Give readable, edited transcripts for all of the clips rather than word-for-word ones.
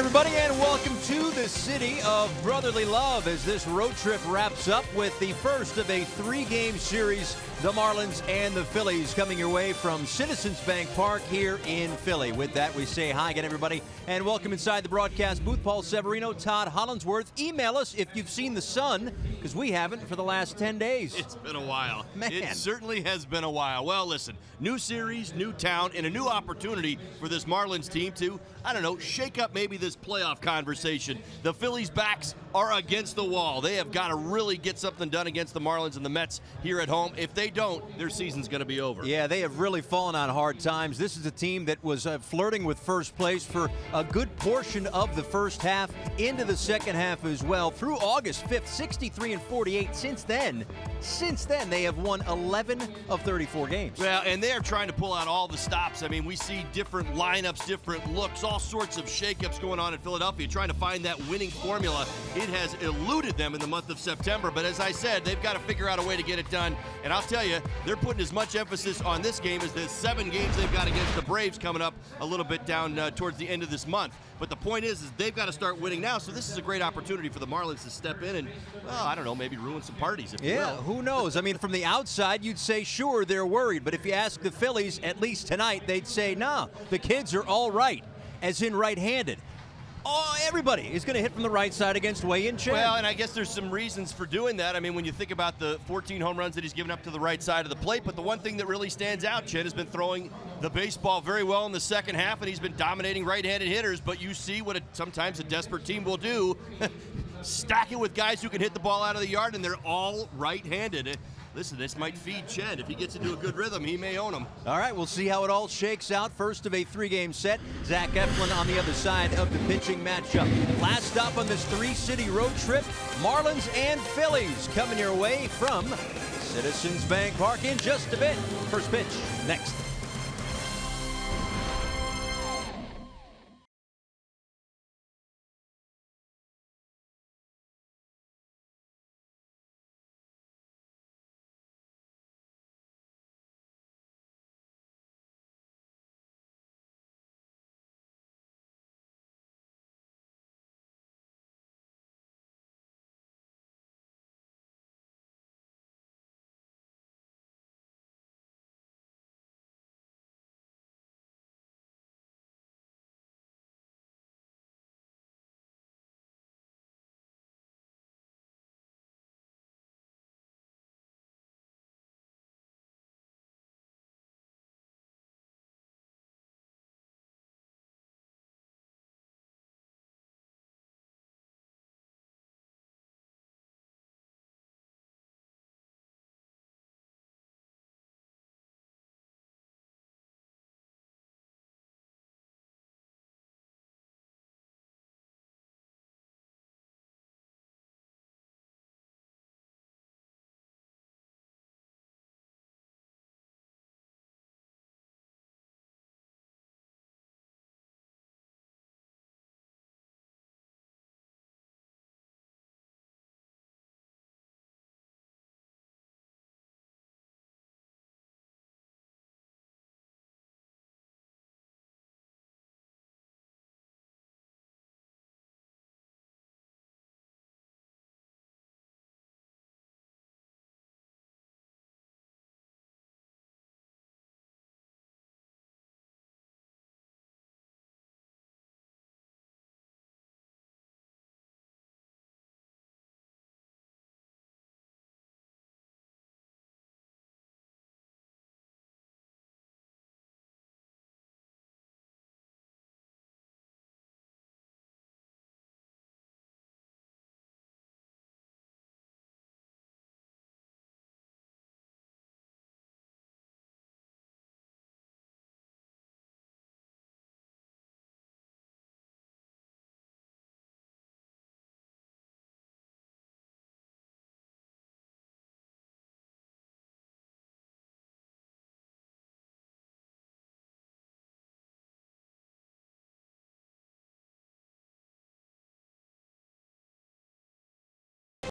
everybody, and welcome to the City of Brotherly Love as this road trip wraps up with the first of a three-game series, the Marlins and the Phillies, coming your way from Citizens Bank Park here in Philly. With that, we say hi again, everybody, and welcome inside the broadcast booth. Paul Severino, Todd Hollinsworth. Email us if you've seen the sun, because we haven't for the last 10 days. It's been a while. Man. It certainly has been a while. Well, listen, new series, new town, and a new opportunity for this Marlins team to, I don't know, shake up maybe this playoff conversation. The Phillies' backs are against the wall. They have got to really get something done against the Marlins and the Mets here at home. If they don't, their season's going to be over. Yeah, they have really fallen on hard times. This is a team that was flirting with first place for a good portion of the first half, into the second half as well. Through August 5th, 63-48. Since then, they have won 11 of 34 games. Well, and they are trying to pull out all the stops. I mean, we see different lineups, different looks, all sorts of shakeups going on in Philadelphia, trying to find that winning formula. It has eluded them in the month of September, but as I said, they've got to figure out a way to get it done. And I'll tell you, they're putting as much emphasis on this game as the 7 games they've got against the Braves coming up a little bit down towards the end of this month. But the point is they've got to start winning now, so this is a great opportunity for the Marlins to step in and, well, I don't know, maybe ruin some parties, if you will. Who knows? I mean, from the outside, you'd say, sure, they're worried. But if you ask the Phillies, at least tonight, they'd say, nah, the kids are all right, as in right-handed. Oh, everybody is going to hit from the right side against Wei-Yin Chen. Well, and I guess there's some reasons for doing that. I mean, when you think about the 14 home runs that he's given up to the right side of the plate, but the one thing that really stands out, Chen has been throwing the baseball very well in the second half, and he's been dominating right-handed hitters, but you see what sometimes a desperate team will do. Stack it with guys who can hit the ball out of the yard, and they're all right-handed. Listen, this might feed Chen. If he gets into a good rhythm, he may own him. All right, we'll see how it all shakes out. First of a 3-game set. Zach Eflin on the other side of the pitching matchup. Last stop on this 3-city road trip, Marlins and Phillies coming your way from Citizens Bank Park in just a bit. First pitch next.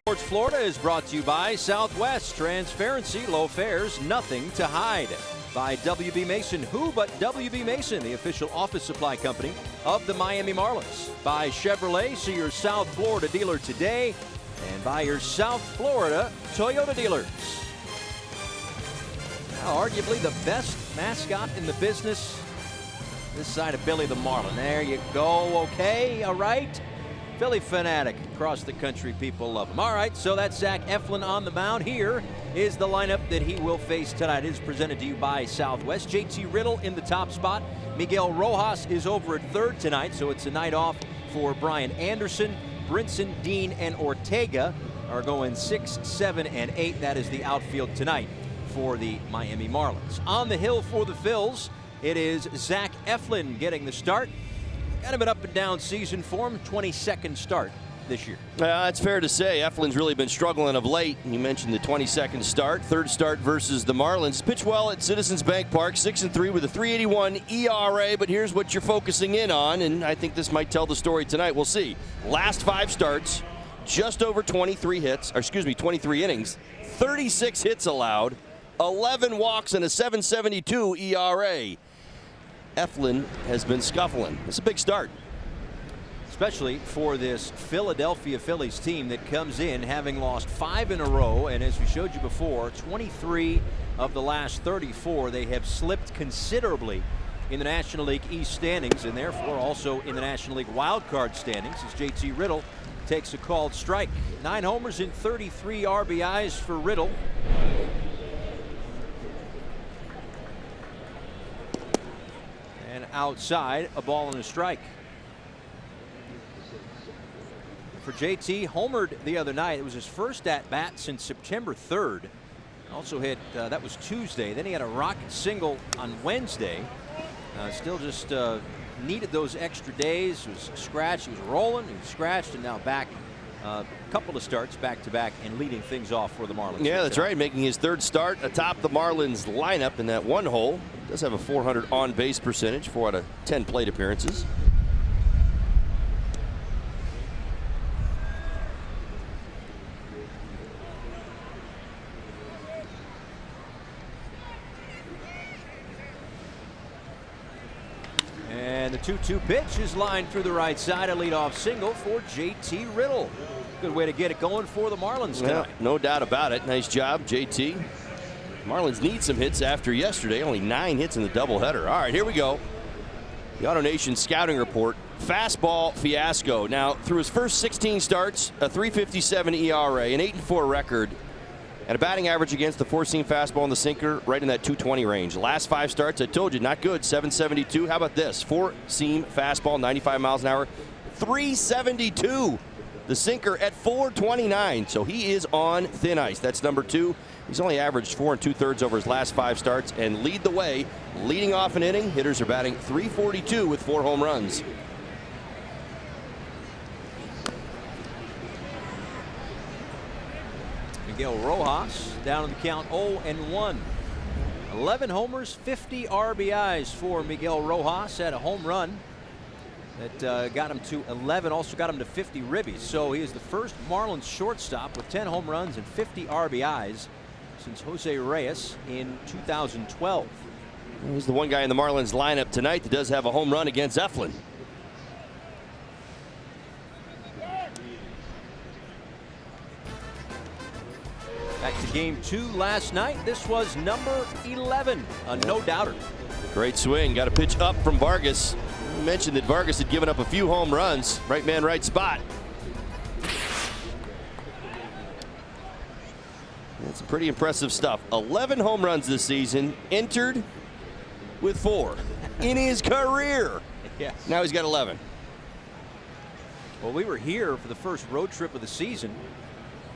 Sports Florida is brought to you by Southwest. Transparency, low fares, nothing to hide. By WB Mason. Who but WB Mason, the official office supply company of the Miami Marlins. By Chevrolet, see your South Florida dealer today. And by your South Florida Toyota dealers. Now, arguably the best mascot in the business. This side of Billy the Marlin. There you go. Okay, all right. Philly fanatic across the country. People love him. All right, so that's Zach Eflin on the mound. Here is the lineup that he will face tonight. It is presented to you by Southwest. JT Riddle in the top spot. Miguel Rojas is over at third tonight, so it's a night off for Brian Anderson. Brinson, Dean, and Ortega are going 6, 7, and 8. That is the outfield tonight for the Miami Marlins. On the hill for the Phils, it is Zach Eflin getting the start. Kind of an up and down season for him. 22nd start this year. It's fair to say Eflin's really been struggling of late. You mentioned the 22nd start, third start versus the Marlins. Pitched well at Citizens Bank Park, 6-3 with a 3.81 ERA. But here's what you're focusing in on, and I think this might tell the story tonight. We'll see. Last 5 starts, just over 23 innings, 36 hits allowed, 11 walks, and a 7.72 ERA. Eflin has been scuffling. It's a big start. Especially for this Philadelphia Phillies team that comes in having lost 5 in a row. And as we showed you before, 23 of the last 34. They have slipped considerably in the National League East standings and therefore also in the National League wild card standings as JT Riddle takes a called strike. 9 homers and 33 RBIs for Riddle. And outside, a ball and a strike. For JT, homered the other night. It was his first at-bat since September 3rd. Also hit, that was Tuesday. Then he had a rocket single on Wednesday. Still just needed those extra days. He was scratched, he was rolling, he was scratched, and now back. A couple of starts back-to-back and leading things off for the Marlins. Yeah, that's right. Making his third start atop the Marlins lineup in that one hole. Does have a .400 on-base percentage, 4 out of 10 plate appearances. And the 2-2 pitch is lined through the right side. A leadoff single for JT Riddle. Good way to get it going for the Marlins tonight. Yeah, no doubt about it. Nice job, JT. Marlins need some hits after yesterday. Only 9 hits in the doubleheader. All right, here we go. The AutoNation scouting report. Fastball fiasco. Now, through his first 16 starts, a 3.57 ERA, an 8-4 record, and a batting average against the four-seam fastball and the sinker right in that 220 range. Last 5 starts, I told you, not good, 7.72. How about this? Four-seam fastball, 95 miles an hour, 3.72. The sinker at 4.29, so he is on thin ice. That's number 2. He's only averaged 4 2/3 over his last 5 starts and lead the way. Leading off an inning, hitters are batting .342 with 4 home runs. Miguel Rojas down in the count 0-1. 11 homers, 50 RBIs for Miguel Rojas. Had a home run that got him to 11, also got him to 50 ribbies. So he is the first Marlins shortstop with 10 home runs and 50 RBIs since Jose Reyes in 2012. He's the one guy in the Marlins lineup tonight that does have a home run against Eflin. Back to game 2 last night. This was number 11, a no-doubter. Great swing. Got a pitch up from Vargas. You mentioned that Vargas had given up a few home runs. Right man, right spot. That's pretty impressive stuff. 11 home runs this season. Entered with 4 in his career. Yes. Now he's got 11. Well, we were here for the first road trip of the season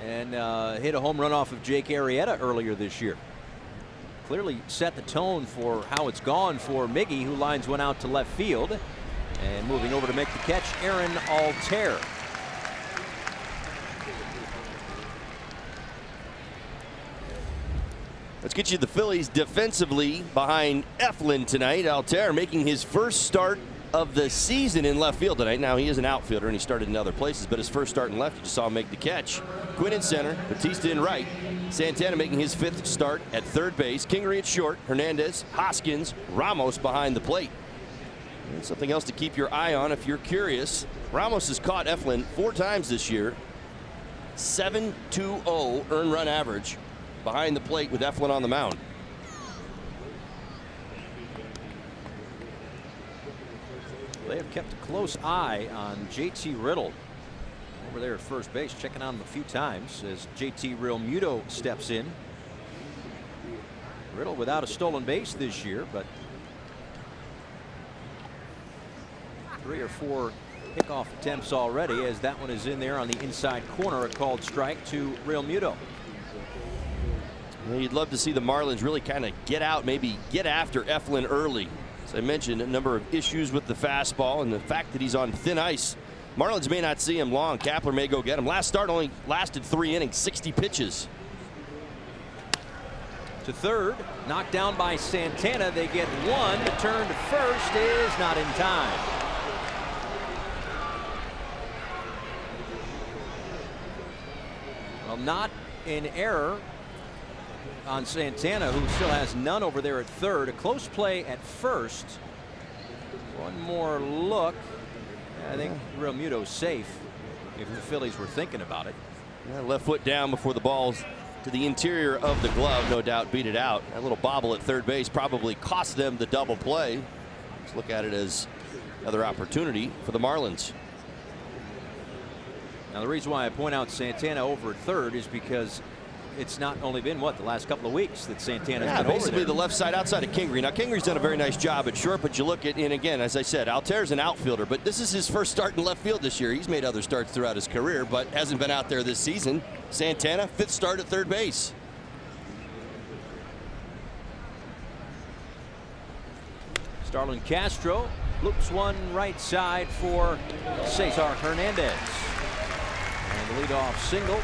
and hit a home run off of Jake Arrieta earlier this year. Clearly set the tone for how it's gone for Miggy, who lines one out to left field. And moving over to make the catch, Aaron Altair. Let's get you the Phillies defensively behind Eflin tonight. Altair making his first start of the season in left field tonight. Now, he is an outfielder, and he started in other places, but his first start in left, you just saw him make the catch. Quinn in center, Batista in right, Santana making his 5th start at third base, Kingery at short, Hernandez, Hoskins, Ramos behind the plate. And something else to keep your eye on if you're curious. Ramos has caught Eflin 4 times this year. 7.20 earned run average behind the plate with Eflin on the mound. They have kept a close eye on JT Riddle over there at first base, checking on him a few times as JT Realmuto steps in. Riddle without a stolen base this year, but 3 or 4 pickoff attempts already, as that one is in there on the inside corner, a called strike to Realmuto. Well, you'd love to see the Marlins really kind of get out, maybe get after Eflin early. As I mentioned, a number of issues with the fastball and the fact that he's on thin ice. Marlins may not see him long. Kapler may go get him. Last start only lasted 3 innings, 60 pitches. To third, knocked down by Santana. They get 1. The turn to first is not in time. Well, not in error on Santana, who still has none over there at third. A close play at first. One more look. I think Realmuto's safe if the Phillies were thinking about it. Yeah, left foot down before the ball's to the interior of the glove. No doubt beat it out. That little bobble at third base probably cost them the double play. Let's look at it as another opportunity for the Marlins. Now, the reason why I point out Santana over at third is because it's not only been, what, the last couple of weeks that Santana's been basically over there. the left side outside of Kingery. Now, Kingery's done a very nice job at short, but you look at, and again, as I said, Alter's an outfielder, but this is his first start in left field this year. He's made other starts throughout his career, but hasn't been out there this season. Santana, 5th start at third base. Starlin Castro loops one right side for Cesar Hernandez. And the leadoff single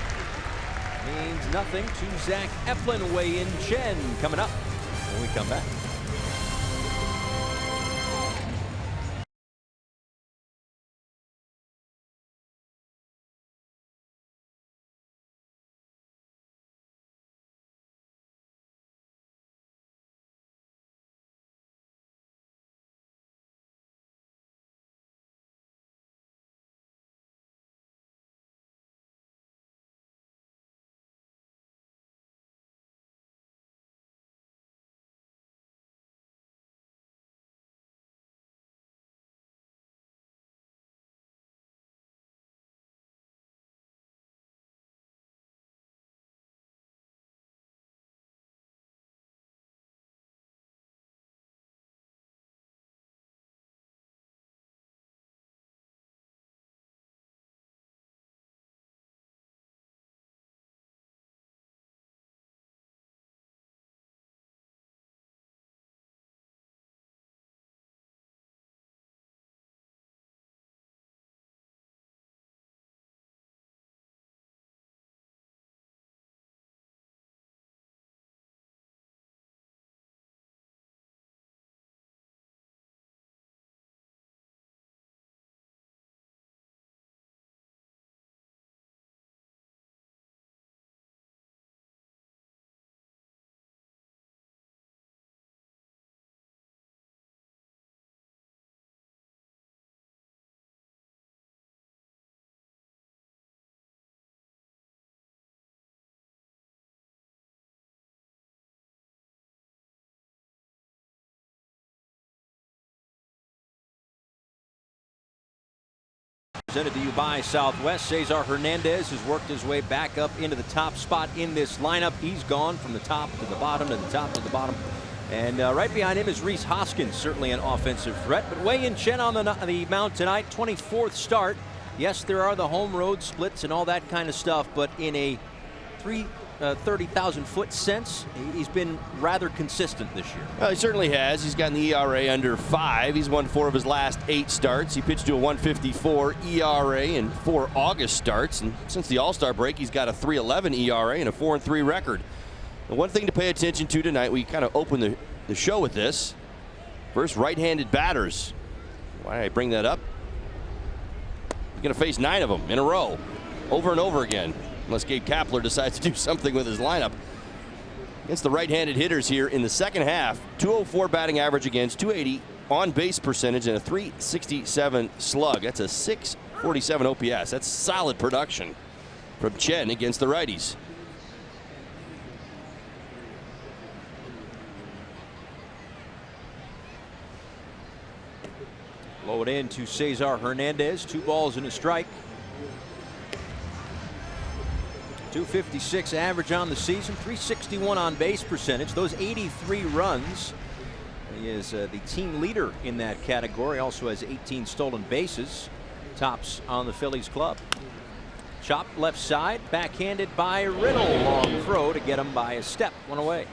means nothing to Zach Eflin. Wei-Yin Chen coming up when we come back. Presented to you by Southwest. Cesar Hernandez has worked his way back up into the top spot in this lineup. He's gone from the top to the bottom to the top to the bottom. And right behind him is Rhys Hoskins, certainly an offensive threat. But Wei-Yin Chen on the mound tonight, 24th start. Yes, there are the home road splits and all that kind of stuff, but in a 30,000-foot sense, he's been rather consistent this year. Well, he certainly has. He's gotten the ERA under 5. He's won 4 of his last 8 starts. He pitched to a 1.54 ERA in 4 August starts, and since the All-Star break, he's got a 3.11 ERA and a 4-3 record. The one thing to pay attention to tonight, we kind of opened the show with this. First, right-handed batters. Why I bring that up? You're going to face 9 of them in a row, over and over again, unless Gabe Kapler decides to do something with his lineup. Against the right-handed hitters here in the second half, 204 batting average against, 280 on-base percentage, and a 367 slug. That's a 647 OPS. That's solid production from Chen against the righties. Low it in to Cesar Hernandez. 2 balls and a strike. 256 average on the season, 361 on base percentage. Those 83 runs. He is the team leader in that category. Also has 18 stolen bases. Tops on the Phillies club. Chop left side, backhanded by Riddle. Long throw to get him by a step. 1 away.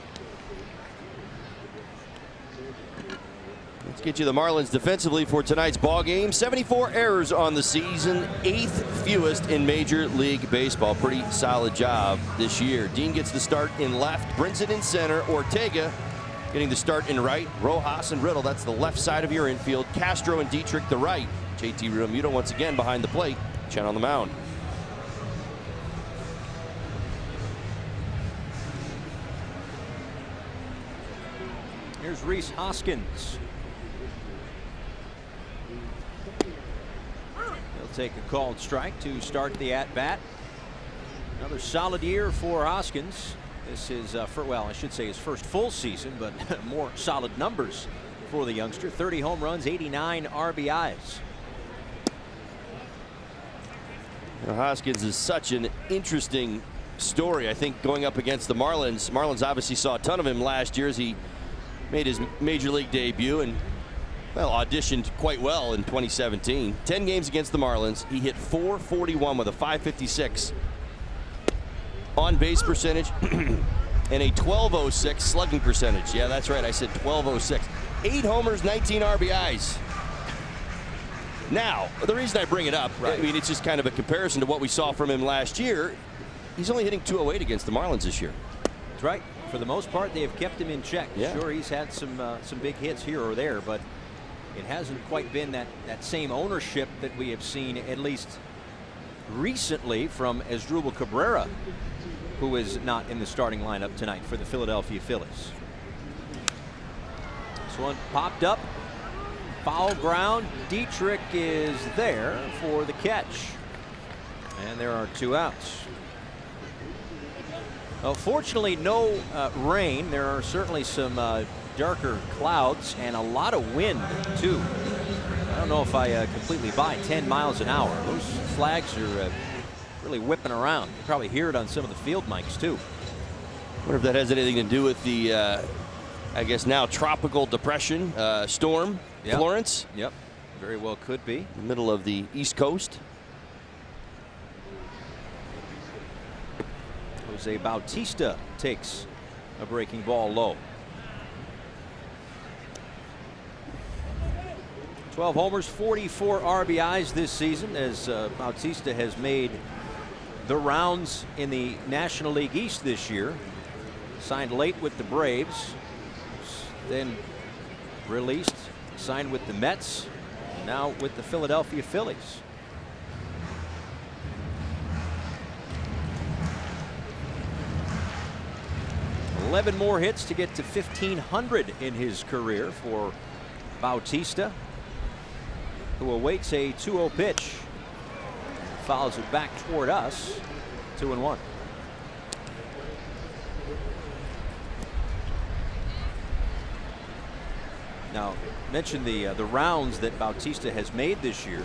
Let's get you the Marlins defensively for tonight's ball game. 74 errors on the season, 8th fewest in Major League Baseball. Pretty solid job this year. Dean gets the start in left, Brinson in center, Ortega getting the start in right, Rojas and Riddle, that's the left side of your infield, Castro and Dietrich the right. JT Realmuto once again behind the plate, Chen on the mound. Here's Rhys Hoskins. He'll take a called strike to start the at-bat. Another solid year for Hoskins. This is, well, I should say his first full season, but more solid numbers for the youngster. 30 home runs, 89 RBIs. Hoskins is such an interesting story. I think going up against the Marlins. Marlins obviously saw a ton of him last year as he made his major league debut and, well, auditioned quite well in 2017. 10 games against the Marlins. He hit .441 with a .556 on base percentage and a .1206 slugging percentage. Yeah, that's right. I said .1206. 8 homers, 19 RBIs. Now, the reason I bring it up, I mean, it's just kind of a comparison to what we saw from him last year. He's only hitting .208 against the Marlins this year. That's right. For the most part, they have kept him in check. Yeah. Sure, he's had some big hits here or there, but it hasn't quite been that same ownership that we have seen, at least recently, from Asdrubal Cabrera, who is not in the starting lineup tonight for the Philadelphia Phillies. This one popped up. Foul ground. Dietrich is there for the catch. And there are 2 outs. Well, fortunately, no rain. There are certainly some darker clouds and a lot of wind, too. I don't know if I completely buy 10 miles an hour. Those flags are really whipping around. You probably hear it on some of the field mics, too. I wonder if that has anything to do with the, I guess now tropical depression, storm, Florence. Yep, very well could be. In the middle of the East Coast. Jose Bautista takes a breaking ball low. 12 homers, 44 RBIs this season, as Bautista has made the rounds in the National League East this year. Signed late with the Braves, then released, signed with the Mets, now with the Philadelphia Phillies. $11 more hits to get to 1,500 in his career for Bautista, who awaits a 2-0 pitch. Fouls it back toward us. 2-1. Now, mention the rounds that Bautista has made this year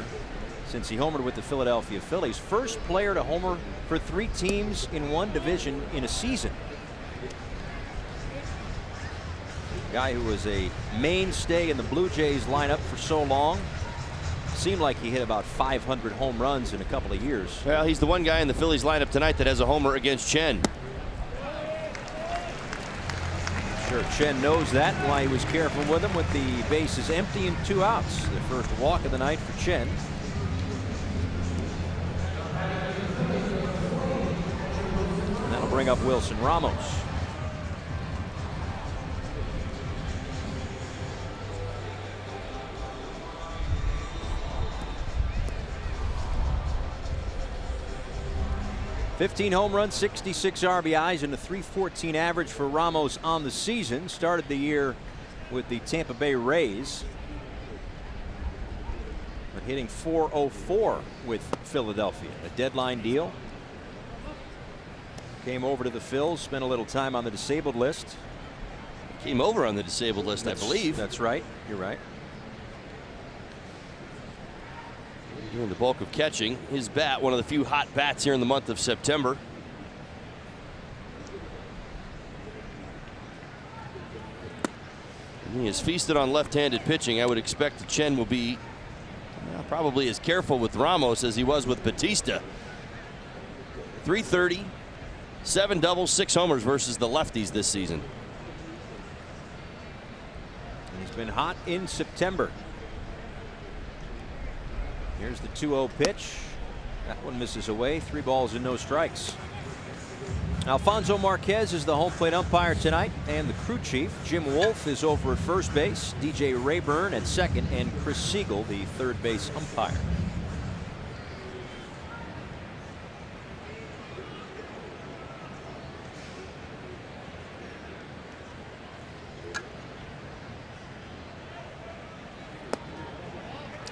since he homered with the Philadelphia Phillies. First player to homer for 3 teams in one division in a season. Guy who was a mainstay in the Blue Jays lineup for so long. Seemed like he hit about 500 home runs in a couple of years. Well, he's the one guy in the Phillies lineup tonight that has a homer against Chen. Sure, Chen knows that, why he was careful with him with the bases empty and 2 outs. The first walk of the night for Chen. And that'll bring up Wilson Ramos. 15 home runs, 66 RBIs, and a .314 average for Ramos on the season. Started the year with the Tampa Bay Rays, but hitting .404 with Philadelphia. A deadline deal. Came over to the Phils, spent a little time on the disabled list. Came over on the disabled list, I believe. That's right. You're right. Doing the bulk of catching. His bat, one of the few hot bats here in the month of September. And he has feasted on left-handed pitching. I would expect that Chen will be probably as careful with Ramos as he was with Bautista. .330, 7 doubles, 6 homers versus the lefties this season. And he's been hot in September. Here's the 2-0 pitch. That one misses away. 3 balls and no strikes. Alfonso Marquez is the home plate umpire tonight, and the crew chief. Jim Wolf is over at first base, DJ Rayburn at second, and Chris Siegel, the third base umpire.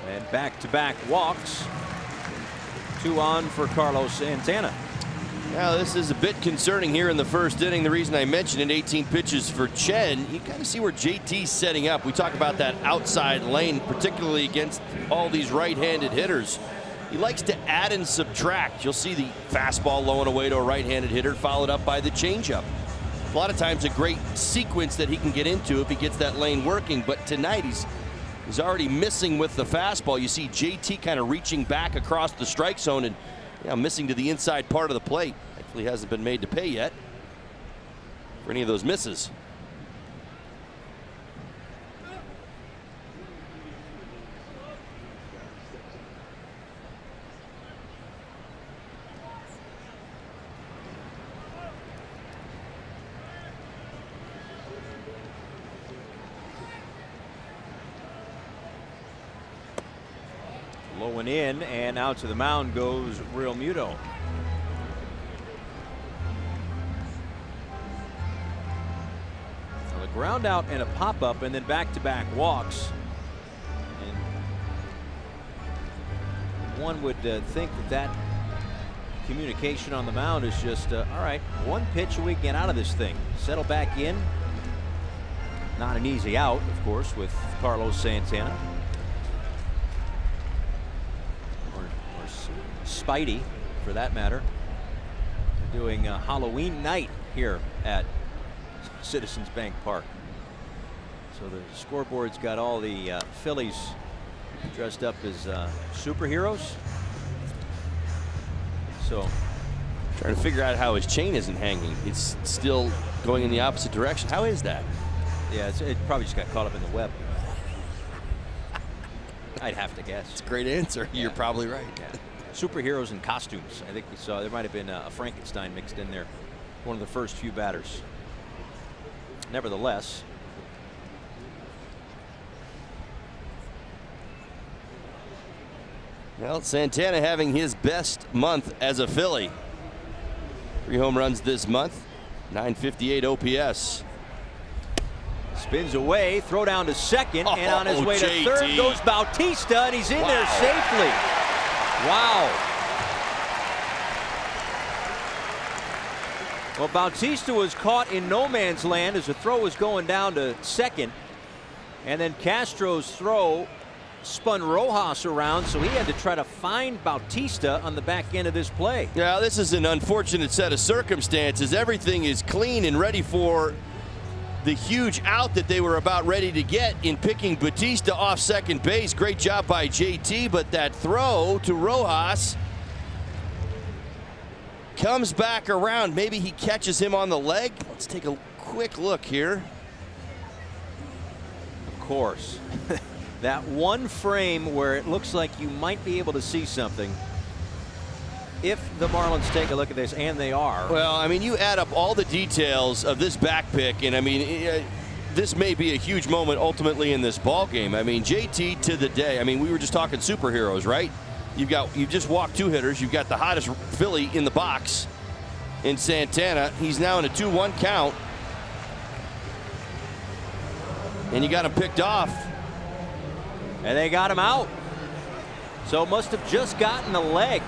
And back-to-back walks. 2 on for Carlos Santana. Now this is a bit concerning here in the first inning. The reason I mentioned it, 18 pitches for Chen. You kind of see where JT's setting up. We talk about that outside lane, particularly against all these right-handed hitters. He likes to add and subtract. You'll see the fastball low and away to a right-handed hitter, followed up by the changeup. A lot of times a great sequence that he can get into if he gets that lane working. But tonight he's already missing with the fastball. You see JT kind of reaching back across the strike zone and missing to the inside part of the plate. Thankfully hasn't been made to pay yet for any of those misses. Low and in, and out to the mound goes Real Muto. The ground out and a pop-up, and then back-to-back walks. And one would think that communication on the mound is just, all right, one pitch we can get out of this thing. Settle back in. Not an easy out, of course, with Carlos Santana. Spidey, for that matter. They're doing Halloween night here at Citizens Bank Park. So the scoreboard's got all the Phillies dressed up as superheroes. So trying to figure out how his chain isn't hanging. It's still going in the opposite direction. How is that? Yeah, it probably just got caught up in the web. I'd have to guess. It's a great answer. Yeah. You're probably right. Yeah. Superheroes and costumes. I think we saw there might have been a Frankenstein mixed in there. One of the first few batters. Nevertheless, well, Santana having his best month as a Philly. 3 home runs this month, 958 OPS. Spins away, throw down to second, and on his way JT. to third goes Bautista, and he's in there safely. Wow. Well, Bautista was caught in no man's land as the throw was going down to second, and then Castro's throw spun Rojas around, so he had to try to find Bautista on the back end of this play. Yeah, this is an unfortunate set of circumstances. Everything is clean and ready for the huge out that they were about ready to get in picking Bautista off second base. Great job by JT, but that throw to Rojas comes back around. Maybe he catches him on the leg. Let's take a quick look here. Of course. That one frame where it looks like you might be able to see something. If the Marlins take a look at this, and they are. Well, I mean, you add up all the details of this back pick, and I mean, this may be a huge moment ultimately in this ball game. I mean, JT to the day. I mean, we were just talking superheroes, right? You've just walked 2 hitters. You've got the hottest Philly in the box in Santana. He's now in a 2-1 count. And you got him picked off. And they got him out. So must have just gotten a leg.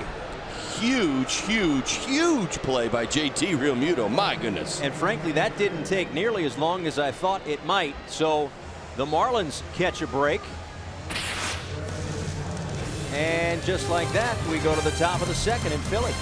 Huge, huge, huge play by JT Realmuto. My goodness. And frankly, that didn't take nearly as long as I thought it might. So the Marlins catch a break. And just like that, we go to the top of the second in Philly.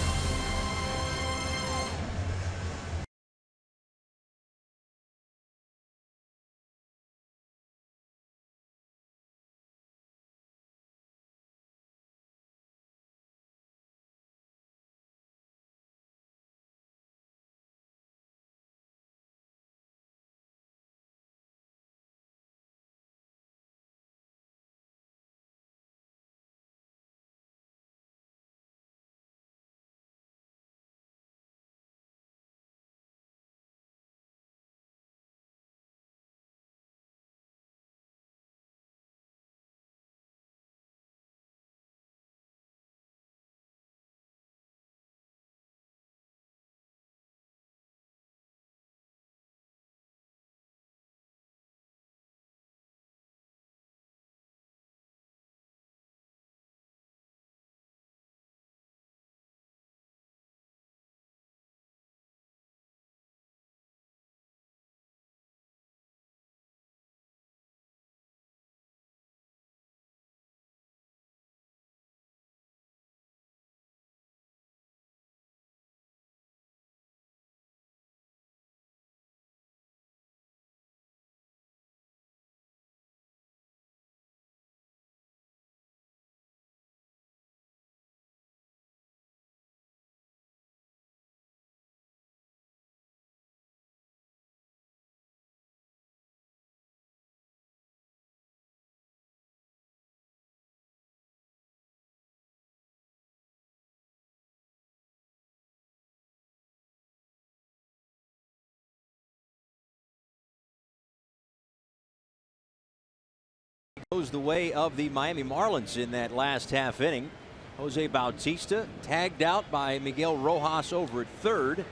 Goes the way of the Miami Marlins in that last half inning. Jose Bautista tagged out by Miguel Rojas over at third,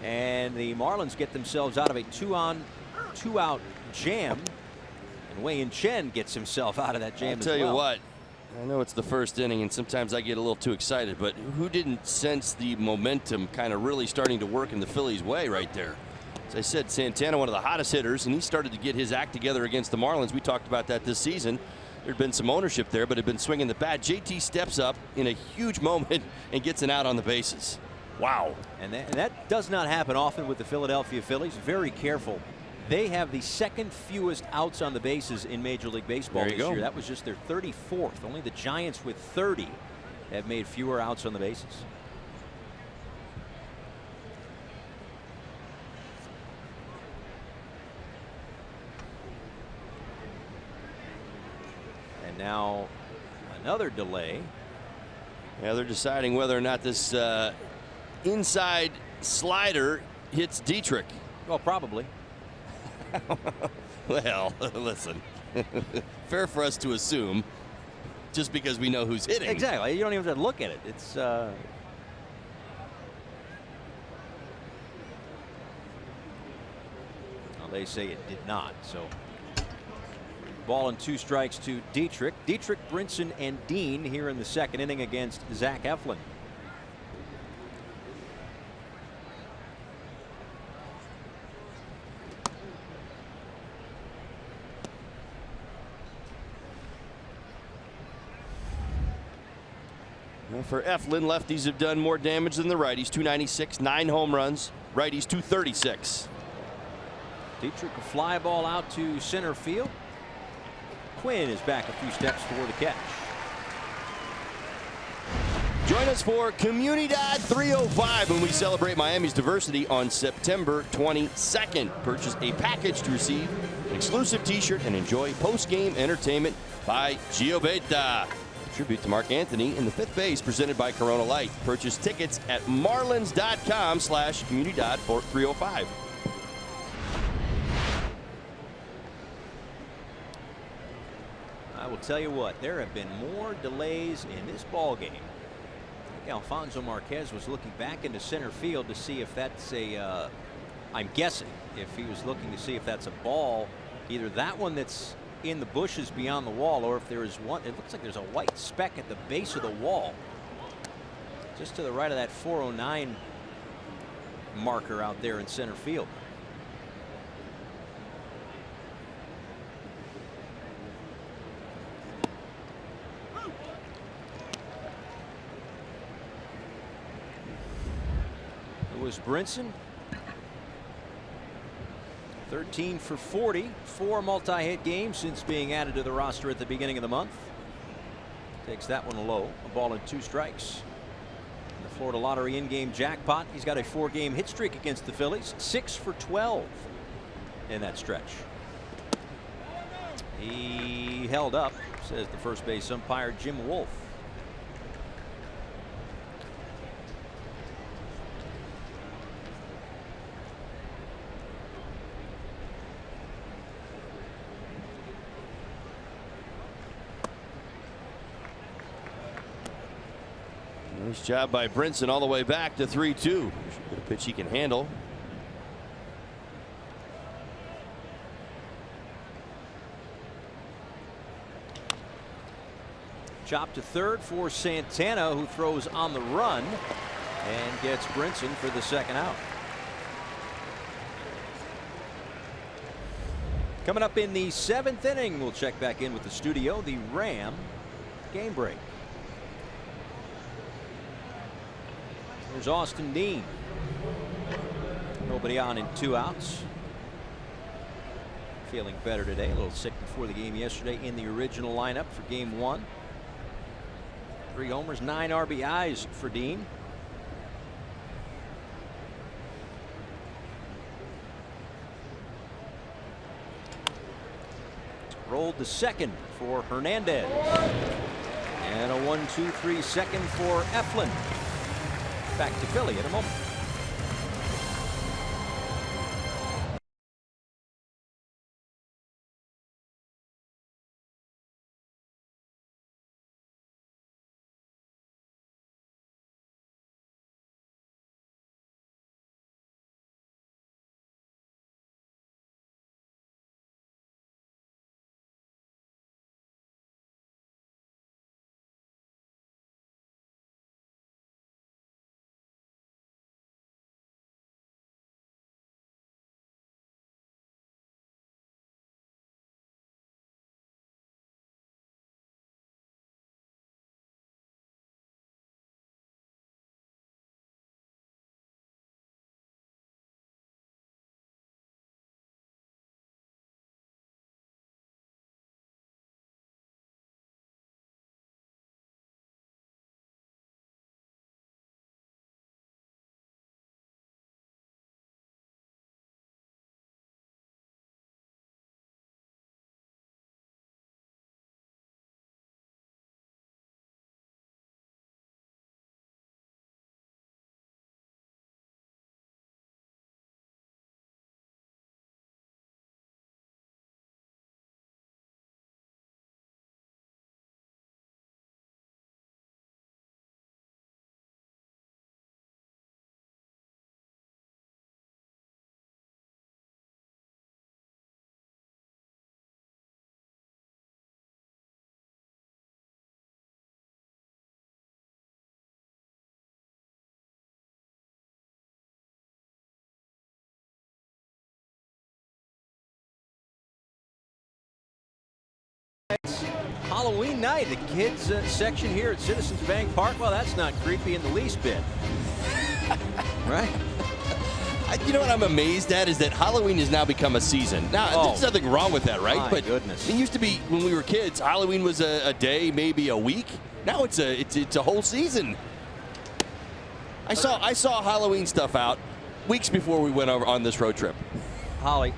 and the Marlins get themselves out of a 2-out jam, and Wei Chen gets himself out of that jam as well. I'll tell you what, I know it's the first inning and sometimes I get a little too excited, but who didn't sense the momentum kind of really starting to work in the Phillies' way right there? As I said, Santana, one of the hottest hitters, and he started to get his act together against the Marlins. We talked about that this season. There'd been some ownership there, but had been swinging the bat. JT steps up in a huge moment and gets an out on the bases. Wow. And that does not happen often with the Philadelphia Phillies. Very careful. They have the second fewest outs on the bases in Major League Baseball this year. That was just their 34th. Only the Giants with 30 have made fewer outs on the bases. And now another delay. Yeah, they're deciding whether or not this inside slider hits Dietrich. Well, probably. Well, listen. Fair for us to assume just because we know who's hitting. Exactly. You don't even have to look at it. It's well, they say it did not. So ball and 2 strikes to Dietrich. Dietrich, Brinson, and Dean here in the second inning against Zach Eflin. For Eflin, lefties have done more damage than the righties. 296, 9 home runs. Righties 236. Dietrich, a fly ball out to center field. Quinn is back a few steps toward the catch. Join us for Comunidad 305 when we celebrate Miami's diversity on September 22nd. Purchase a package to receive an exclusive t-shirt and enjoy post-game entertainment by Giobetta. Tribute to Mark Anthony in the 5th base presented by Corona Light. Purchase tickets at marlins.com/Comunidad for 305. I will tell you what, there have been more delays in this ball game. Alfonso Marquez was looking back into center field to see if that's a, I'm guessing, if he was looking to see if that's a ball, either that one that's in the bushes beyond the wall, or if there is one, it looks like there's a white speck at the base of the wall, just to the right of that 409 marker out there in center field. Was Brinson 13 for 40, 4 multi-hit games since being added to the roster at the beginning of the month. Takes that one low, a ball and 2 strikes. In the Florida Lottery in-game jackpot, he's got a 4-game hit streak against the Phillies, 6 for 12 in that stretch. He held up, says the first base umpire Jim Wolf. Nice job by Brinson all the way back to 3-2. A pitch he can handle. Chop to third for Santana, who throws on the run and gets Brinson for the second out. Coming up in the 7th inning, we'll check back in with the studio, the Ram game break. There's Austin Dean. Nobody on in 2 outs. Feeling better today. A little sick before the game yesterday in the original lineup for game 1. 3 homers, 9 RBIs for Dean. Rolled to second for Hernandez. And a 1-2-3 second for Eflin. Back to Philly in a moment. Halloween night, the kids section here at Citizens Bank Park. Well, that's not creepy in the least bit. Right? You know what I'm amazed at is that Halloween has now become a season. Now, there's nothing wrong with that, right? My goodness. It used to be when we were kids, Halloween was a day, maybe a week. Now it's a whole season. I saw Halloween stuff out weeks before we went over on this road trip. Holly,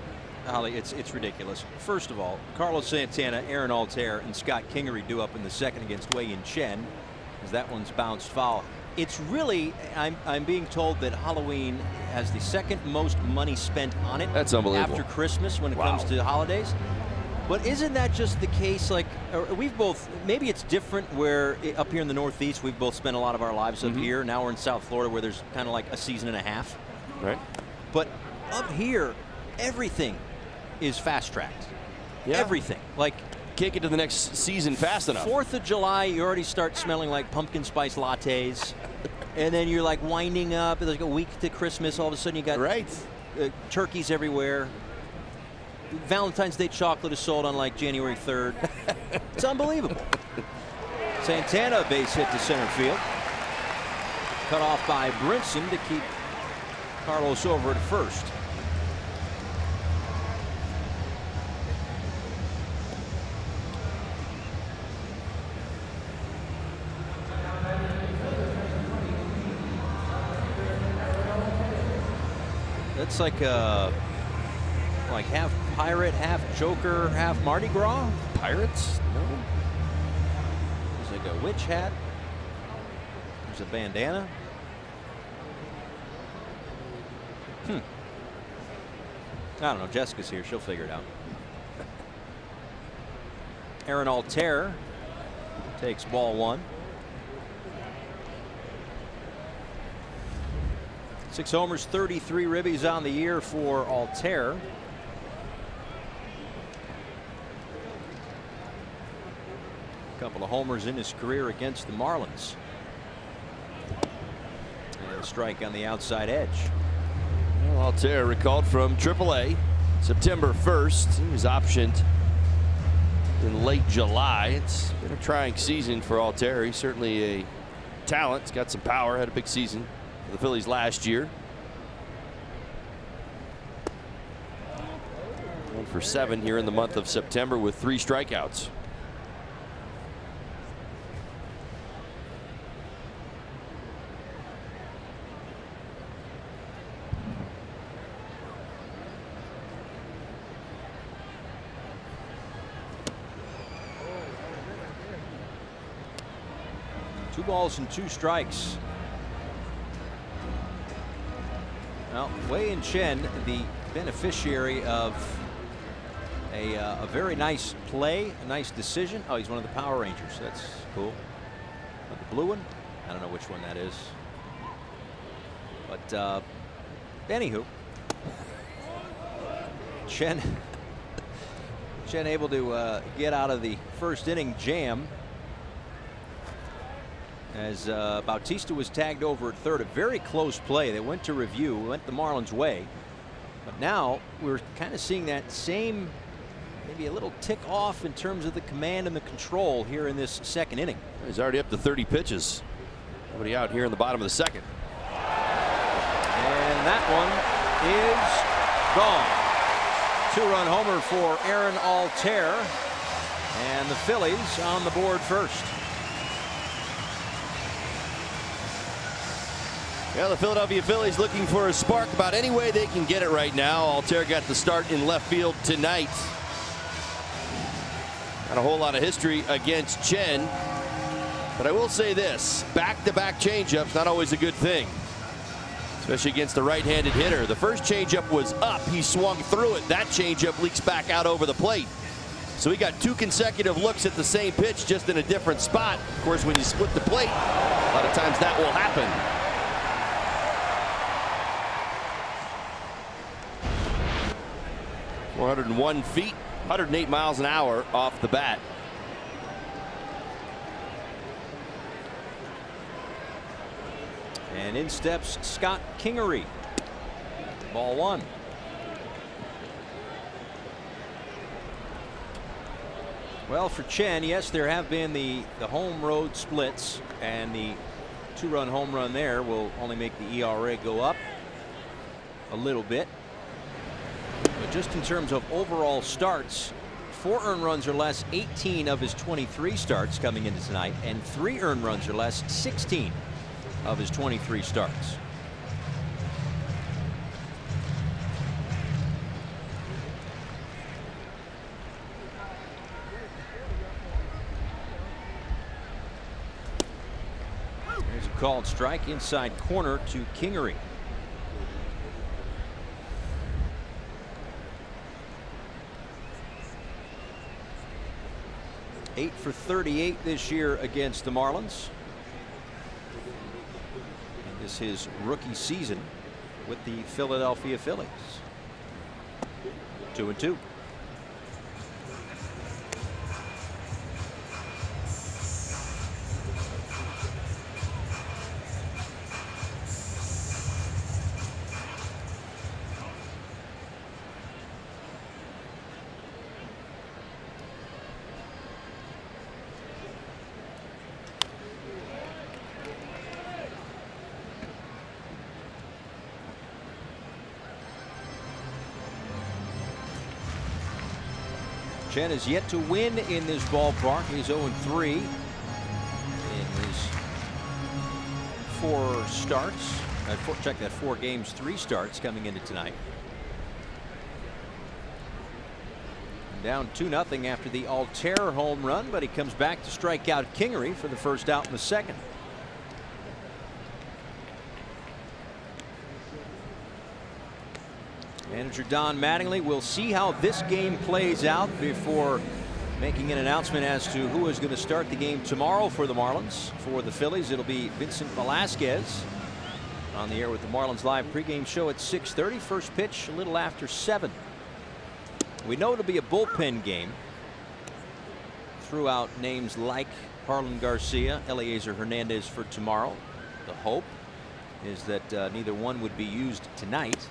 it's ridiculous. First of all, Carlos Santana, Aaron Altair, and Scott Kingery due up in the second against Wei-Yin Chen, as that one's bounced foul. It's really, I'm being told that Halloween has the second most money spent on it. That's unbelievable. After Christmas when it comes to holidays. But isn't that just the case? Like, we've both, maybe it's different where up here in the Northeast, we've both spent a lot of our lives up here. Now we're in South Florida where there's kind of like a season and a half. Right. But up here, everything is fast tracked. Yeah. Everything. Like, can't get to the next season fast enough. 4th of July, you already start smelling like pumpkin spice lattes. And then you're like winding up. There's like a week to Christmas. All of a sudden you got turkeys everywhere. Valentine's Day chocolate is sold on like January 3rd. It's unbelievable. Santana, base hit to center field. Cut off by Brinson to keep Carlos over at first. That's like half pirate, half Joker, half Mardi Gras. Pirates? No. There's like a witch hat. There's a bandana. I don't know. Jessica's here. She'll figure it out. Aaron Altair takes ball 1. 6 homers, 33 ribbies on the year for Altair. A couple of homers in his career against the Marlins. And a strike on the outside edge. Well, Altair recalled from AAA September 1st. He was optioned in late July. It's been a trying season for Altair. He's certainly a talent. He's got some power. Had a big season for the Phillies last year. 1 for 7 here in the month of September with 3 strikeouts. Two balls and 2 strikes. Well, Wei-Yin Chen, the beneficiary of a very nice play, a nice decision. Oh, he's one of the Power Rangers. That's cool. The blue one? I don't know which one that is. But anywho, Chen able to get out of the first inning jam as Bautista was tagged over at third. A very close play. They went to review, went the Marlins' way. But now we're kind of seeing that same, maybe a little tick off in terms of the command and the control here in this second inning. He's already up to 30 pitches. Nobody out here in the bottom of the second. And that one is gone. 2-run homer for Aaron Altair. And the Phillies on the board first. Yeah, the Philadelphia Phillies looking for a spark about any way they can get it right now. Altair got the start in left field tonight. Not a whole lot of history against Chen. But I will say this, back-to-back changeups, not always a good thing. Especially against the right-handed hitter. The first changeup was up. He swung through it. That changeup leaks back out over the plate. So he got 2 consecutive looks at the same pitch, just in a different spot. Of course, when you split the plate, a lot of times that will happen. 401 feet, 108 miles an hour off the bat. And in steps Scott Kingery. Ball 1. Well, for Chen, yes, there have been the home road splits, and the 2-run home run there will only make the ERA go up a little bit. But just in terms of overall starts, 4 earned runs or less, 18 of his 23 starts coming into tonight, and 3 earned runs or less, 16 of his 23 starts. There's a called strike inside corner to Kingery. 8 for 38 this year against the Marlins. And this is his rookie season with the Philadelphia Phillies. 2-2. Chen is yet to win in this ballpark. He's 0-3 in his 4 starts. Check that, 4 games, 3 starts coming into tonight. Down 2-0 after the Altair home run, but he comes back to strike out Kingery for the first out in the second. Manager Don Mattingly will see how this game plays out before making an announcement as to who is going to start the game tomorrow for the Marlins. For the Phillies, it'll be Vincent Velasquez on the air with the Marlins live pregame show at 6:30. First pitch a little after 7. We know it'll be a bullpen game. Threw out names like Harlan Garcia, Eliezer Hernandez for tomorrow. The hope is that neither one would be used tonight,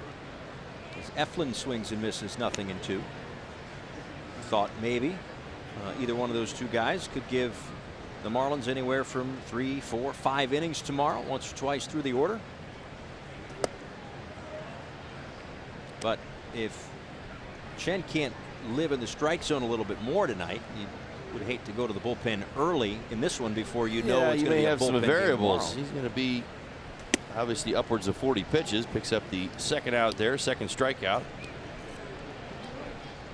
as Eflin swings and misses, 0-2. Thought maybe either one of those 2 guys could give the Marlins anywhere from 3, 4, 5 innings tomorrow, once or twice through the order. But if Chen can't live in the strike zone a little bit more tonight, you would hate to go to the bullpen early in this one before you know it's going to be a bullpen game tomorrow. You may have some variables. He's going to be obviously upwards of 40 pitches. Picks up the second out there, second strikeout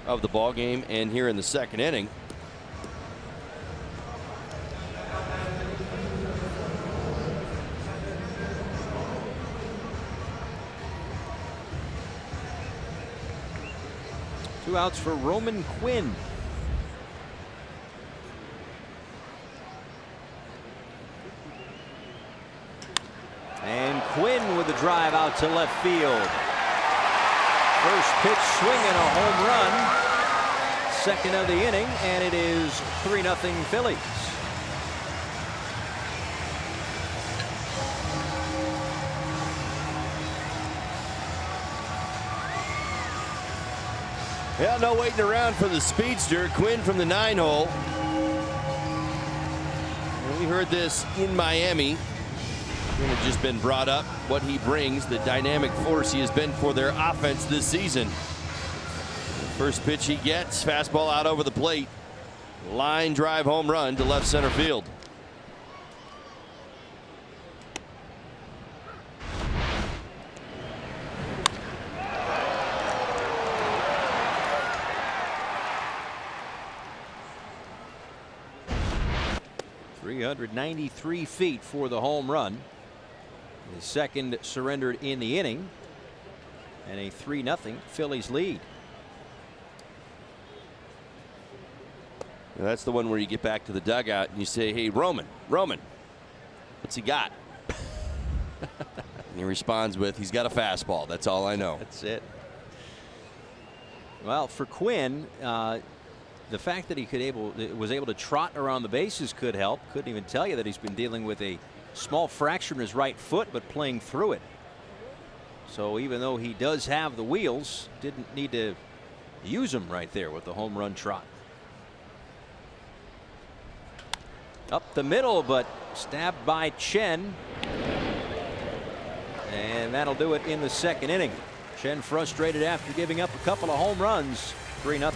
of the ball game, and here in the second inning. Two outs for Roman Quinn. And Quinn with a drive out to left field. First pitch swinging, a home run. Second of the inning, and it is 3-0 Phillies. Yeah, no waiting around for the speedster. Quinn from the 9-hole. We heard this in Miami. It had just been brought up what he brings, the dynamic force he has been for their offense this season. First pitch he gets, fastball out over the plate. Line drive home run to left center field. .393 feet for the home run. The second surrendered in the inning, and a 3-0 Phillies lead. Now that's the one where you get back to the dugout and you say, hey, Roman, what's he got? And he responds with, he's got a fastball. That's all I know. That's it. Well, for Quinn, the fact that he was able to trot around the bases could help. Couldn't even tell you that he's been dealing with a small fracture in his right foot, but playing through it. So even though he does have the wheels, didn't need to use them right there with the home run trot. Up the middle, but stabbed by Chen. And that'll do it in the second inning. Chen frustrated after giving up a couple of home runs. 3-0.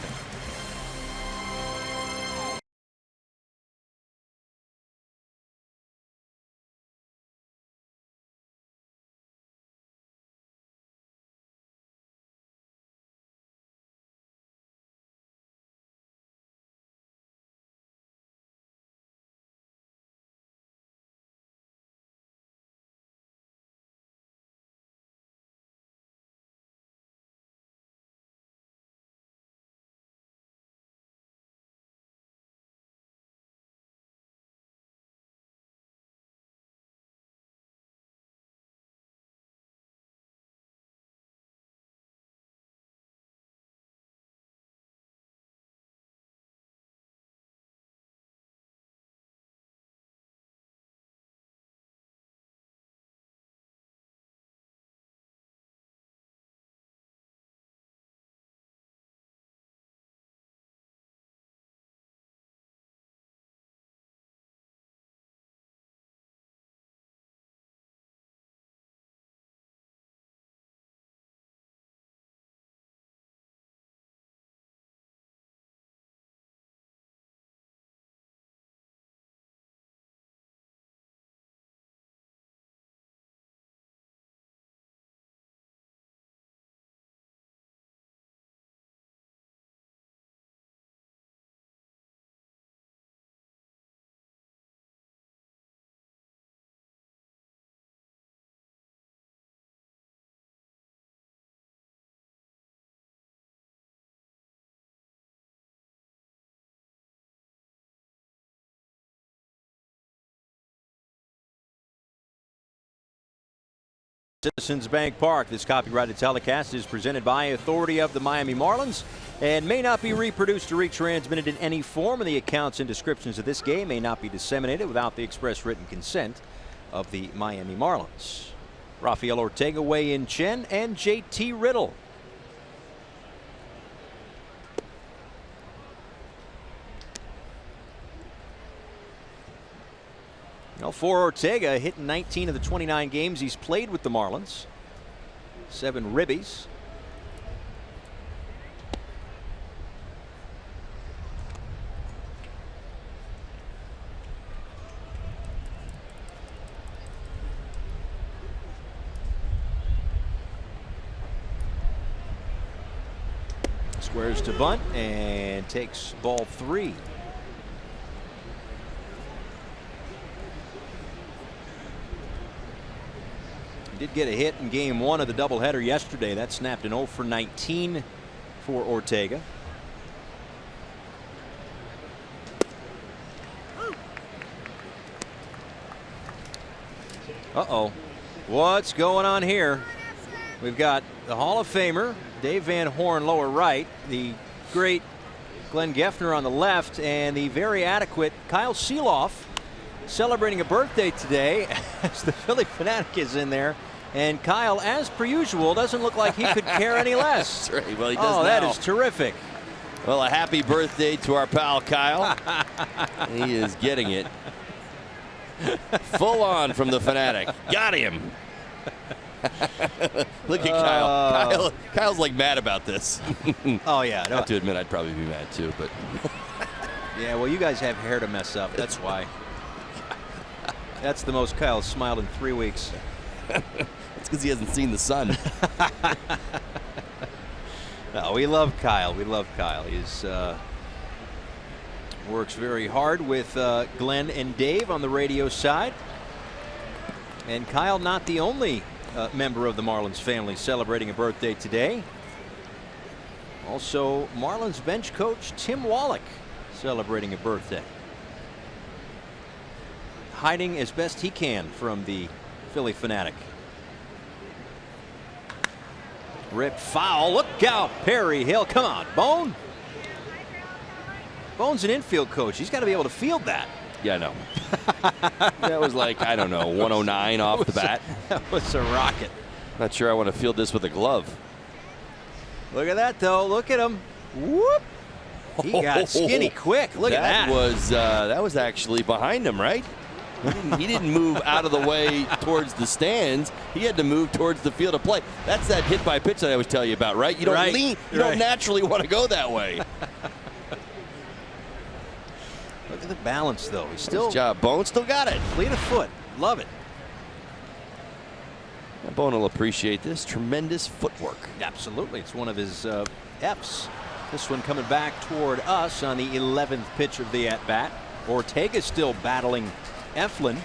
Citizens Bank Park. This copyrighted telecast is presented by authority of the Miami Marlins and may not be reproduced or retransmitted in any form, and the accounts and descriptions of this game may not be disseminated without the express written consent of the Miami Marlins. Rafael Ortega, Wei-In Chen, and JT Riddle. Well, for Ortega, hit in 19 of the 29 games he's played with the Marlins. 7 ribbies. Squares to bunt and takes ball 3. Did get a hit in game 1 of the doubleheader yesterday. That snapped an 0 for 19 for Ortega. Uh-oh. What's going on here? We've got the Hall of Famer, Dave Van Horn, lower right, the great Glenn Geffner on the left, and the very adequate Kyle Seeloff celebrating a birthday today as the Philly Fanatic is in there. And Kyle, as per usual, doesn't look like he could care any less. That's right. Well, he does now. That now. is terrific. Well, a happy birthday to our pal Kyle. He is getting it full on from the Fanatic. Got him. Look at Kyle. Kyle's like mad about this. Oh, yeah. I have to admit, I'd probably be mad too, but. Yeah, well, you guys have hair to mess up. That's why. That's the most Kyle's smiled in 3 weeks. It's because he hasn't seen the sun. No, we love Kyle. We love Kyle. He's works very hard with Glenn and Dave on the radio side. And Kyle, not the only member of the Marlins family celebrating a birthday today. Also, Marlins bench coach Tim Wallach celebrating a birthday. Hiding as best he can from the Philly Fanatic. Rip foul. Look out, Perry Hill. Come on, Bone. Bone's an infield coach. He's got to be able to field that. Yeah, I know. That was like, I don't know, 109 off the bat. That was a rocket. Not sure I want to field this with a glove. Look at that, though. Look at him. Whoop. He got skinny quick. Look at that. That was actually behind him, right? He didn't move out of the way towards the stands. He had to move towards the field of play. That's that hit by pitch that I was telling you about, right? You don't lean. You don't naturally want to go that way. Look at the balance, though. He's still. Nice job, Bone. Still got it. Fleet of foot. Love it. Bone will appreciate this tremendous footwork. Absolutely. It's one of his F's. This one coming back toward us on the 11th pitch of the at-bat. Ortega still battling Eflin.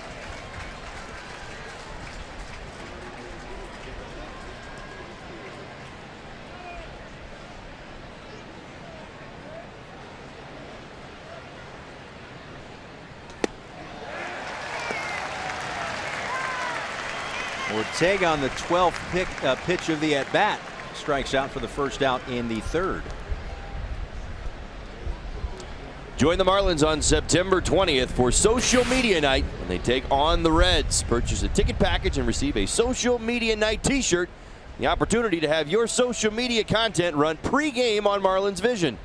Ortega on the 12th pitch of the at-bat. Strikes out for the first out in the 3rd. Join the Marlins on September 20th for Social Media Night when they take on the Reds. Purchase a ticket package and receive a Social Media Night t-shirt. The opportunity to have your social media content run pre-game on Marlins Vision.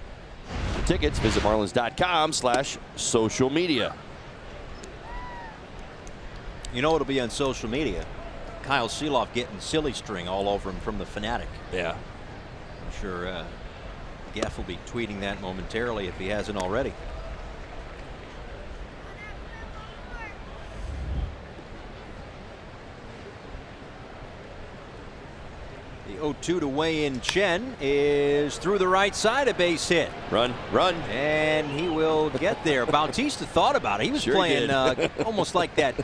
For tickets, visit marlins.com/social media. You know what'll be on social media? Kyle Seeloff getting silly string all over him from the Fanatic. Yeah. I'm sure Geff will be tweeting that momentarily if he hasn't already. The 0-2 to Wei-In Chen is through the right side, a base hit. Run, run. And he will get there. Bautista thought about it. He was playing almost like that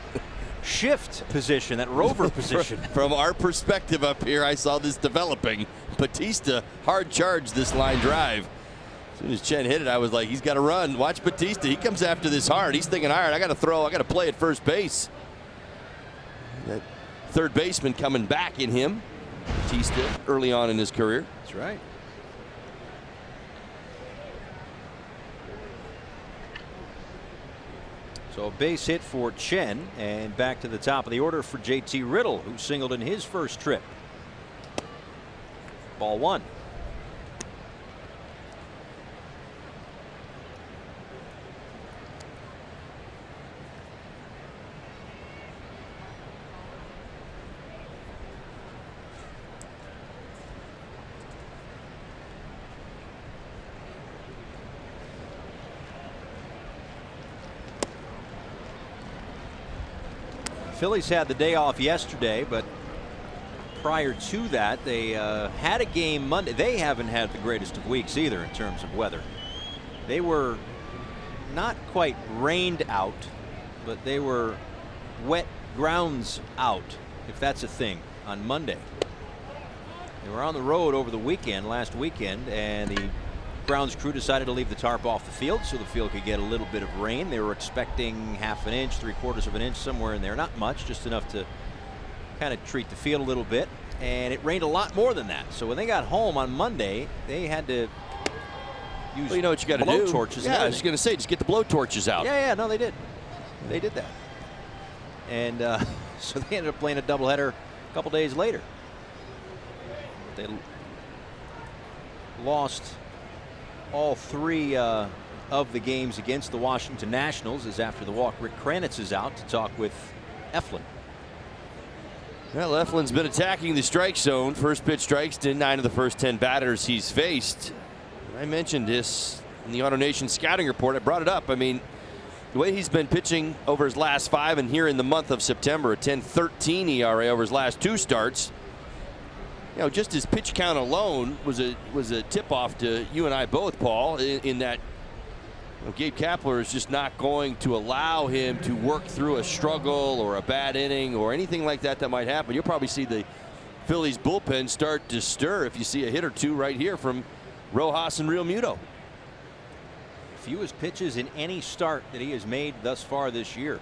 shift position, that rover position. From our perspective up here, I saw this developing. Batista hard charged this line drive. As soon as Chen hit it, I was like, he's got to run. Watch Batista. He comes after this hard. He's thinking, all right, I got to throw. I got to play at first base. That third baseman coming back in him. Batista early on in his career. That's right. So a base hit for Chen, and back to the top of the order for JT Riddle, who singled in his first trip. Ball one. Phillies had the day off yesterday, but prior to that, they had a game Monday. They haven't had the greatest of weeks either in terms of weather. They were not quite rained out, but they were wet grounds out, if that's a thing, on Monday. They were on the road over the weekend, last weekend, and the grounds crew decided to leave the tarp off the field so the field could get a little bit of rain. They were expecting half an inch, 3/4 of an inch, somewhere in there. Not much, just enough to kind of treat the field a little bit. And it rained a lot more than that. So when they got home on Monday, they had to use Well, you know what you got to do? blow torches. Yeah, I was going to say, just get the blow torches out. Yeah, no, they did. They did that. And so they ended up playing a doubleheader a couple days later. They lost all three of the games against the Washington Nationals, as after the walk, Rick Kranitz is out to talk with Eflin. Well, Eflin's been attacking the strike zone. First pitch strikes to 9 of the first 10 batters he's faced. I mentioned this in the AutoNation scouting report. I brought it up. I mean, the way he's been pitching over his last 5 and here in the month of September, a 10.13 ERA over his last 2 starts. You know, just his pitch count alone was a tip-off to you and I both, Paul, in that Gabe Kapler is just not going to allow him to work through a struggle or a bad inning or anything like that that might happen. You'll probably see the Phillies bullpen start to stir if you see a hit or two right here from Rojas and Real Muto. Fewest pitches in any start that he has made thus far this year.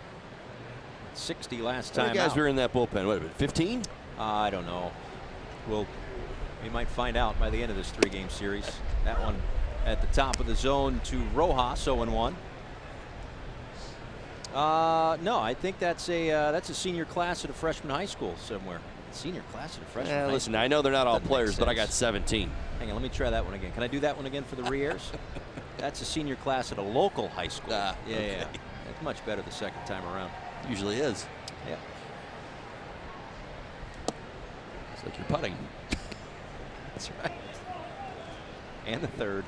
60 last time. How many guys out. were in that bullpen? What, 15? I don't know. We might find out by the end of this 3-game series. That one at the top of the zone to Rojas, 0-1. No, I think that's a senior class at a freshman high school somewhere. Senior class at a freshman high Listen, school. I know they're not all Doesn't players, make but I sense. got 17. Hang on, let me try that one again. Can I do that one again for the re-airs? That's a senior class at a local high school. Yeah. That's much better the second time around. Usually is. Yeah. It's like you're putting. That's right. And the third.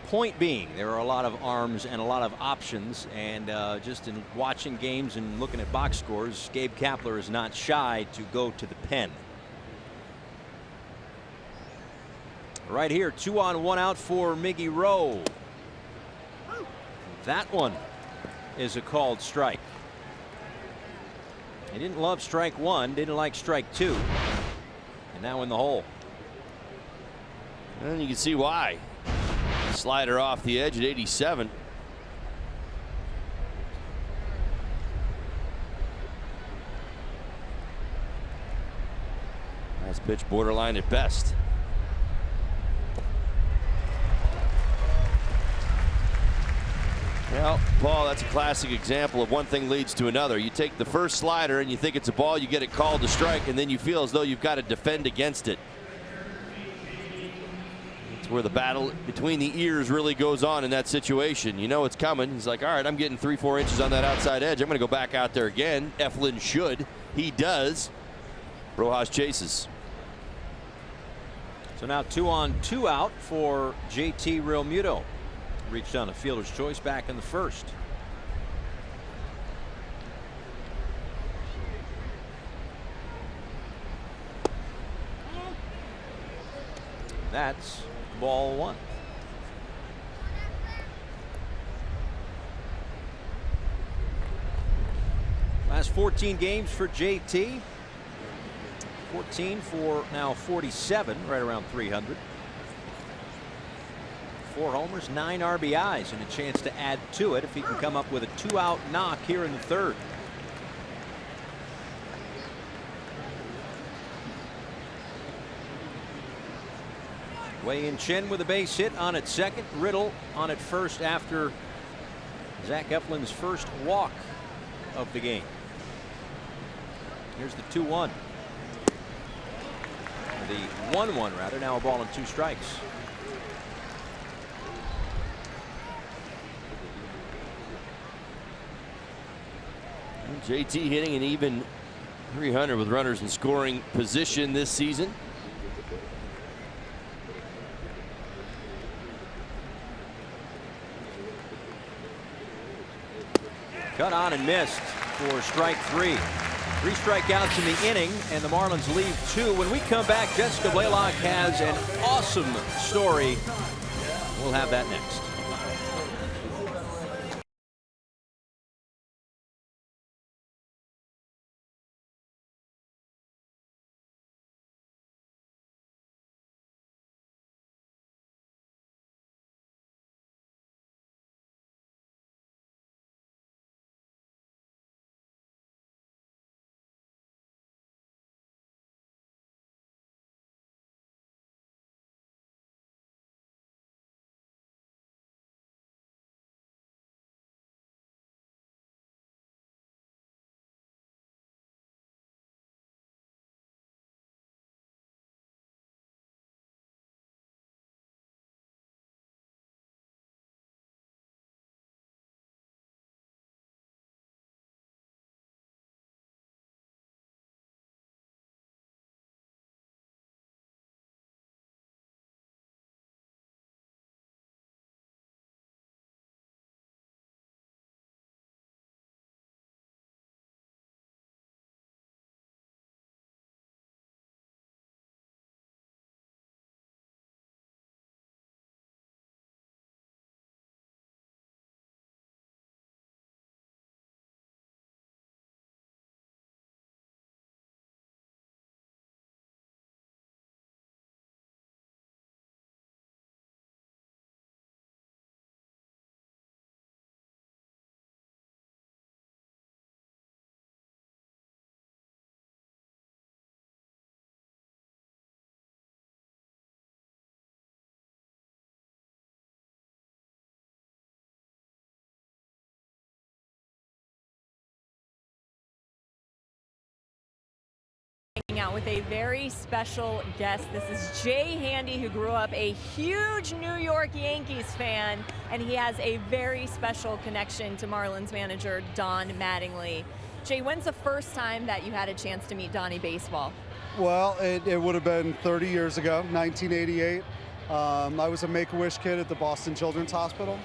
Point being, there are a lot of arms and a lot of options, and just in watching games and looking at box scores, Gabe Kapler is not shy to go to the pen. Right here, 2 on 1 out for Miggy Rowe. That one is a called strike. He didn't love strike 1, didn't like strike 2, and now in the hole. And you can see why. Slider off the edge at 87. Nice pitch, borderline at best. Well, Paul, that's a classic example of one thing leads to another. You take the first slider and you think it's a ball, you get it called to strike, and then you feel as though you've got to defend against it. That's where the battle between the ears really goes on in that situation. You know it's coming. He's like, all right, I'm getting 3-4 inches on that outside edge. I'm going to go back out there again. Eflin should. He does. Rojas chases. So now 2 on 2 out for JT Realmuto. Reached on a fielder's choice back in the first. That's ball 1. Last 14 games for JT. 14 for now 47, right around 300. 4 homers, 9 RBIs, and a chance to add to it if he can come up with a 2-out knock here in the 3rd. Wei-Yin Chen with a base hit on at second. Riddle on at first after Zach Eflin's first walk of the game. Here's the 2-1. The 1-1 rather, now a ball and 2 strikes. JT hitting an even 300 with runners in scoring position this season. Cut on and missed for strike 3. 3 strikeouts in the inning, and the Marlins leave 2. When we come back, Jessica Blaylock has an awesome story. We'll have that next. Out with a very special guest. This is Jay Handy, who grew up a huge New York Yankees fan, and he has a very special connection to Marlins manager Don Mattingly. Jay, when's the first time that you had a chance to meet Donnie Baseball? Well, it would have been 30 years ago, 1988. I was a Make-A-Wish kid at the Boston Children's Hospital.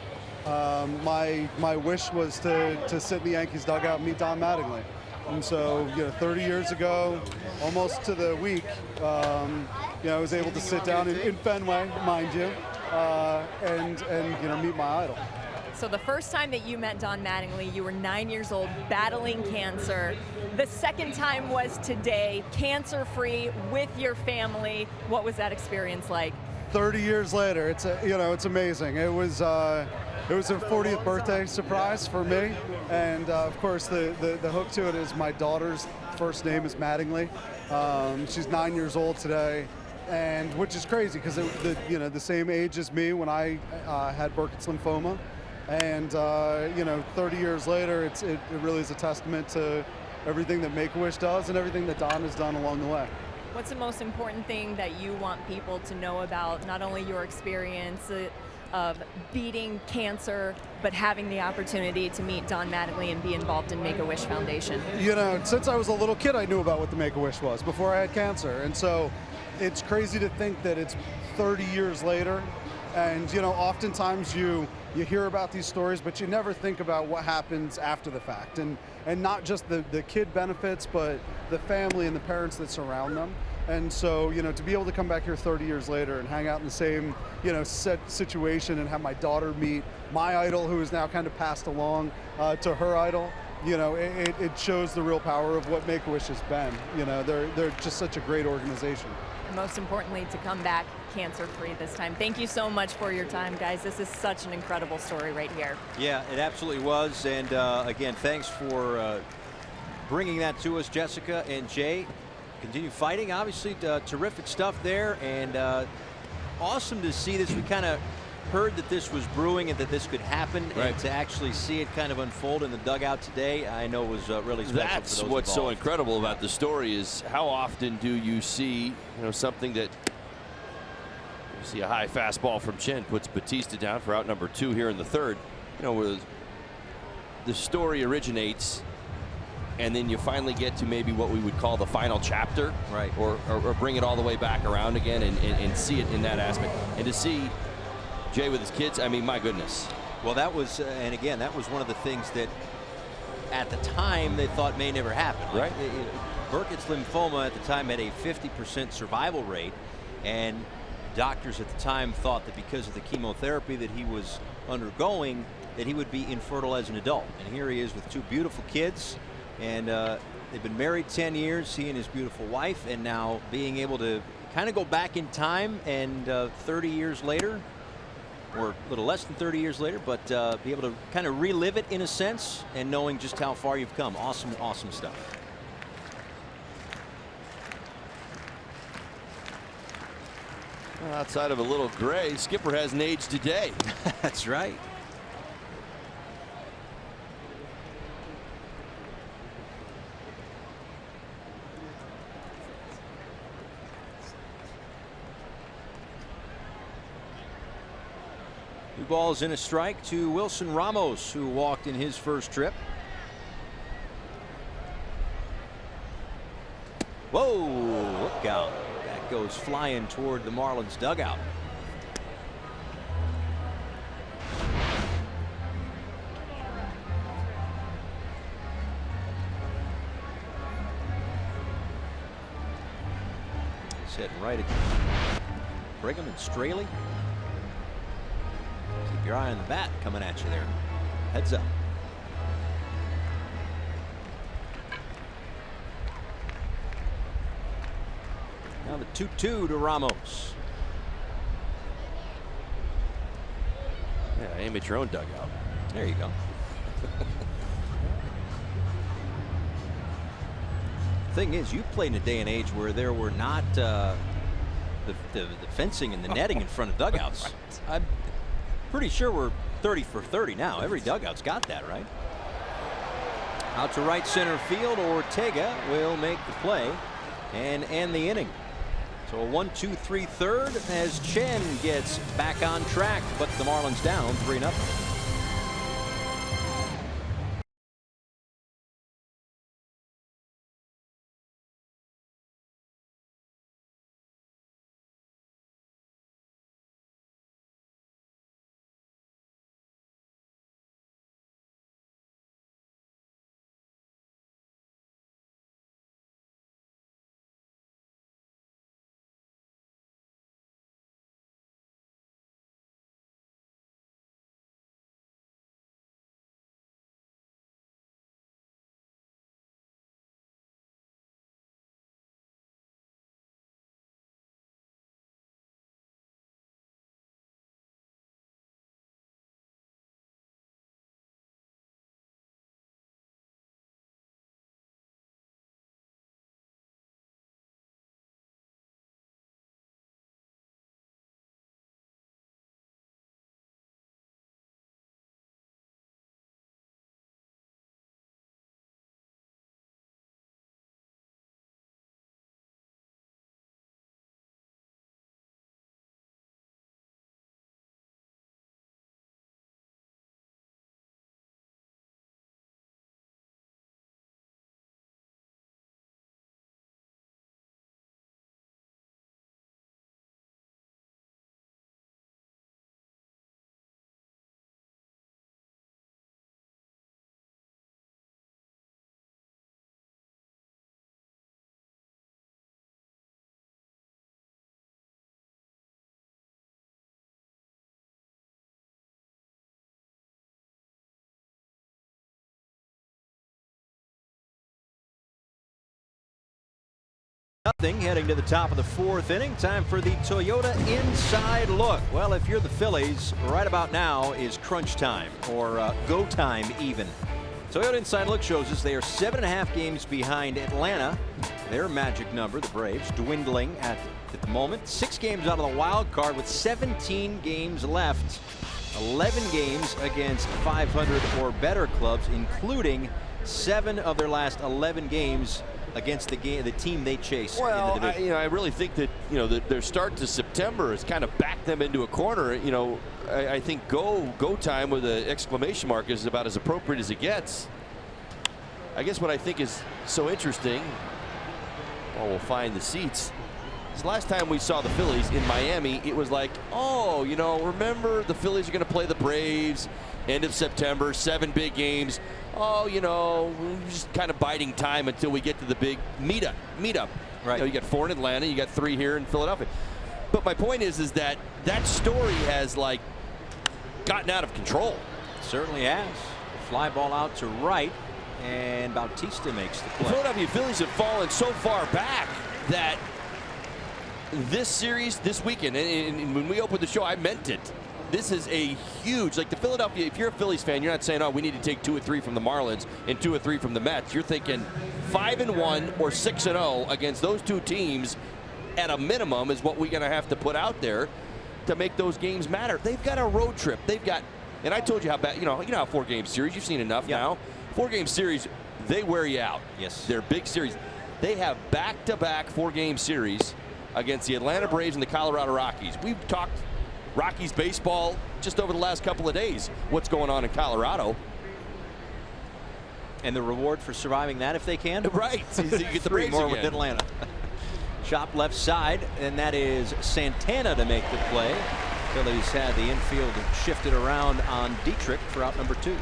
My wish was to sit in the Yankees dugout and meet Don Mattingly. And so, 30 years ago, almost to the week, I was able to sit down in Fenway, mind you, and meet my idol. So the first time that you met Don Mattingly, you were 9 years old, battling cancer. The second time was today, cancer-free, with your family. What was that experience like? 30 years later, it's amazing. It was a 40th birthday surprise for me, and of course the hook to it is my daughter's first name is Mattingly. She's 9 years old today, and which is crazy because the same age as me when I had Burkitt's lymphoma, and 30 years later, it really is a testament to everything that Make-A-Wish does and everything that Don has done along the way. What's the most important thing that you want people to know about not only your experience of beating cancer, but having the opportunity to meet Don Mattingly and be involved in Make-A-Wish Foundation? Since I was a little kid, I knew about what the Make-A-Wish was before I had cancer. And so it's crazy to think that it's 30 years later. And, oftentimes you hear about these stories, but you never think about what happens after the fact. And not just the kid benefits, but the family and the parents that surround them. And so, to be able to come back here 30 years later and hang out in the same, set situation and have my daughter meet my idol, who is now kind of passed along to her idol, you know, it shows the real power of what Make-A-Wish has been. You know, they're just such a great organization. And most importantly, to come back cancer-free this time. Thank you so much for your time, guys. This is such an incredible story right here. Yeah, it absolutely was. And again, thanks for bringing that to us, Jessica and Jay. Continue fighting. Obviously, terrific stuff there, and awesome to see this. We kind of heard that this was brewing and that this could happen, right. And to actually see it kind of unfold in the dugout today, I know was really special. That's for those what's involved. so incredible about the story is how often do you see, something that you see a high fastball from Chen puts Batista down for out number 2 here in the third. Where the story originates, and then you finally get to maybe what we would call the final chapter, right? Or bring it all the way back around again and see it in that aspect, and to see Jay with his kids, I mean, my goodness. Well, that was, and again, that was one of the things that at the time they thought may never happen. Right. Burkitt's lymphoma at the time had a 50% survival rate, and doctors at the time thought that because of the chemotherapy that he was undergoing, that he would be infertile as an adult. And here he is with 2 beautiful kids, and they've been married 10 years, he and his beautiful wife, and now being able to kind of go back in time and 30 years later, or a little less than 30 years later, but be able to kind of relive it in a sense, and knowing just how far you've come. Awesome, awesome stuff. Well, outside of a little gray, Skipper hasn't aged a day. That's right. Two balls and a strike to Wilson Ramos, who walked in his first trip. Whoa, look out. That goes flying toward the Marlins dugout. It's hitting right at Brigham and Straley. Keep your eye on the bat coming at you there. Heads up. Now the 2-2 to Ramos. Yeah, aim at your own dugout. There you go. Thing is, you played in a day and age where there were not the fencing and the netting in front of dugouts. Right. I'm pretty sure we're 30 for 30 now. Every dugout's got that, right? Out to right center field. Ortega will make the play and end the inning. So a 1-2-3 third as Chen gets back on track, but the Marlins down 3-0. Heading to the top of the 4th inning. Time for the Toyota Inside Look. Well, if you're the Phillies, right about now is crunch time, or go time even. Toyota Inside Look shows us they are 7.5 games behind Atlanta. Their magic number, the Braves, dwindling at the moment. 6 games out of the wild card with 17 games left. 11 games against 500 or better clubs, including 7 of their last 11 games against the team they chase. Well, in the division. I really think that their start to September has kind of backed them into a corner. I think go time with an exclamation mark is about as appropriate as it gets. I guess what I think is so interesting, well, we'll find the seats. This last time we saw the Phillies in Miami, it was like, oh, remember the Phillies are going to play the Braves end of September, 7 big games. Oh, we're just kind of biding time until we get to the big meetup. Right. You got 4 in Atlanta, you got 3 here in Philadelphia. But my point is that story has gotten out of control. Certainly has. Fly ball out to right, and Bautista makes the play. The Philadelphia Phillies have fallen so far back that this series, this weekend, and when we opened the show, I meant it. This is a huge, the Philadelphia, if you're a Phillies fan, you're not saying, oh, we need to take 2 or 3 from the Marlins and 2 or 3 from the Mets. You're thinking 5-1 or 6-0 against those 2 teams at a minimum is what we're going to have to put out there to make those games matter. They've got a road trip. They've got, and I told you how bad, you know how 4-game series, you've seen enough now. 4-game series, they wear you out. Yes. They're big series. They have back-to-back 4-game series against the Atlanta Braves and the Colorado Rockies. We've talked Rockies baseball just over the last couple of days. What's going on in Colorado? And the reward for surviving that, if they can? Right. You get the 3 Braves more again. with Atlanta. Chop left side, and that is Santana to make the play. Phillies had the infield shifted around on Dietrich for out number 2.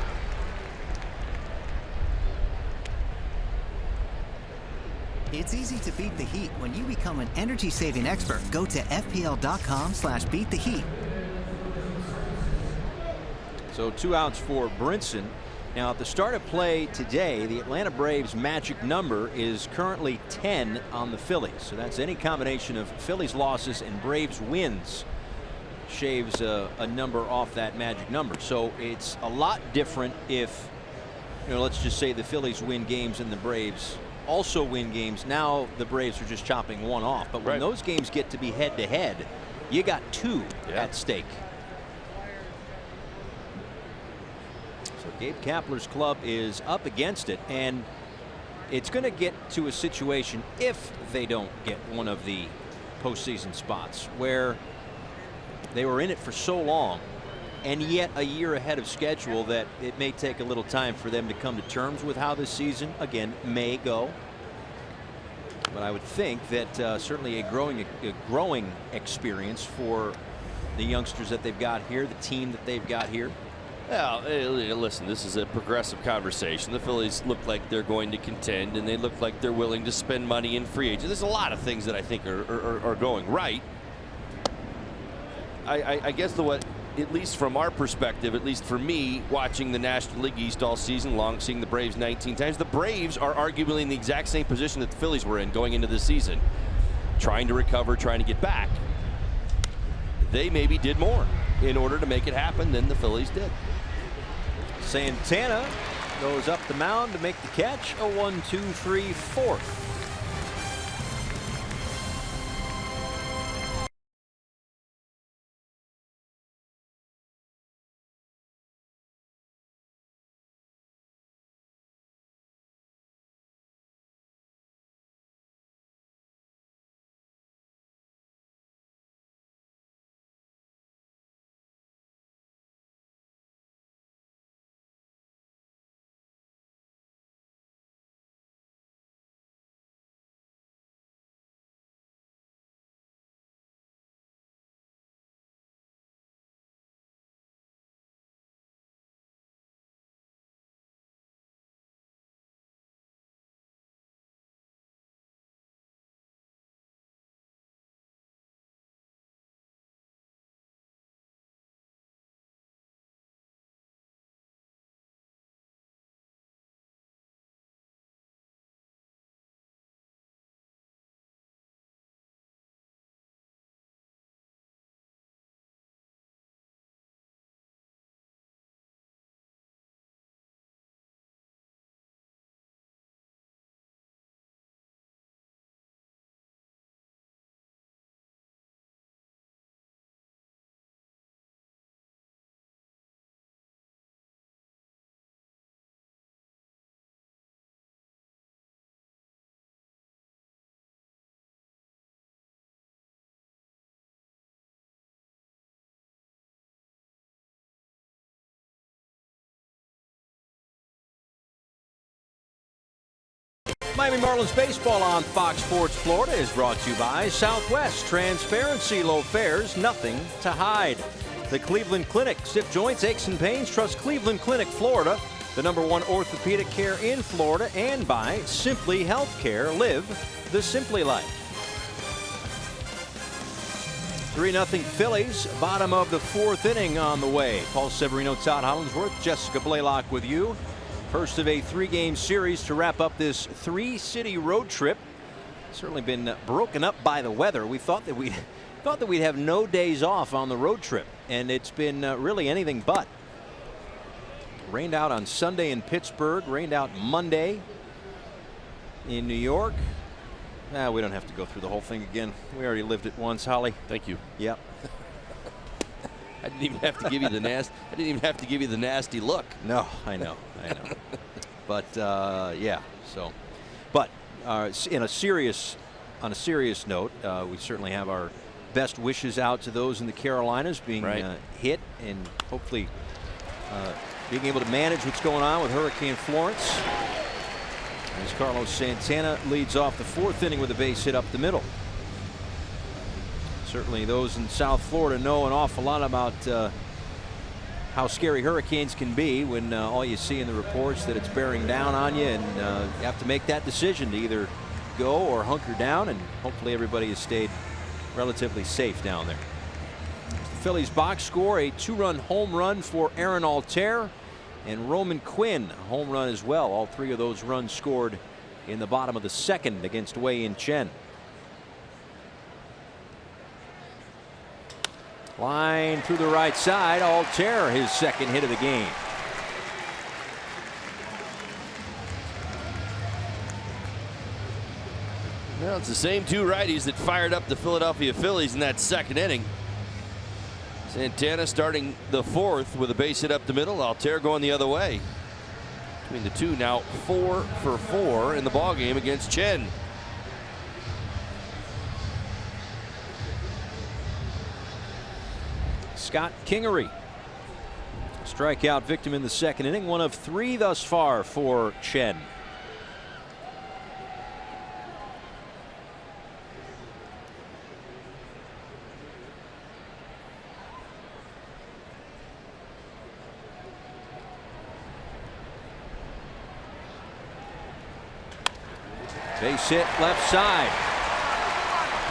It's easy to beat the heat when you become an energy-saving expert. Go to fpl.com/beattheheat. So 2 outs for Brinson. Now at the start of play today, the Atlanta Braves magic number is currently 10 on the Phillies. So that's any combination of Phillies losses and Braves wins shaves a number off that magic number. So it's a lot different if, let's just say the Phillies win games and the Braves also win games. Now the Braves are just chopping 1 off. But when those games get to be head-to-head, you got 2 at stake. So Gabe Kapler's club is up against it, and it's going to get to a situation, if they don't get one of the postseason spots, where they were in it for so long and yet a year ahead of schedule, that it may take a little time for them to come to terms with how this season again may go. But I would think that certainly a growing experience for the youngsters that they've got here, the team that they've got here. Well, listen, this is a progressive conversation. The Phillies look like they're going to contend, and they look like they're willing to spend money in free agents. There's a lot of things that I think are going right. I guess at least from our perspective, at least for me, watching the National League East all season long, seeing the Braves 19 times, the Braves are arguably in the exact same position that the Phillies were in going into this season, trying to recover, trying to get back. They maybe did more in order to make it happen than the Phillies did. Santana goes up the mound to make the catch. A 1-2-3 4th. Miami Marlins baseball on Fox Sports Florida is brought to you by Southwest. Transparency, low fares, nothing to hide. The Cleveland Clinic. Stiff joints, aches, and pains. Trust Cleveland Clinic, Florida, the #1 orthopedic care in Florida. And by Simply Healthcare. Live the Simply life. 3-0 Phillies. Bottom of the 4th inning on the way. Paul Severino, Todd Hollandsworth, Jessica Blaylock with you. First of a 3-game series to wrap up this 3-city road trip. Certainly been broken up by the weather. We thought that we'd have no days off on the road trip, and it's been really anything but. Rained out on Sunday in Pittsburgh. Rained out Monday in New York. We don't have to go through the whole thing again. We already lived it once, Holly. Thank you. Yep. I didn't even have to give you the nasty look. No, I know. But yeah. So, but on a serious note, we certainly have our best wishes out to those in the Carolinas being hit, and hopefully being able to manage what's going on with Hurricane Florence. As Carlos Santana leads off the 4th inning with a base hit up the middle. Certainly those in South Florida know an awful lot about how scary hurricanes can be when all you see in the reports that it's bearing down on you, and you have to make that decision to either go or hunker down, and hopefully everybody has stayed relatively safe down there. The Phillies box score, a 2-run home run for Aaron Altair, and Roman Quinn, a home run as well. All 3 of those runs scored in the bottom of the 2nd against Wei-Yin Chen. Line through the right side. Altair, his 2nd hit of the game. Well, it's the same 2 righties that fired up the Philadelphia Phillies in that 2nd inning. Santana starting the 4th with a base hit up the middle. Altair going the other way. Between the 2 now 4 for 4 in the ballgame against Chen. Scott Kingery, strikeout victim in the 2nd inning, 1 of 3 thus far for Chen. Base hit left side,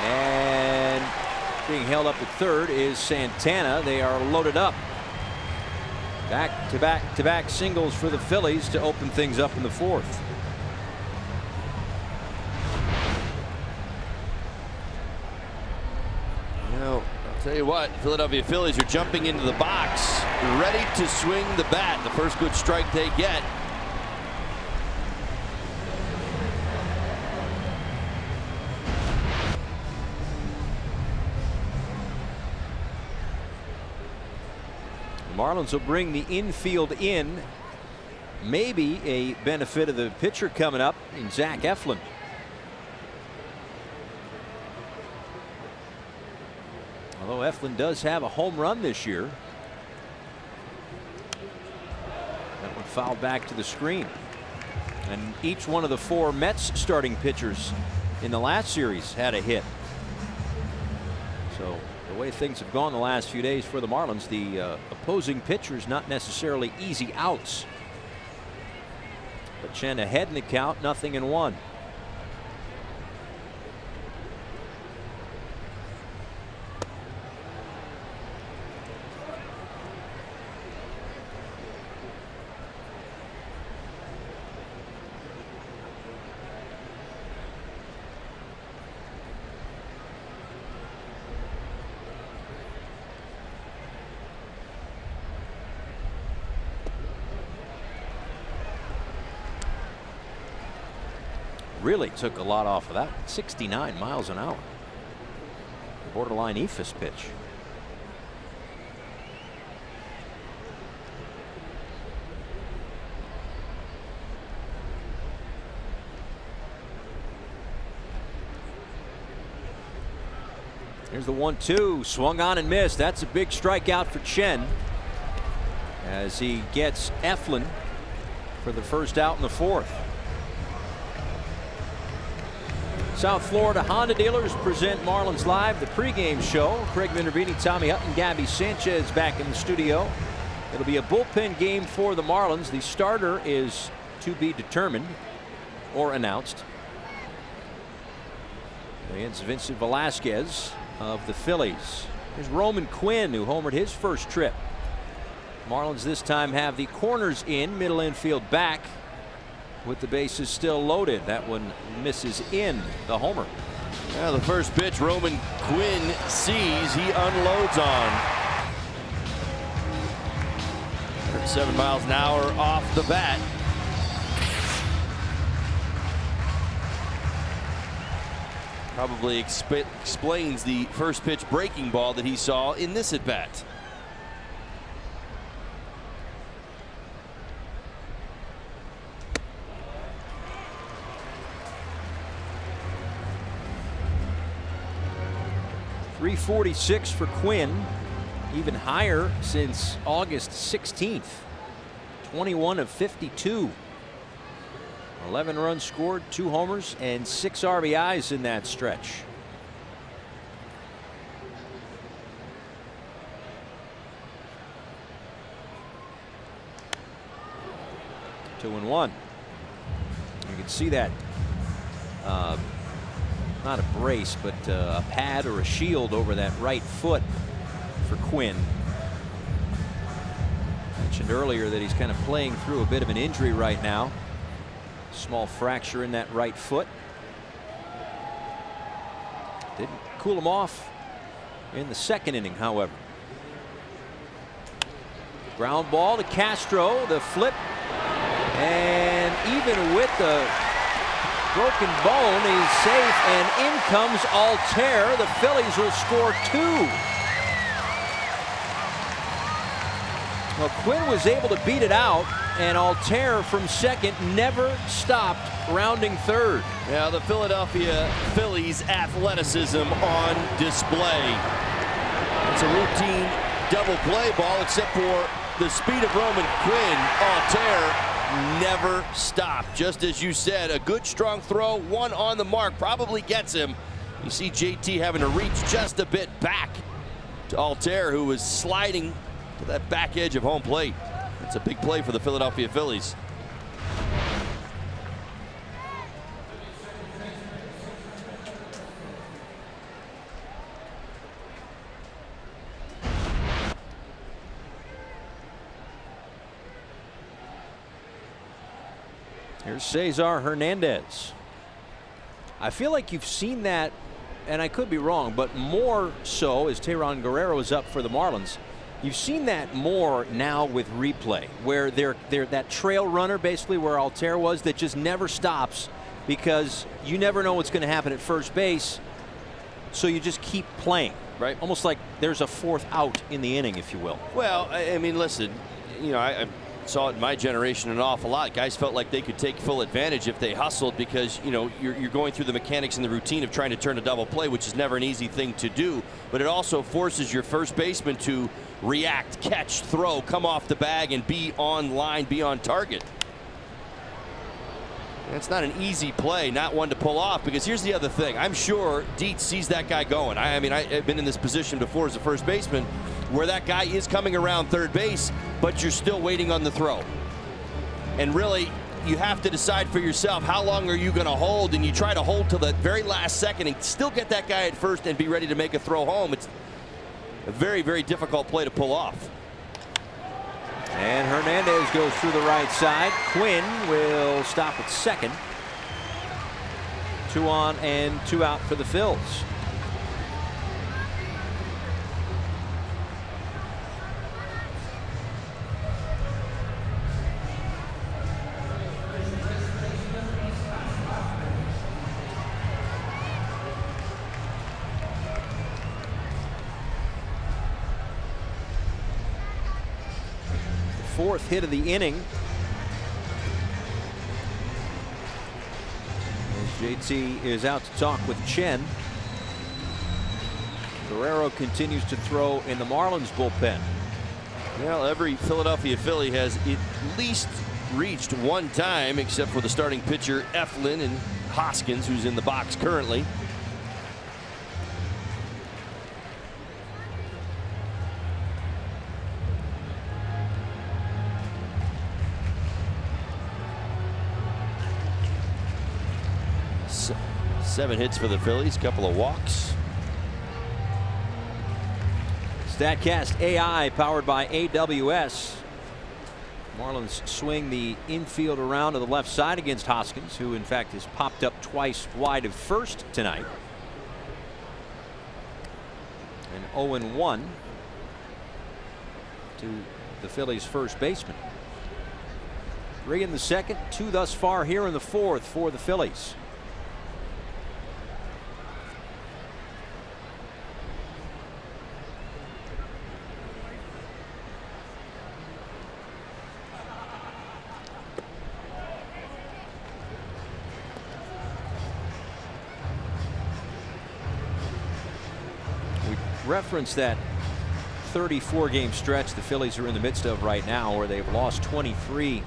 and being held up at 3rd is Santana. They are loaded up. Back-to-back singles for the Phillies to open things up in the 4th. Well, I'll tell you what, Philadelphia Phillies are jumping into the box, ready to swing the bat. The first good strike they get. Marlins will bring the infield in. Maybe a benefit of the pitcher coming up in Zach Eflin. Although Eflin does have a home run this year. That one fouled back to the screen. And each one of the 4 Mets starting pitchers in the last series had a hit. So the way things have gone the last few days for the Marlins, the opposing pitchers not necessarily easy outs. But Chen ahead in the count, 0-1. Really took a lot off of that. 69 miles an hour. Borderline ephus pitch. Here's the 1-2, swung on and missed. That's a big strikeout for Chen as he gets Eflin for the first out in the 4th. South Florida Honda dealers present Marlins Live, the pregame show. Craig Minervini, Tommy Hutton, Gabby Sanchez back in the studio. It'll be a bullpen game for the Marlins. The starter is to be determined or announced against Vincent Velasquez of the Phillies. Here's Roman Quinn, who homered his first trip. Marlins this time have the corners in, middle infield back, with the bases still loaded. That one misses in the homer. Yeah, the first pitch Roman Quinn sees, he unloads on. 7 miles an hour off the bat. Probably explains the first pitch breaking ball that he saw in this at bat. .346 for Quinn, even higher since August 16th. 21 of 52. 11 runs scored, 2 homers, and 6 RBIs in that stretch. Two and one. You can see that. Not a brace, but a pad or a shield over that right foot for Quinn. Mentioned earlier that he's kind of playing through a bit of an injury right now. Small fracture in that right foot. Didn't cool him off in the second inning, however. Ground ball to Castro, the flip, and even with the broken bone, he's safe, and in comes Altair. The Phillies will score 2. Well, Quinn was able to beat it out, and Altair from second never stopped rounding third. Yeah, the Philadelphia Phillies athleticism on display. It's a routine double play ball, except for the speed of Roman Quinn. Altair never stopped. Just as you said, a good strong throw, one on the mark, probably gets him. You see JT having to reach just a bit back to Altair, who was sliding to that back edge of home plate. That's a big play for the Philadelphia Phillies. Here's Cesar Hernandez. I feel like you've seen that, and I could be wrong, but more so as Teheran Guerrero is up for the Marlins. You've seen that more now with replay, where they're that trail runner, basically where Altair was, that just never stops because you never know what's going to happen at first base, so you just keep playing, right? Almost like there's a fourth out in the inning, if you will. Well, I mean, listen, you know, I saw it in my generation an awful lot. Guys felt like they could take full advantage if they hustled, because, you know, you're going through the mechanics and the routine of trying to turn a double play, which is never an easy thing to do. But it also forces your first baseman to react, catch, throw, come off the bag, and be on line, be on target. It's not an easy play, not one to pull off, because here's the other thing. I'm sure Dietz sees that guy going. I mean, I've been in this position before as a first baseman, where that guy is coming around third base, but you're still waiting on the throw. And really, you have to decide for yourself, how long are you going to hold? And you try to hold till the very last second and still get that guy at first and be ready to make a throw home. It's a very, very difficult play to pull off. And Hernandez goes through the right side. Quinn will stop at second. 2 on and 2 out for the Phils. Fourth hit of the inning. As JT is out to talk with Chen. Guerrero continues to throw in the Marlins bullpen. Well, every Philadelphia Philly has at least reached one time, except for the starting pitcher Eflin and Hoskins, who's in the box currently. Seven hits for the Phillies, couple of walks. StatCast AI powered by AWS. Marlins swing the infield around to the left side against Hoskins, who in fact has popped up twice wide of first tonight. And 0-1 to the Phillies' first baseman. 3 in the second, 2 thus far here in the fourth for the Phillies. Reference that 34-game stretch the Phillies are in the midst of right now, where they've lost 23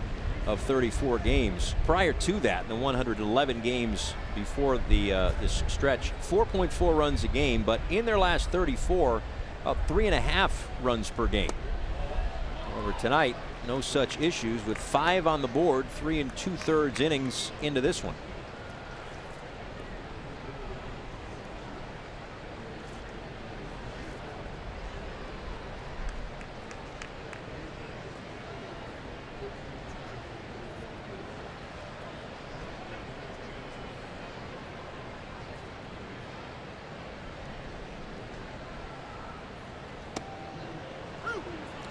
of 34 games. Prior to that, the 111 games before this stretch, 4.4 runs a game, but in their last 34, about 3.5 runs per game. However, tonight, no such issues with 5 on the board, 3 2/3 innings into this one.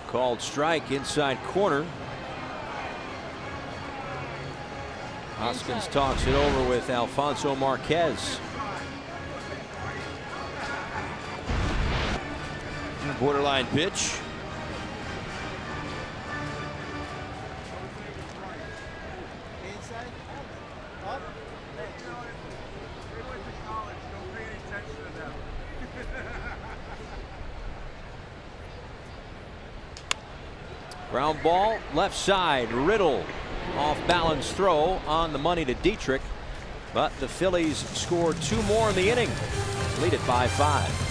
Called strike inside corner. Hoskins talks it over with Alfonso Marquez. Borderline pitch. Ground ball left side. Riddle off balance throw on the money to Dietrich, but the Phillies scored 2 more in the inning, lead it by 5.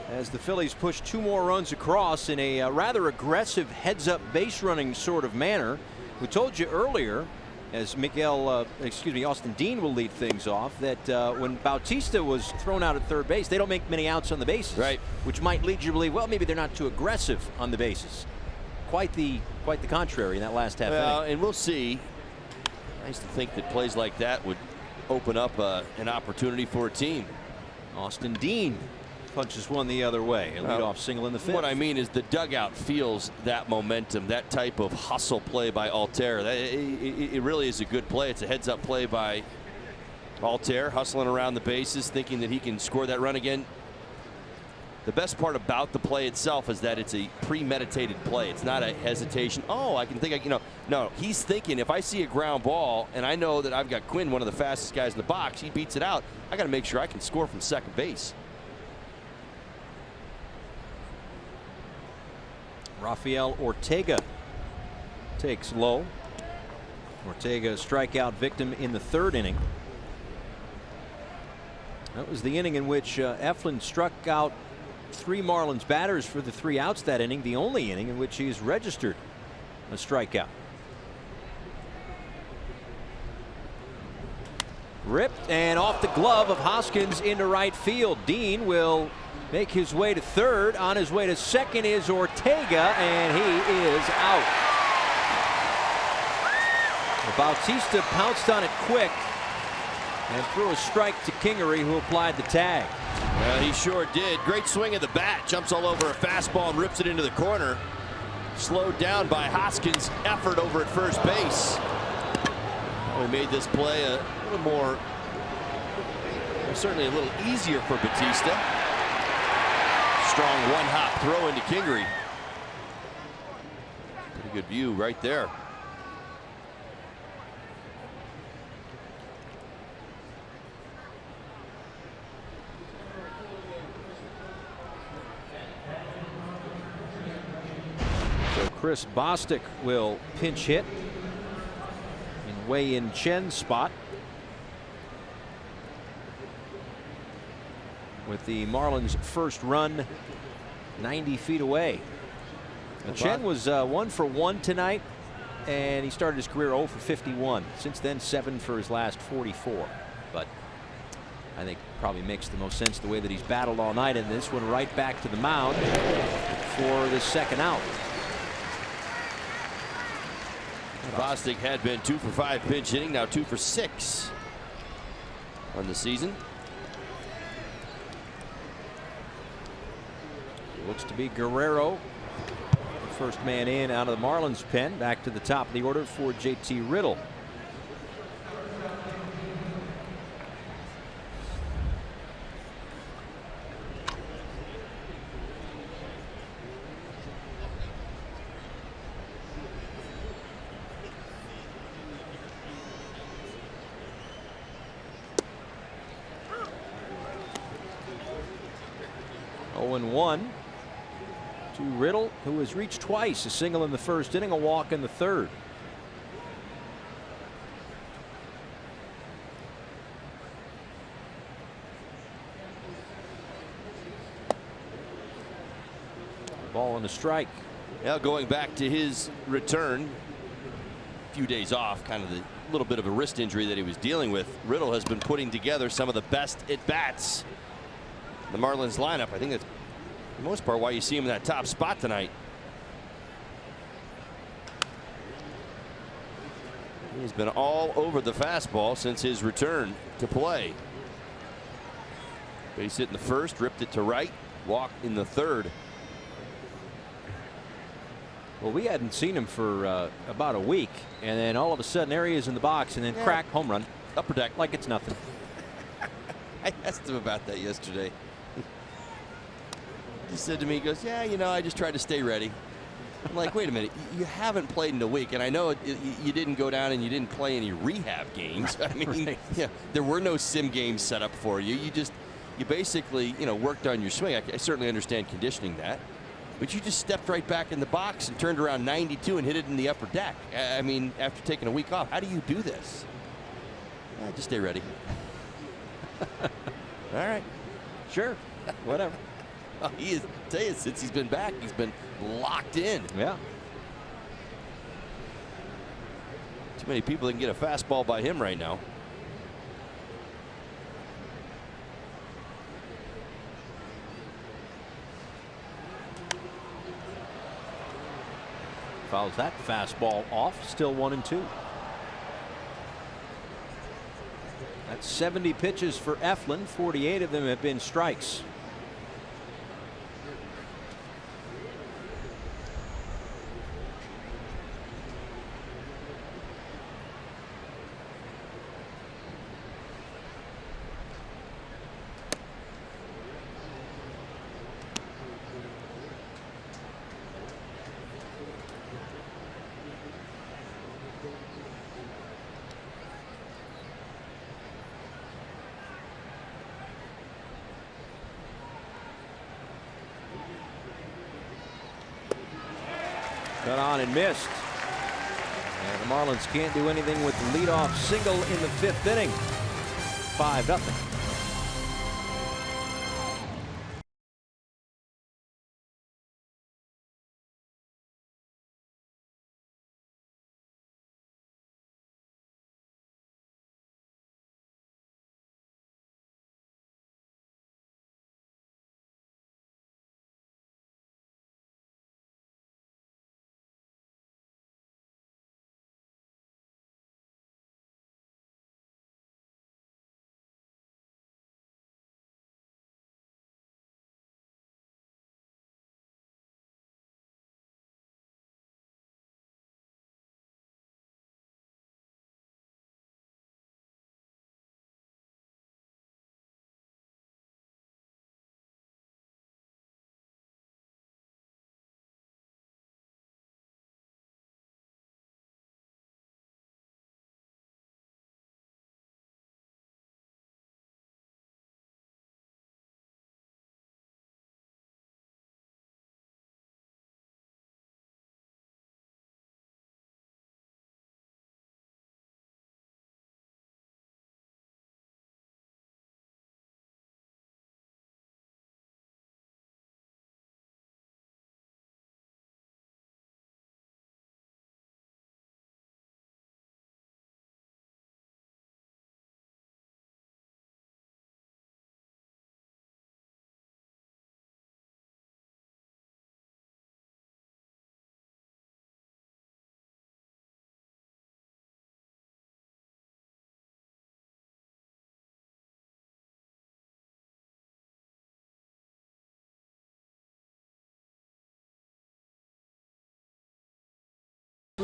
As the Phillies push 2 more runs across in a rather aggressive heads-up base running sort of manner. We told you earlier, as Austin Dean will lead things off, that when Bautista was thrown out at third base, they don't make many outs on the bases, right? Which might lead you to believe, well, maybe they're not too aggressive on the bases. Quite the contrary in that last half inning. And we'll see. Nice to think that plays like that would open up an opportunity for a team. Austin Dean punches one the other way. A leadoff single in the fifth. What I mean is the dugout feels that momentum, that type of hustle play by Altair. It really is a good play. It's a heads-up play by Altair, hustling around the bases, thinking that he can score that run again. The best part about the play itself is that it's a premeditated play. It's not a hesitation. Oh, I can think, no, he's thinking if I see a ground ball and I know that I've got Quinn, one of the fastest guys in the box, he beats it out. I got to make sure I can score from second base. Rafael Ortega takes low. Ortega, strikeout victim in the third inning. That was the inning in which Eflin struck out 3 Marlins batters for the 3 outs that inning, the only inning in which he's registered a strikeout. Ripped and off the glove of Hoskins into right field. Dean will make his way to third. On his way to second is Ortega, and he is out. Bautista pounced on it quick and threw a strike to Kingery, who applied the tag. Well, he sure did. Great swing of the bat. Jumps all over a fastball and rips it into the corner. Slowed down by Hoskins' effort over at first base. We made this play a little more, certainly a little easier for Bautista. Strong one-hop throw into Kingery. Pretty good view right there. So Chris Bostic will pinch hit in Wei-Yin Chen's spot, with the Marlins' first run 90 feet away. Chen was 1 for 1 tonight, and he started his career 0 for 51. Since then, 7 for his last 44. But I think probably makes the most sense the way that he's battled all night, and this one right back to the mound for the second out. Bostic had been 2 for 5 pinch hitting, now 2 for 6 on the season. Looks to be Guerrero, the first man in out of the Marlins pen. Back to the top of the order for JT Riddle. And 1 to Riddle, who has reached twice, a single in the first inning, a walk in the third. Ball and a strike. Now going back to his return, a few days off, kind of the little bit of a wrist injury that he was dealing with. Riddle has been putting together some of the best at bats in the Marlins lineup. I think that's for the most part why you see him in that top spot tonight. He's been all over the fastball since his return to play. Base hit in the first, ripped it to right, walked in the third. Well, we hadn't seen him for about a week, and then all of a sudden there he is in the box, and then crack, home run, upper deck, like it's nothing. I asked him about that yesterday. He said to me, he goes, yeah, you know, I just tried to stay ready. I'm like, wait a minute, you haven't played in a week, and I know you didn't go down and you didn't play any rehab games. I mean, right. Yeah, there were no sim games set up for you. You basically, you know, worked on your swing. I certainly understand conditioning that, but you just stepped right back in the box and turned around 92 and hit it in the upper deck. I mean, after taking a week off, how do you do this? Just stay ready. All right, sure, whatever. He is, tell you, since he's been back, he's been locked in. Yeah. Too many people that can get a fastball by him right now. Fouls that fastball off. Still 1-2. That's 70 pitches for Eflin. 48 of them have been strikes. Cut on and missed. And the Marlins can't do anything with the leadoff single in the 5th inning. 5-0.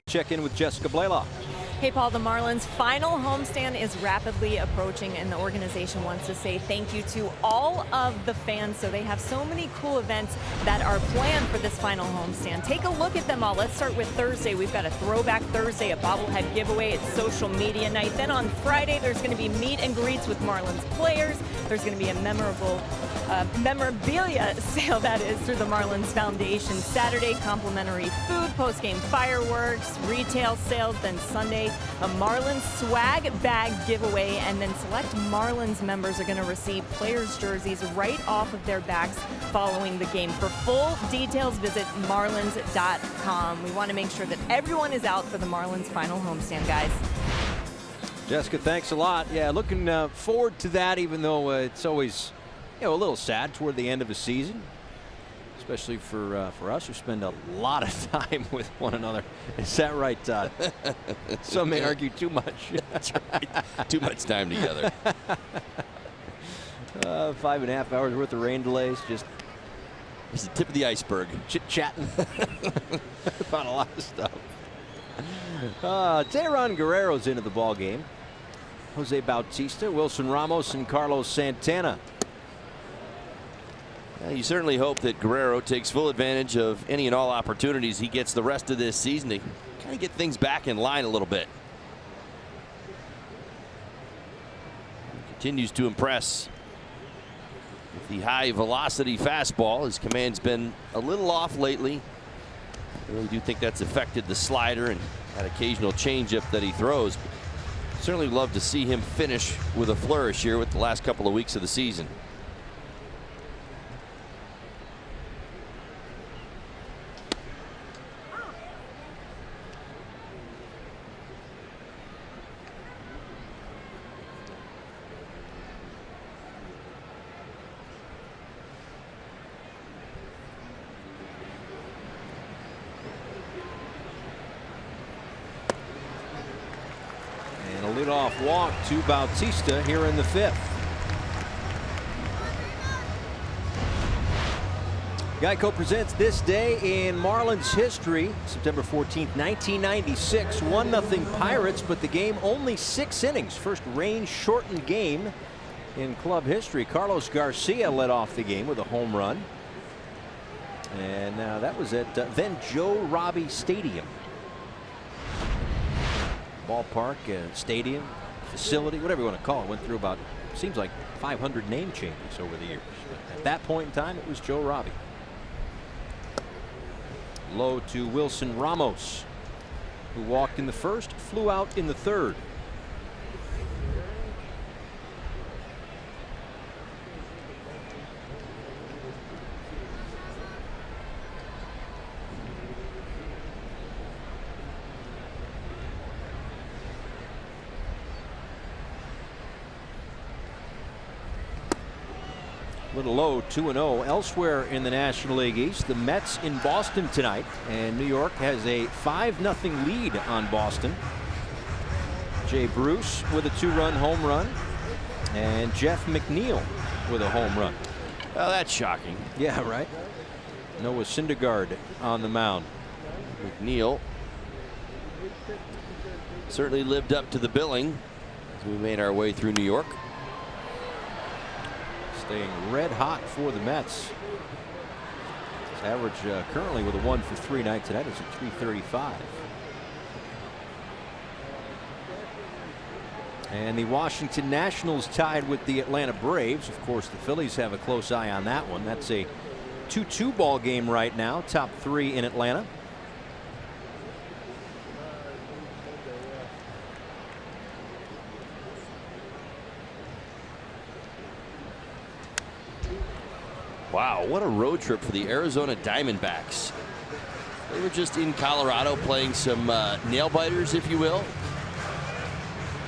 Check in with Jessica Blaylock. Hey, Paul, the Marlins' final homestand is rapidly approaching, and the organization wants to say thank you to all of the fans. So they have so many cool events that are planned for this final homestand. Take a look at them all. Let's start with Thursday. We've got a Throwback Thursday, a bobblehead giveaway. It's social media night. Then on Friday, there's going to be meet and greets with Marlins players. There's going to be a memorabilia sale, that is, through the Marlins Foundation. Saturday, complimentary food, post-game fireworks, retail sales. Then Sunday, a Marlins swag bag giveaway, and then select Marlins members are going to receive players' jerseys right off of their bags following the game. For full details, visit marlins.com. We want to make sure that everyone is out for the Marlins final homestand, guys. Jessica, thanks a lot. Yeah, looking forward to that, even though it's always, a little sad toward the end of a season, especially for us who spend a lot of time with one another. Is that right, Todd? Some may argue too much. That's right. Too much time together. 5.5 hours worth of rain delays. Just it's the tip of the iceberg. Chit-chatting about a lot of stuff. Teheran Guerrero's into the ball game. Jose Bautista, Wilson Ramos, and Carlos Santana. You certainly hope that Guerrero takes full advantage of any and all opportunities he gets the rest of this season to kind of get things back in line a little bit. He continues to impress with the high velocity fastball. His command's been a little off lately. I really do think that's affected the slider and that occasional changeup that he throws. But certainly love to see him finish with a flourish here with the last couple of weeks of the season. leadoff walk to Bautista here in the 5th. Geico presents this day in Marlins history. September 14th, 1996. 1-0 Pirates, but the game only 6 innings. First rain-shortened game in club history. Carlos Garcia led off the game with a home run. And that was at then Joe Robbie Stadium. Ballpark, stadium, facility, whatever you want to call it. Went through about, seems like 500 name changes over the years. But at that point in time, it was Joe Robbie. Low to Wilson Ramos, who walked in the 1st, flew out in the 3rd. Little low, 2-0 elsewhere in the National League East. The Mets in Boston tonight, and New York has a 5-0 lead on Boston. Jay Bruce with a 2-run home run, and Jeff McNeil with a home run. Well, that's shocking. Yeah, right. Noah Syndergaard on the mound. McNeil certainly lived up to the billing as we made our way through New York. Staying red hot for the Mets. His average currently with a 1 for 3 night tonight is at 335. And the Washington Nationals tied with the Atlanta Braves. Of course, the Phillies have a close eye on that one. That's a 2-2 ball game right now. Top 3 in Atlanta. Wow, what a road trip for the Arizona Diamondbacks. They were just in Colorado playing some nail biters, if you will.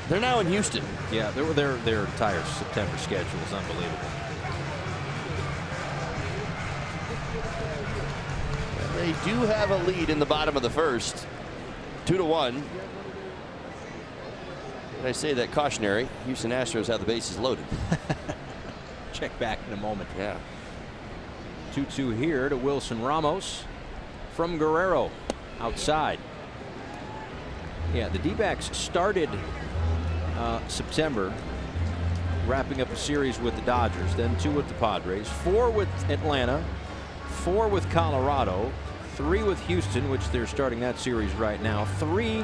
They're now in Houston. Yeah, their entire September schedule is unbelievable. They do have a lead in the bottom of the 1st, 2-1. And I say that cautionary. Houston Astros have the bases loaded. Check back in a moment. Yeah. 2-2 here to Wilson Ramos from Guerrero outside. Yeah, the D-backs started September wrapping up a series with the Dodgers, then 2 with the Padres, 4 with Atlanta, 4 with Colorado, 3 with Houston, which they're starting that series right now, 3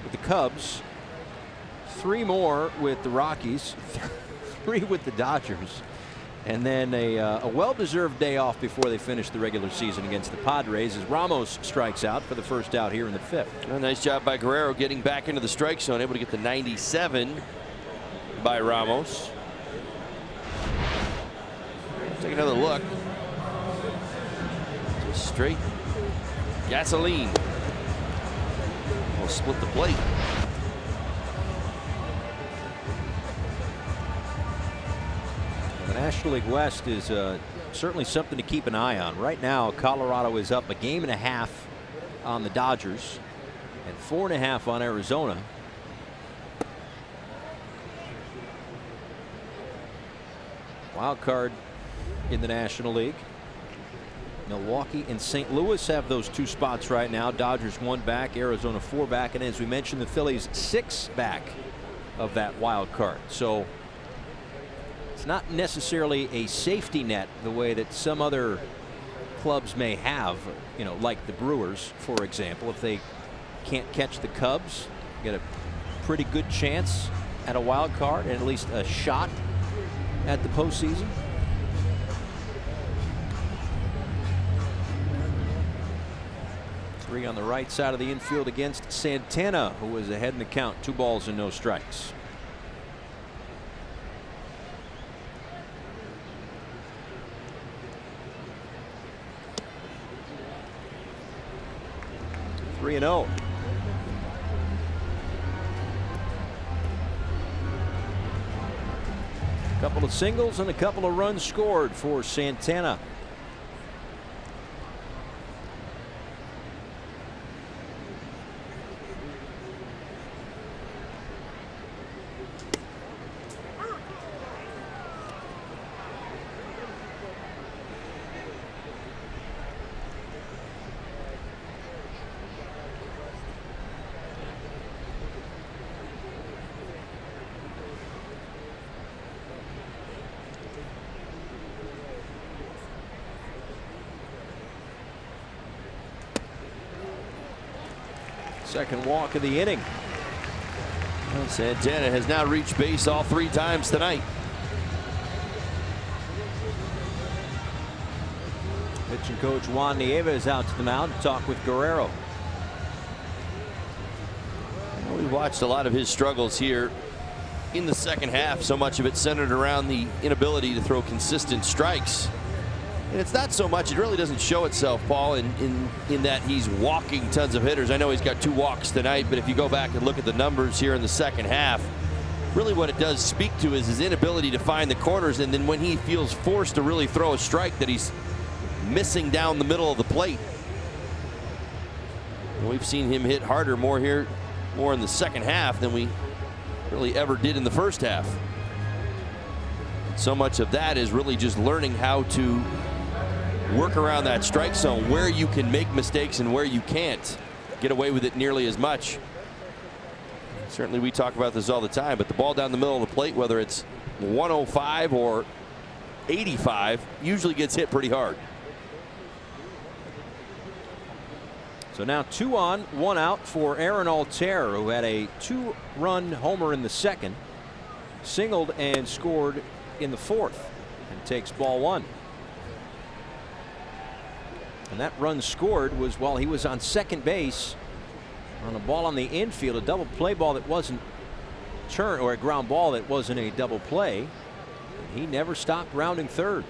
with the Cubs, 3 more with the Rockies, 3 with the Dodgers, and then a well-deserved day off before they finish the regular season against the Padres as Ramos strikes out for the first out here in the 5th. A nice job by Guerrero getting back into the strike zone, able to get the 97 by Ramos. Take another look. Just straight gasoline. We'll split the plate. The National League West is certainly something to keep an eye on. Right now, Colorado is up a 1.5 games on the Dodgers and 4.5 on Arizona. Wild card in the National League. Milwaukee and St. Louis have those 2 spots right now. Dodgers 1 back, Arizona 4 back, and as we mentioned, the Phillies 6 back of that wild card. So it's not necessarily a safety net the way that some other clubs may have, you know, like the Brewers, for example. If they can't catch the Cubs, get a pretty good chance at a wild card and at least a shot at the postseason. Three on the right side of the infield against Santana, who was ahead in the count, 2 balls and no strikes. Three and 0. A couple of singles and a couple of runs scored for Santana. Second walk of the inning. Santana has now reached base all 3 times tonight. Pitching coach Juan Nieva is out to the mound to talk with Guerrero. We watched a lot of his struggles here in the second half. So much of it centered around the inability to throw consistent strikes. And it's not so much, it really doesn't show itself, Paul, in that he's walking tons of hitters. I know he's got 2 walks tonight, but if you go back and look at the numbers here in the second half, really what it does speak to is his inability to find the corners, and then when he feels forced to really throw a strike, that he's missing down the middle of the plate. We've seen him hit harder more in the second half than we really ever did in the first half. So much of that is really just learning how to work around that strike zone, where you can make mistakes and where you can't get away with it nearly as much. Certainly we talk about this all the time, but the ball down the middle of the plate, whether it's 105 or 85, usually gets hit pretty hard. So now 2 on, 1 out for Aaron Altair, who had a 2-run homer in the second, singled and scored in the fourth, and takes ball 1. And that run scored was while he was on second base on a ball on the infield, a double play ball that wasn't turned, or a ground ball that wasn't a double play. He never stopped rounding third.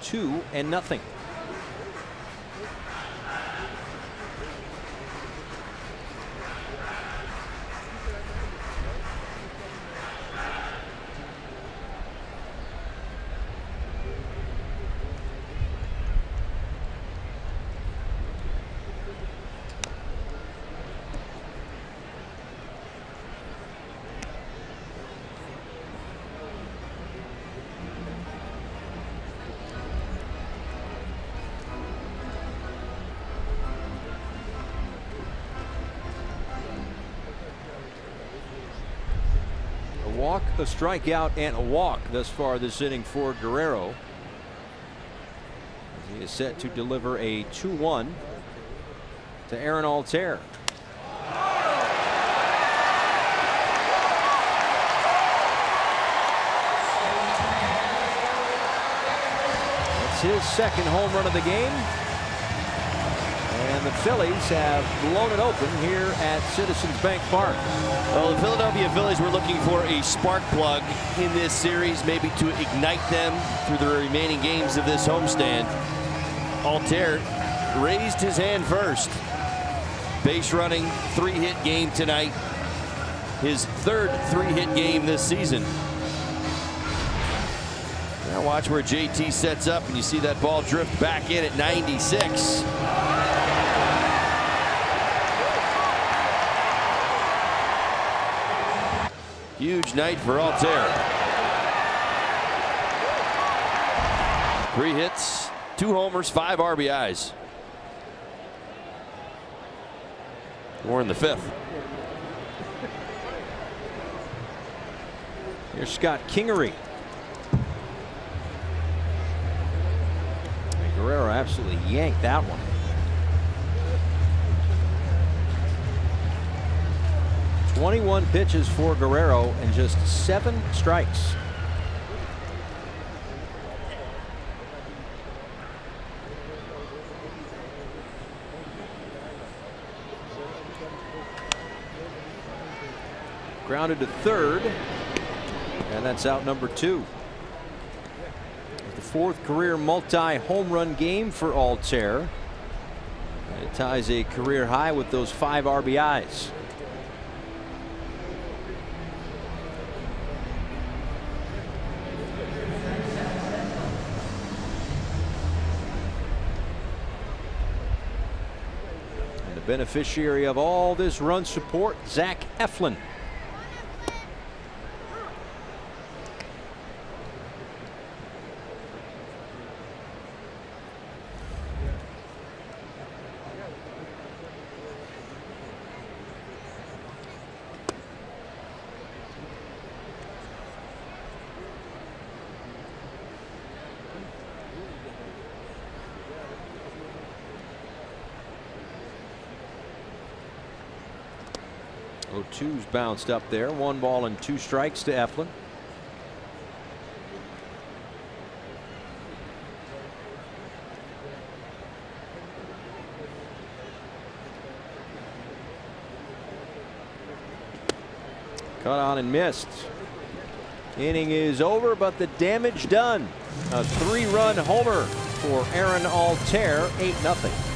2-0. Walk, a strikeout, and a walk thus far this inning for Guerrero. He is set to deliver a 2-1 to Aaron Altair. That's his second home run of the game. And the Phillies have blown it open here at Citizens Bank Park. Well, the Philadelphia Phillies were looking for a spark plug in this series, maybe to ignite them through the remaining games of this homestand. Altair raised his hand first. Base running, 3-hit game tonight. His third 3-hit game this season. Now watch where JT sets up, and you see that ball drift back in at 96. Huge night for Altair. 3 hits, 2 homers, 5 RBIs. We're in the 5th. Here's Scott Kingery. And Guerrero absolutely yanked that one. 21 pitches for Guerrero and just 7 strikes. Grounded to third, and that's out number 2. The 4th career multi-home run game for Altair. It ties a career high with those 5 RBIs. Beneficiary of all this run support, Zach Eflin. 2's bounced up there. 1 ball and 2 strikes to Eflin. Cut on and missed. Inning is over, but the damage done. A 3-run homer for Aaron Altair, 8-0.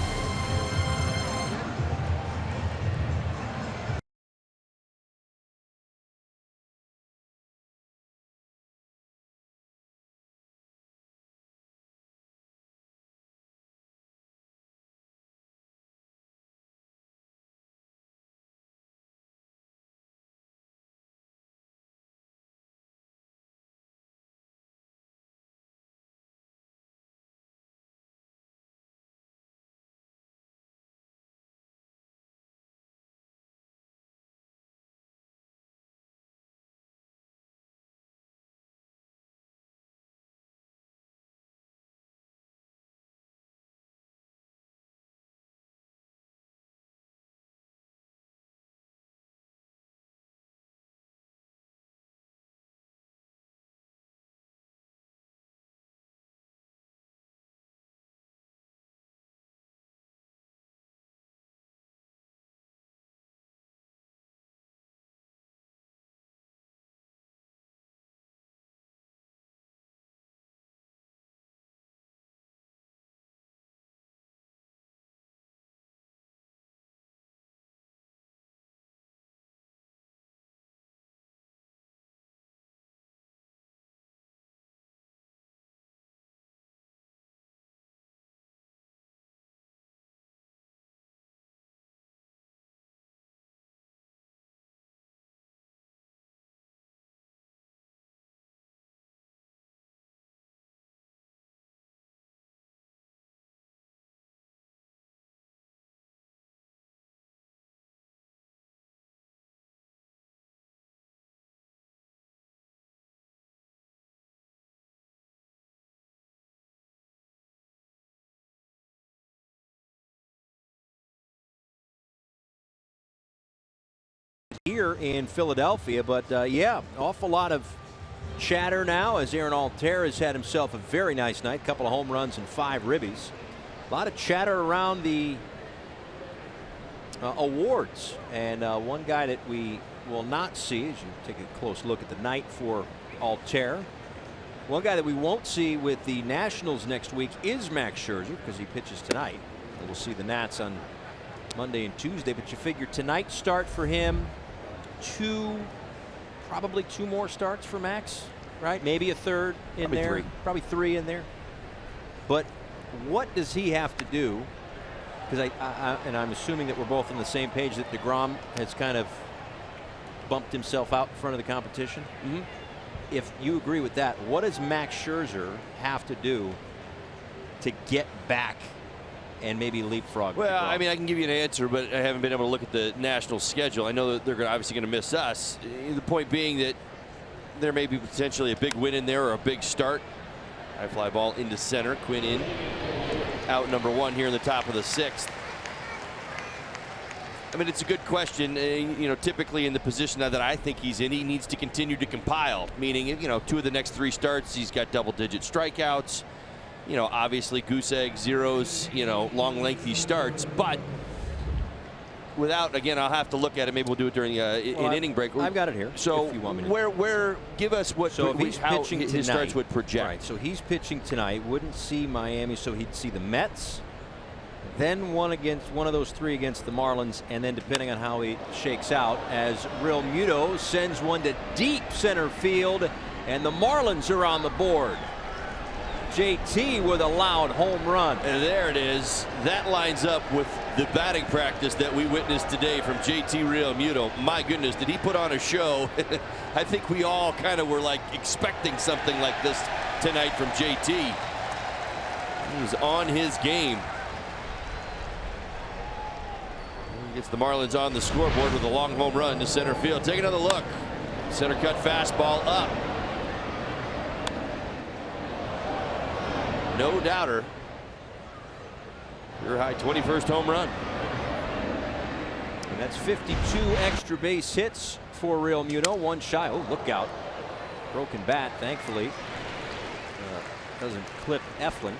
Here in Philadelphia, but yeah, awful lot of chatter now as Aaron Altair has had himself a very nice night. Couple of home runs and 5 ribbies. A lot of chatter around the awards, and one guy that we will not see, as you take a close look at the night for Altair, one guy that we won't see with the Nationals next week is Max Scherzer, because he pitches tonight. And we'll see the Nats on Monday and Tuesday, but you figure tonight's start for him, probably 2 more starts for Max, right? Maybe a third in probably there. 3. Probably 3 in there. But what does he have to do? Because and I'm assuming that we're both on the same page that DeGrom has kind of bumped himself out in front of the competition. Mm-hmm. If you agree with that, what does Max Scherzer have to do to get back and maybe leapfrog? Well, I mean, I can give you an answer, but I haven't been able to look at the National schedule. I know that they're obviously going to miss us. The point being that there may be potentially a big win in there or a big start. High fly ball into center. Quinn in. Out number 1 here in the top of the 6th. I mean, it's a good question. You know, typically in the position that I think he's in, he needs to continue to compile, meaning, you know, 2 of the next 3 starts, he's got double-digit strikeouts. You know, obviously goose egg zeros, you know, long lengthy starts, but without, again, I'll have to look at it. Maybe we'll do it during an inning break. I've got it here. So if you want me to. where give us what so if he's how pitching his tonight, starts would project. Right, so he's pitching tonight, wouldn't see Miami, so he'd see the Mets, then one of those 3 against the Marlins, and then depending on how he shakes out, as Real Muto sends one to deep center field, and the Marlins are on the board. JT with a loud home run. And there it is. That lines up with the batting practice that we witnessed today from JT Real Muto. My goodness, did he put on a show? I think we all kind of were like expecting something like this tonight from JT. He was on his game. He gets the Marlins on the scoreboard with a long home run to center field. Take another look. Center cut fastball up. No doubter. Career high 21st home run. And that's 52 extra base hits for Real Muto. One shy. Oh, look out. Broken bat, thankfully. Doesn't clip Eflin.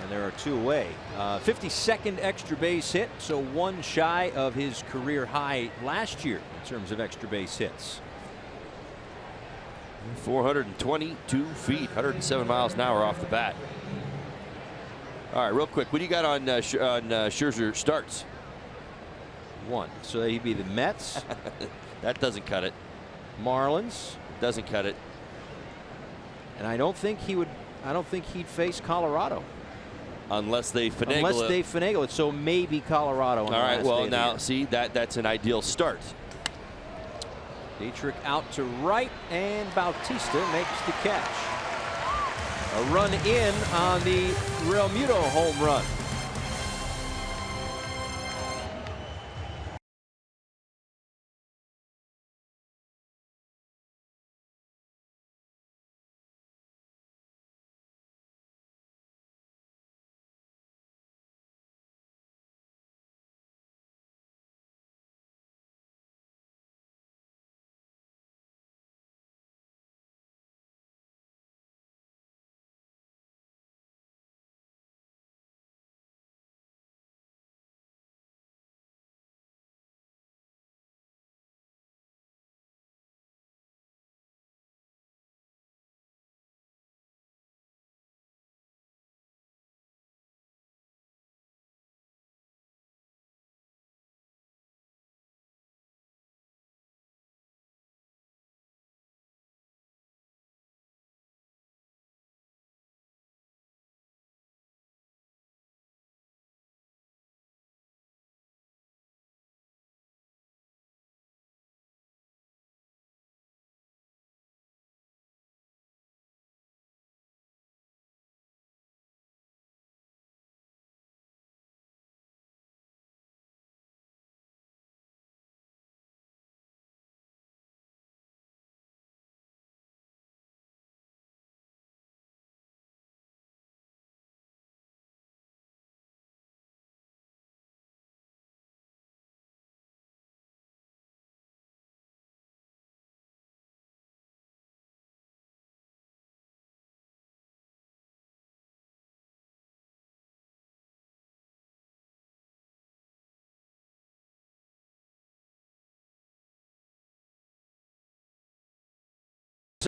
And there are 2 away. 52nd extra base hit, so 1 shy of his career high last year in terms of extra base hits. 422 feet, 107 miles an hour off the bat. All right, real quick, what do you got on Scherzer starts? 1. So he'd be the Mets. That doesn't cut it. Marlins. Doesn't cut it. And I don't think he would. I don't think he'd face Colorado. Unless they finagle it. Unless they finagle it. So maybe Colorado. All right. Well, now see that's an ideal start. Dietrich out to right, and Bautista makes the catch. A run in on the Real Muto home run.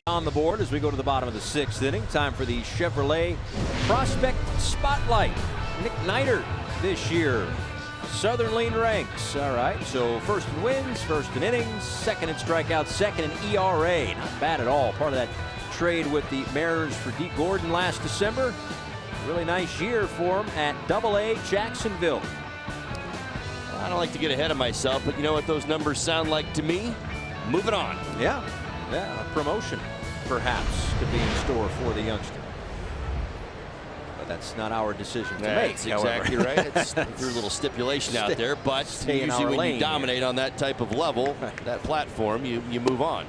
On the board as we go to the bottom of the 6th inning. Time for the Chevrolet Prospect Spotlight. Nick Neidert this year. Southern Lean ranks. All right, so first in wins, first in innings, second in strikeouts, second in ERA. Not bad at all. Part of that trade with the Mariners for Deke Gordon last December. Really nice year for him at AA Jacksonville. I don't like to get ahead of myself, but you know what those numbers sound like to me? Moving on. Yeah, a promotion perhaps could be in store for the youngster. But that's not our decision to make. That's exactly right. It's a little stipulation out there, but usually when you dominate on that type of level, that platform, you move on.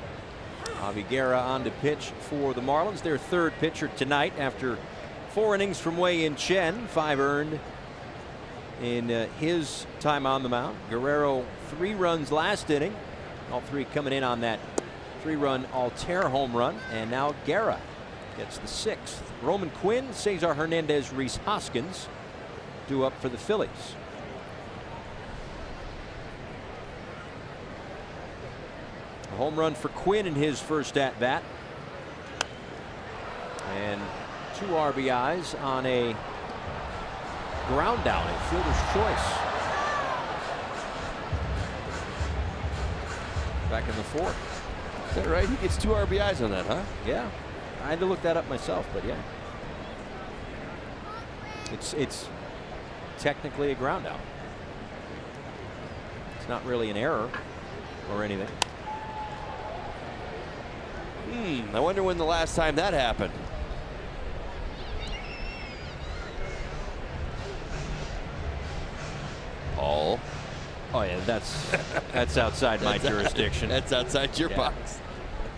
Javi Guerra on to pitch for the Marlins, their 3rd pitcher tonight after 4 innings from Wei-Yin Chen, 5 earned in his time on the mound. Guerrero 3 runs last inning, all 3 coming in on that 3-run Altair home run, and now Guerra gets the 6th. Roman Quinn, Cesar Hernandez, Rhys Hoskins due up for the Phillies. A home run for Quinn in his first at bat, and 2 RBIs on a ground down, a fielder's choice. Back in the 4th. Is that right? He gets 2 RBIs on that, huh? Yeah. I had to look that up myself, but yeah. It's technically a ground out. It's not really an error or anything. I wonder when the last time that happened. Paul. Oh yeah, that's outside my jurisdiction. That's outside your box.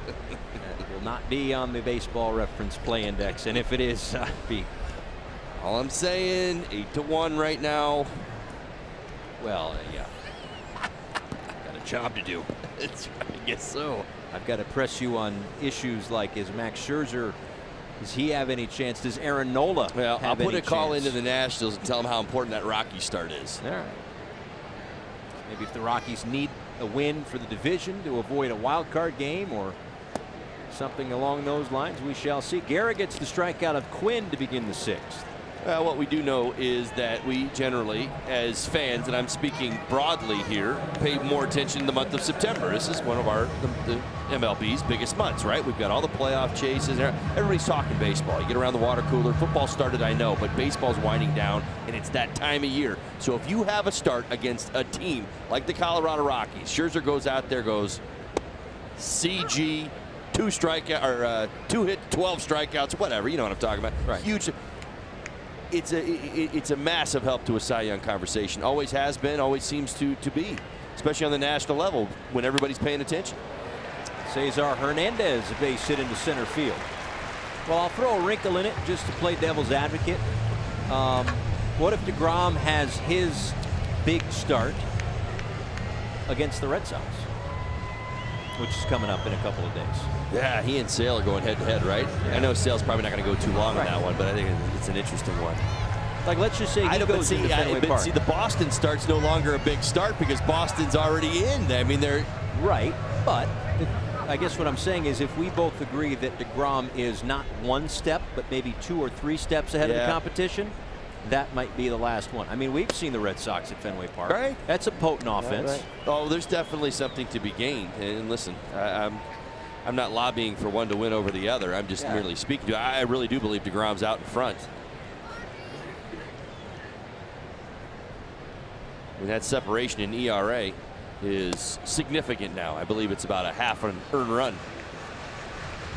That will not be on the Baseball Reference Play Index, and if it is, be. All I'm saying, 8-1 right now. Well, yeah. job to do. I guess so. I've got to press you on issues like, is Max Scherzer, does he have any chance? Does Aaron Nola Well, have I'll put any a call chance? into the Nationals and tell them how important that Rocky start is. All right. Maybe if the Rockies need a win for the division to avoid a wild card game or something along those lines, we shall see. Guerra gets the strikeout of Quinn to begin the 6th. Well, what we do know is that we generally, as fans, and I'm speaking broadly here, pay more attention in the month of September. This is one of the MLB's biggest months, right? We've got all the playoff chases. Everybody's talking baseball. You get around the water cooler. Football started, I know, but baseball's winding down, and it's that time of year. So if you have a start against a team like the Colorado Rockies, Scherzer goes out there, goes CG, 2 strikeout or 2 hit, 12 strikeouts, whatever. You know what I'm talking about. Right. Huge. It's a massive help to a Cy Young conversation. Always has been, always seems to be, especially on the national level when everybody's paying attention. Cesar Hernandez, a base hit into center field. Well, I'll throw a wrinkle in it just to play devil's advocate. What if DeGrom has his big start against the Red Sox, which is coming up in a couple of days? Yeah, he and Sale are going head-to-head, right? Yeah. I know Sale's probably not going to go too long on that one, but I think it's an interesting one. Like, let's just say he goes into Fenway Park. See, the Boston start's no longer a big start because Boston's already in. I mean, they're right, but I guess what I'm saying is if we both agree that DeGrom is not 1 step, but maybe 2 or 3 steps ahead of the competition, that might be the last one. I mean, we've seen the Red Sox at Fenway Park. Right. That's a potent offense. Right. Oh, there's definitely something to be gained. And listen, I'm not lobbying for one to win over the other. I'm just merely speaking to it. I really do believe DeGrom's out in front. I mean, that separation in ERA is significant now. I believe it's about a half an earned run.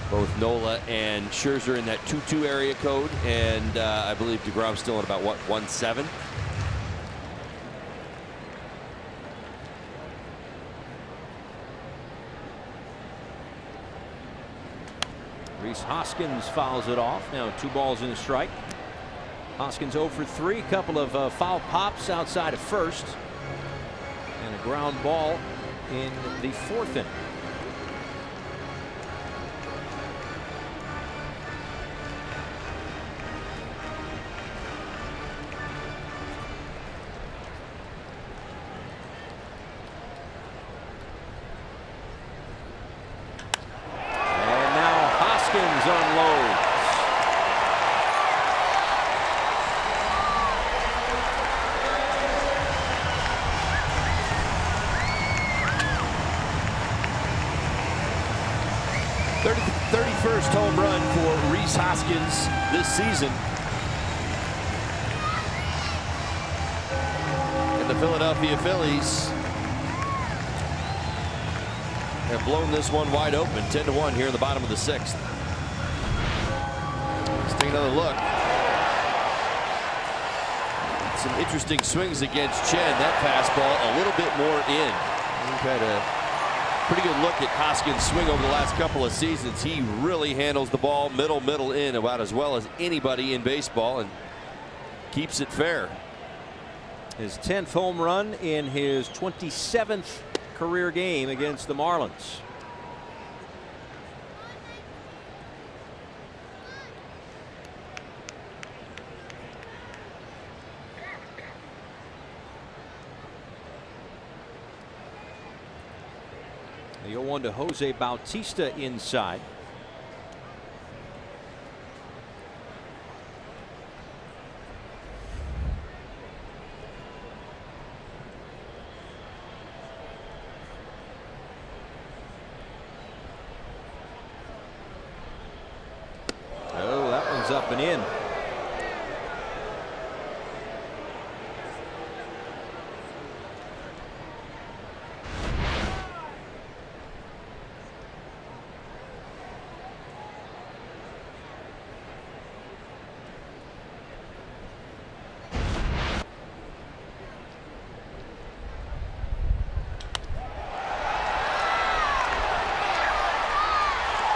Both Nola and Scherzer in that 2-2 area code, and I believe DeGrom's still at about, what, 1-7? Rhys Hoskins fouls it off. Now 2 balls and a strike. Hoskins 0 for 3. Couple of foul pops outside of first. And a ground ball in the 4th inning. Unloads. First home run for Rhys Hoskins this season. And the Philadelphia Phillies have blown this one wide open, 10-1 here in the bottom of the 6th. Let's take another look. Some interesting swings against Chen. That fastball a little bit more in. We've had a pretty good look at Hoskins' swing over the last couple of seasons. He really handles the ball middle in about as well as anybody in baseball and keeps it fair. His 10th home run in his 27th career game against the Marlins. The 0-1 to Jose Bautista inside. Oh, that one's up and in.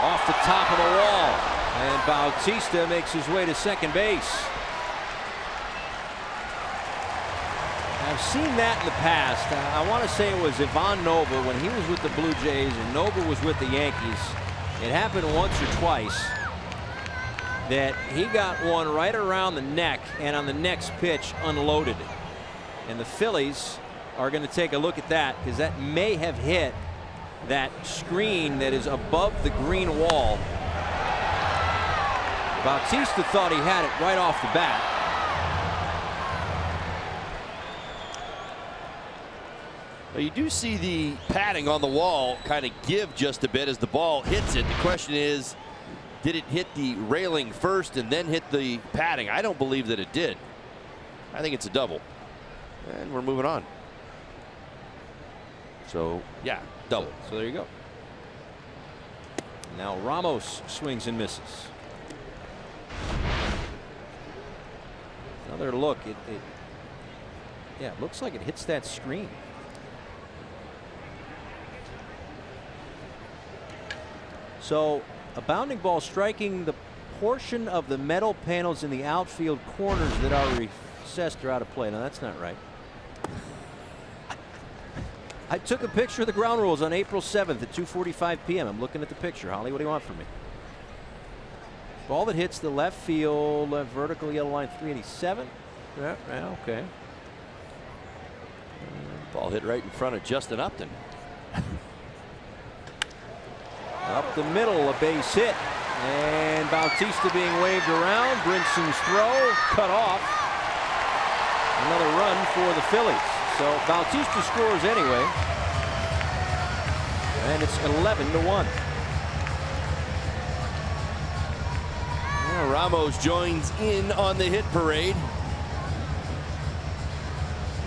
Off the top of the wall, and Bautista makes his way to second base. I've seen that in the past. I want to say it was Ivan Nova when he was with the Blue Jays and Nova was with the Yankees. It happened once or twice that he got one right around the neck and on the next pitch unloaded it. And the Phillies are going to take a look at that because that may have hit that screen that is above the green wall. Bautista thought he had it right off the bat. Well, you do see the padding on the wall kind of give just a bit as the ball hits it. The question is, did it hit the railing first and then hit the padding? I don't believe that it did. I think it's a double. And we're moving on. So, yeah, double. So there you go. Now Ramos swings and misses. Another look. Yeah, it looks like it hits that screen. So a bounding ball striking the portion of the metal panels in the outfield corners that are recessed or out of play. Now that's not right. I took a picture of the ground rules on April 7th at 2:45 p.m. I'm looking at the picture. Holly, what do you want from me? Ball that hits the left field, vertical yellow line 387. Yeah, okay. Ball hit right in front of Justin Upton. Up the middle, a base hit. And Bautista being waved around. Brinson's throw cut off. Another run for the Phillies. So Bautista scores anyway. And it's 11-1. Yeah, Ramos joins in on the hit parade.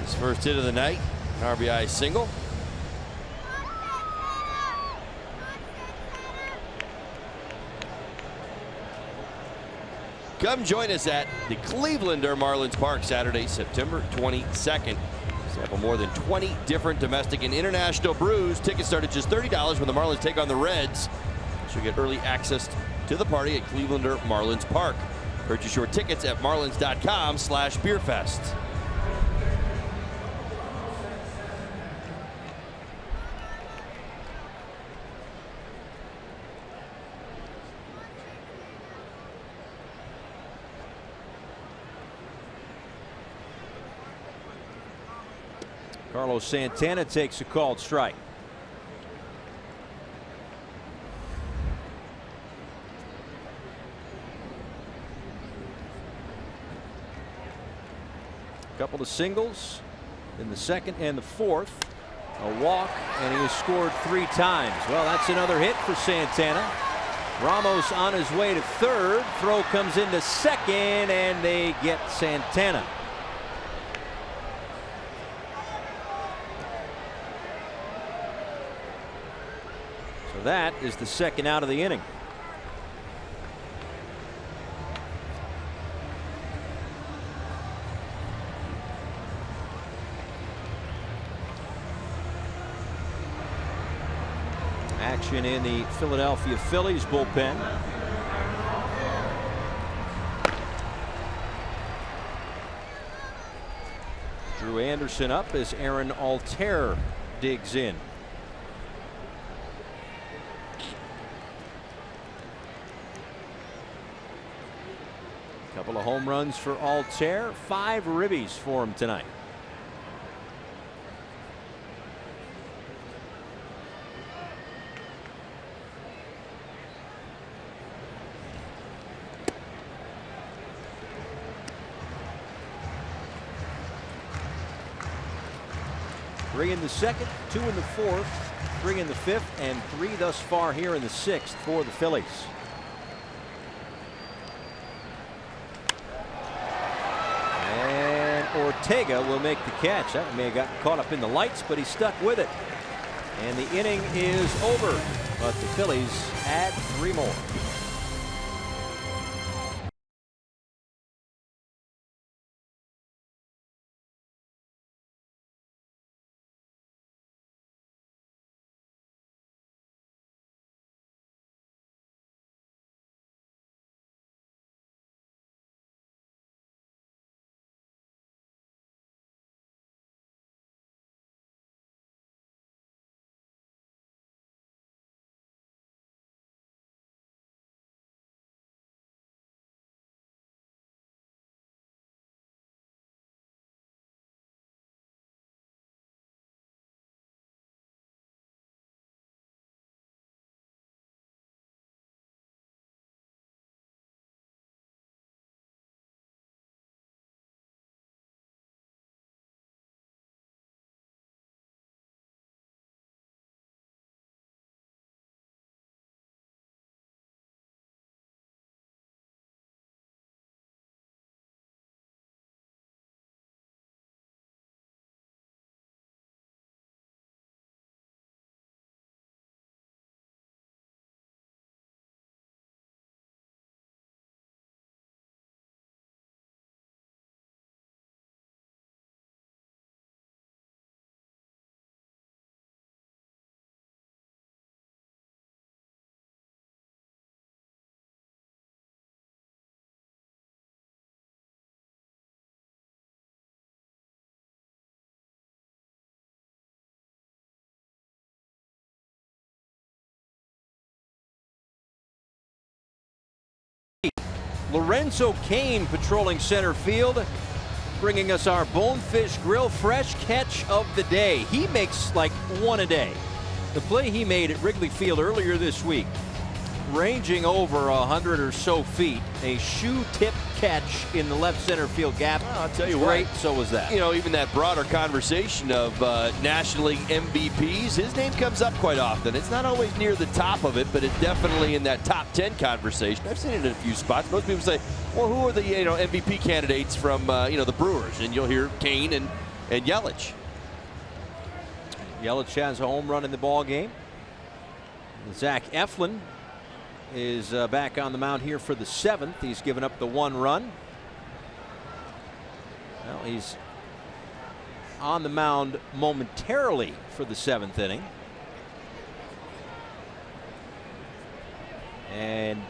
His first hit of the night, an RBI single. Come join us at the Clevelander Marlins Park Saturday, September 22nd. Sample more than 20 different domestic and international brews. Tickets start at just $30 when the Marlins take on the Reds. You'll get early access to the party at Clevelander Marlins Park. Purchase your tickets at marlins.com/beerfest. Carlos Santana takes a called strike. A couple of singles in the second and the fourth. A walk, and he has scored 3 times. Well, that's another hit for Santana. Ramos on his way to third. Throw comes into second, and they get Santana. So that is the second out of the inning. Action in the Philadelphia Phillies bullpen. Drew Anderson up as Aaron Altair digs in. Couple of home runs for Altair, 5 ribbies for him tonight. Three in the second, 2 in the fourth, 3 in the fifth, and 3 thus far here in the sixth for the Phillies. Ortega will make the catch. That may have gotten caught up in the lights, but he stuck with it. And the inning is over, but the Phillies add 3 more. Lorenzo Kane patrolling center field, bringing us our Bonefish Grill fresh catch of the day. He makes like one a day. The play he made at Wrigley Field earlier this week, ranging over 100 or so feet, a shoe tip catch in the left center field gap. Well, I'll tell you great. what, So was that. You know, even that broader conversation of National League MVPs, his name comes up quite often. It's not always near the top of it, but it's definitely in that top 10 conversation. I've seen it in a few spots. Most people say, well, who are the MVP candidates from the Brewers? And you'll hear Kane and Yelich. Yelich has a home run in the ball game. Zach Eflin is back on the mound here for the 7th. He's given up the 1 run. Well, he's on the mound momentarily for the 7th inning. And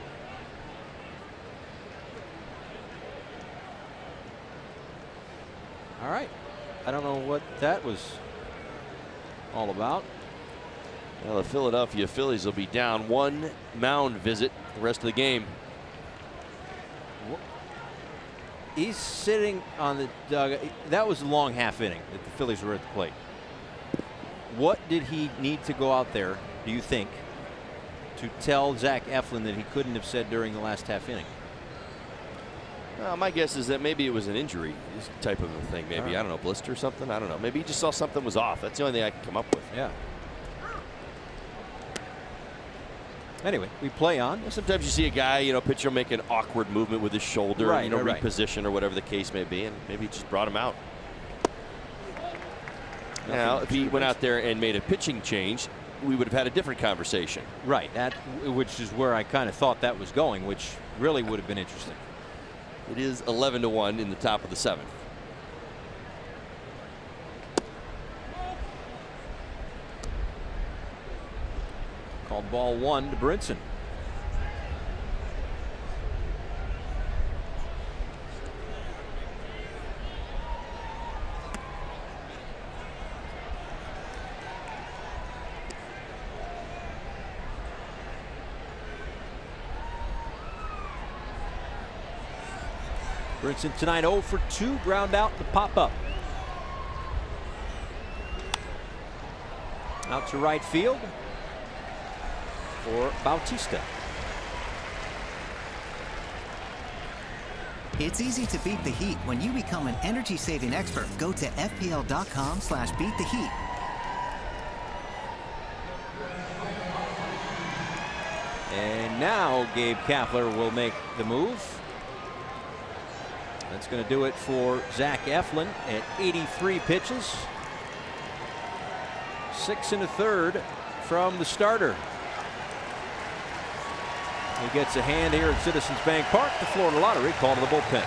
all right, I don't know what that was all about. Well, the Philadelphia Phillies will be down 1 mound visit the rest of the game. He's sitting on the dugout. That was a long half inning that the Phillies were at the plate. What did he need to go out there, do you think, to tell Zach Eflin that he couldn't have said during the last half inning? Well, my guess is that maybe it was an injury this type of a thing. Maybe, I don't know, blister or something. I don't know. Maybe he just saw something was off. That's the only thing I can come up with. Yeah. Anyway, we play on. Sometimes you see a guy, pitcher make an awkward movement with his shoulder, right, reposition or whatever the case may be, and maybe he just brought him out. Now, if he went out there and made a pitching change, we would have had a different conversation. Right, which is where I kind of thought that was going, which really would have been interesting. It is 11-1 in the top of the 7th. Called ball 1 to Brinson. Brinson tonight 0 for 2, ground out to pop up. Out to right field for Bautista. It's easy to beat the heat when you become an energy-saving expert. Go to fpl.com/beattheheat. And now Gabe Kapler will make the move. That's going to do it for Zach Eflin at 83 pitches. 6 1/3 from the starter. He gets a hand here at Citizens Bank Park. The Florida Lottery called to the bullpen.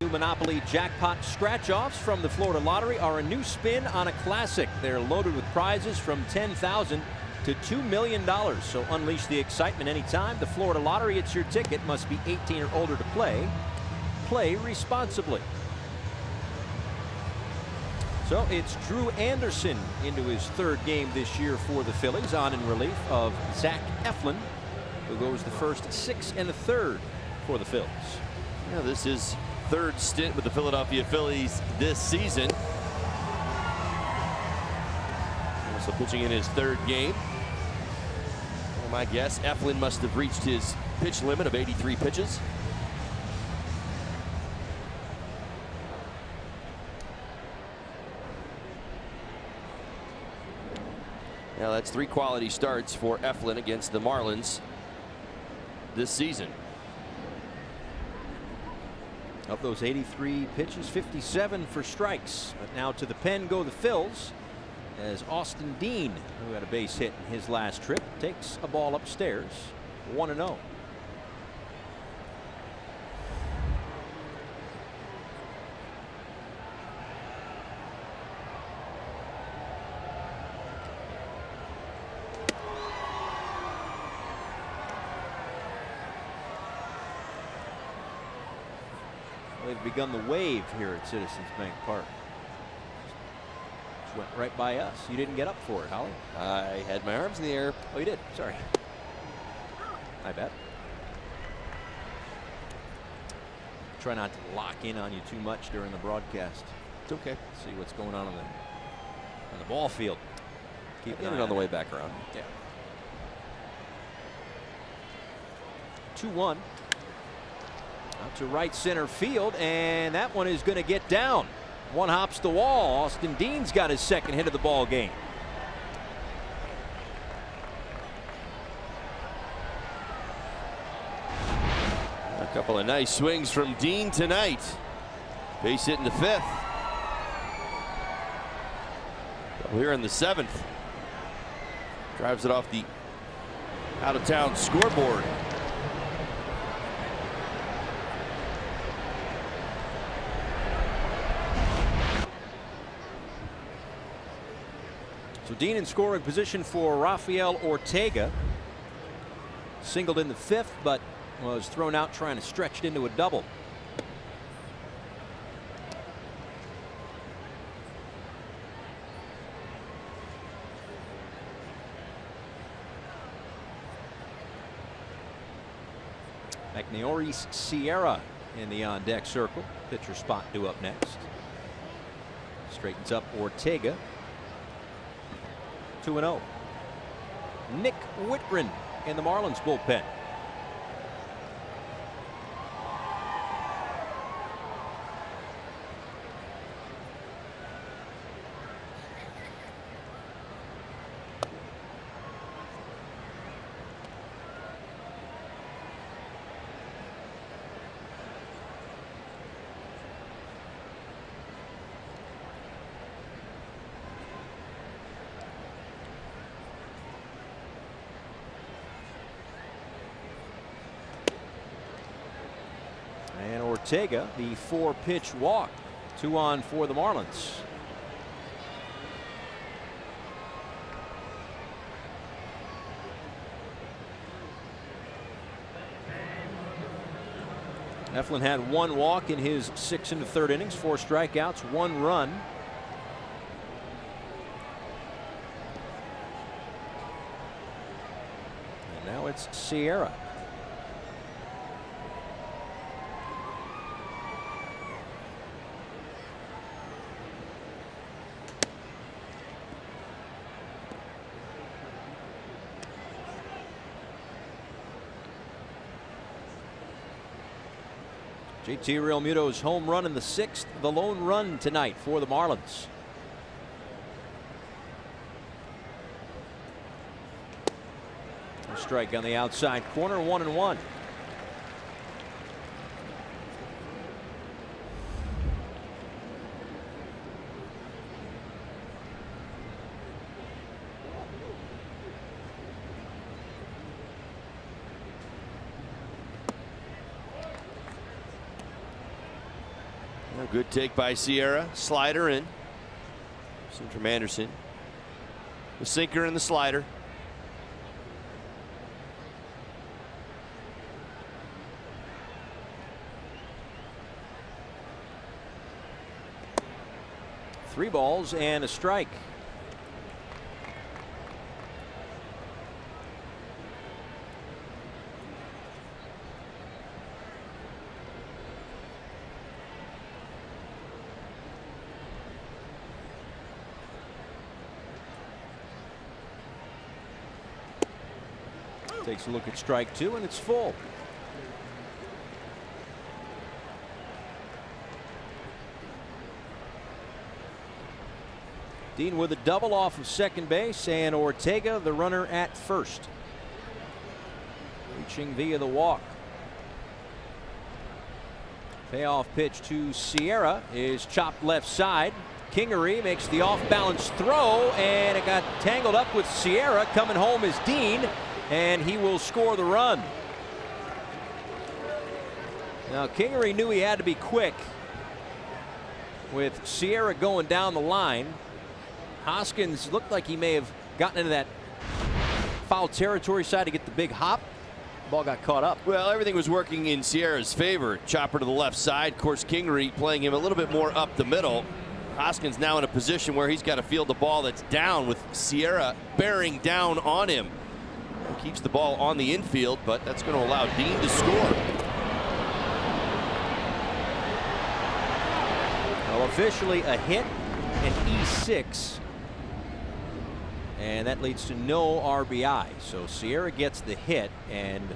New Monopoly jackpot scratch-offs from the Florida Lottery are a new spin on a classic. They're loaded with prizes from $10,000 to $2 million. So unleash the excitement anytime. The Florida Lottery, it's your ticket. Must be 18 or older to play. Play responsibly. So it's Drew Anderson into his third game this year for the Phillies, on in relief of Zach Eflin, who goes the first 6 1/3 for the Phillies. Yeah, this is third stint with the Philadelphia Phillies this season. Also pitching in his third game. Well, my guess, Eflin must have reached his pitch limit of 83 pitches. Now that's 3 quality starts for Eflin against the Marlins this season. Of those 83 pitches, 57 for strikes. But now to the pen go the Phils, as Austin Dean, who had a base hit in his last trip, takes a ball upstairs, 1-0. They've begun the wave here at Citizens Bank Park. Just went right by us. You didn't get up for it, Holly. I had my arms in the air. Oh, you did. Sorry. My bad. Try not to lock in on you too much during the broadcast. It's okay. See what's going on the ball field. Keep it on the way back around. Yeah. 2-1. Out to right center field, and that one is going to get down. One hops the wall. Austin Dean's got his second hit of the ball game. A couple of nice swings from Dean tonight. Base hit in the 5th. Here in the 7th. Drives it off the out-of-town scoreboard. So Dean in scoring position for Rafael Ortega. Singled in the 5th, but was thrown out trying to stretch it into a double. Magneuris Sierra in the on-deck circle. Pitcher spot due up next. Straightens up Ortega. 2-0. Nick Whitgren in the Marlins bullpen. And Ortega, the 4-pitch walk. 2 on for the Marlins. Eflin had 1 walk in his 6 1/3 innings, 4 strikeouts, 1 run. And now it's Sierra. JT Realmuto's home run in the 6th, the lone run tonight for the Marlins. A strike on the outside corner, 1-1. A good take by Sierra. Slider in. Seen from Anderson. The sinker and the slider. 3 balls and a strike. Takes a look at strike 2, and it's full. Dean with a double off of second base, and Ortega, the runner, at first. Reaching via the walk. Payoff pitch to Sierra is chopped left side. Kingery makes the off-balance throw, and it got tangled up with Sierra. Coming home is Dean, and he will score the run. Now, Kingery knew he had to be quick with Sierra going down the line. Hoskins looked like he may have gotten into that foul territory side to get the big hop. Ball got caught up. Well, everything was working in Sierra's favor. Chopper to the left side. Of course, Kingery playing him a little bit more up the middle. Hoskins now in a position where he's got to field the ball that's down with Sierra bearing down on him. He keeps the ball on the infield, but that's going to allow Dean to score. Well, officially a hit, an E6. And that leads to no RBI. So Sierra gets the hit, and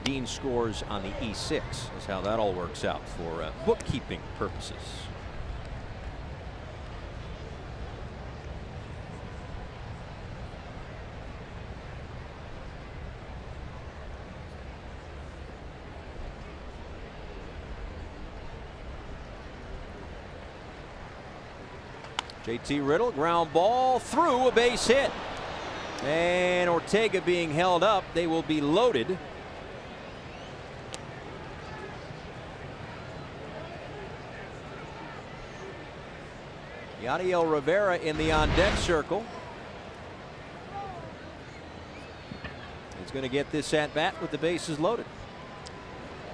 Dean scores on the E6. That's how that all works out for bookkeeping purposes. JT Riddle, ground ball through, a base hit. And Ortega being held up. They will be loaded. Yadiel Rivera in the on-deck circle. He's going to get this at-bat with the bases loaded.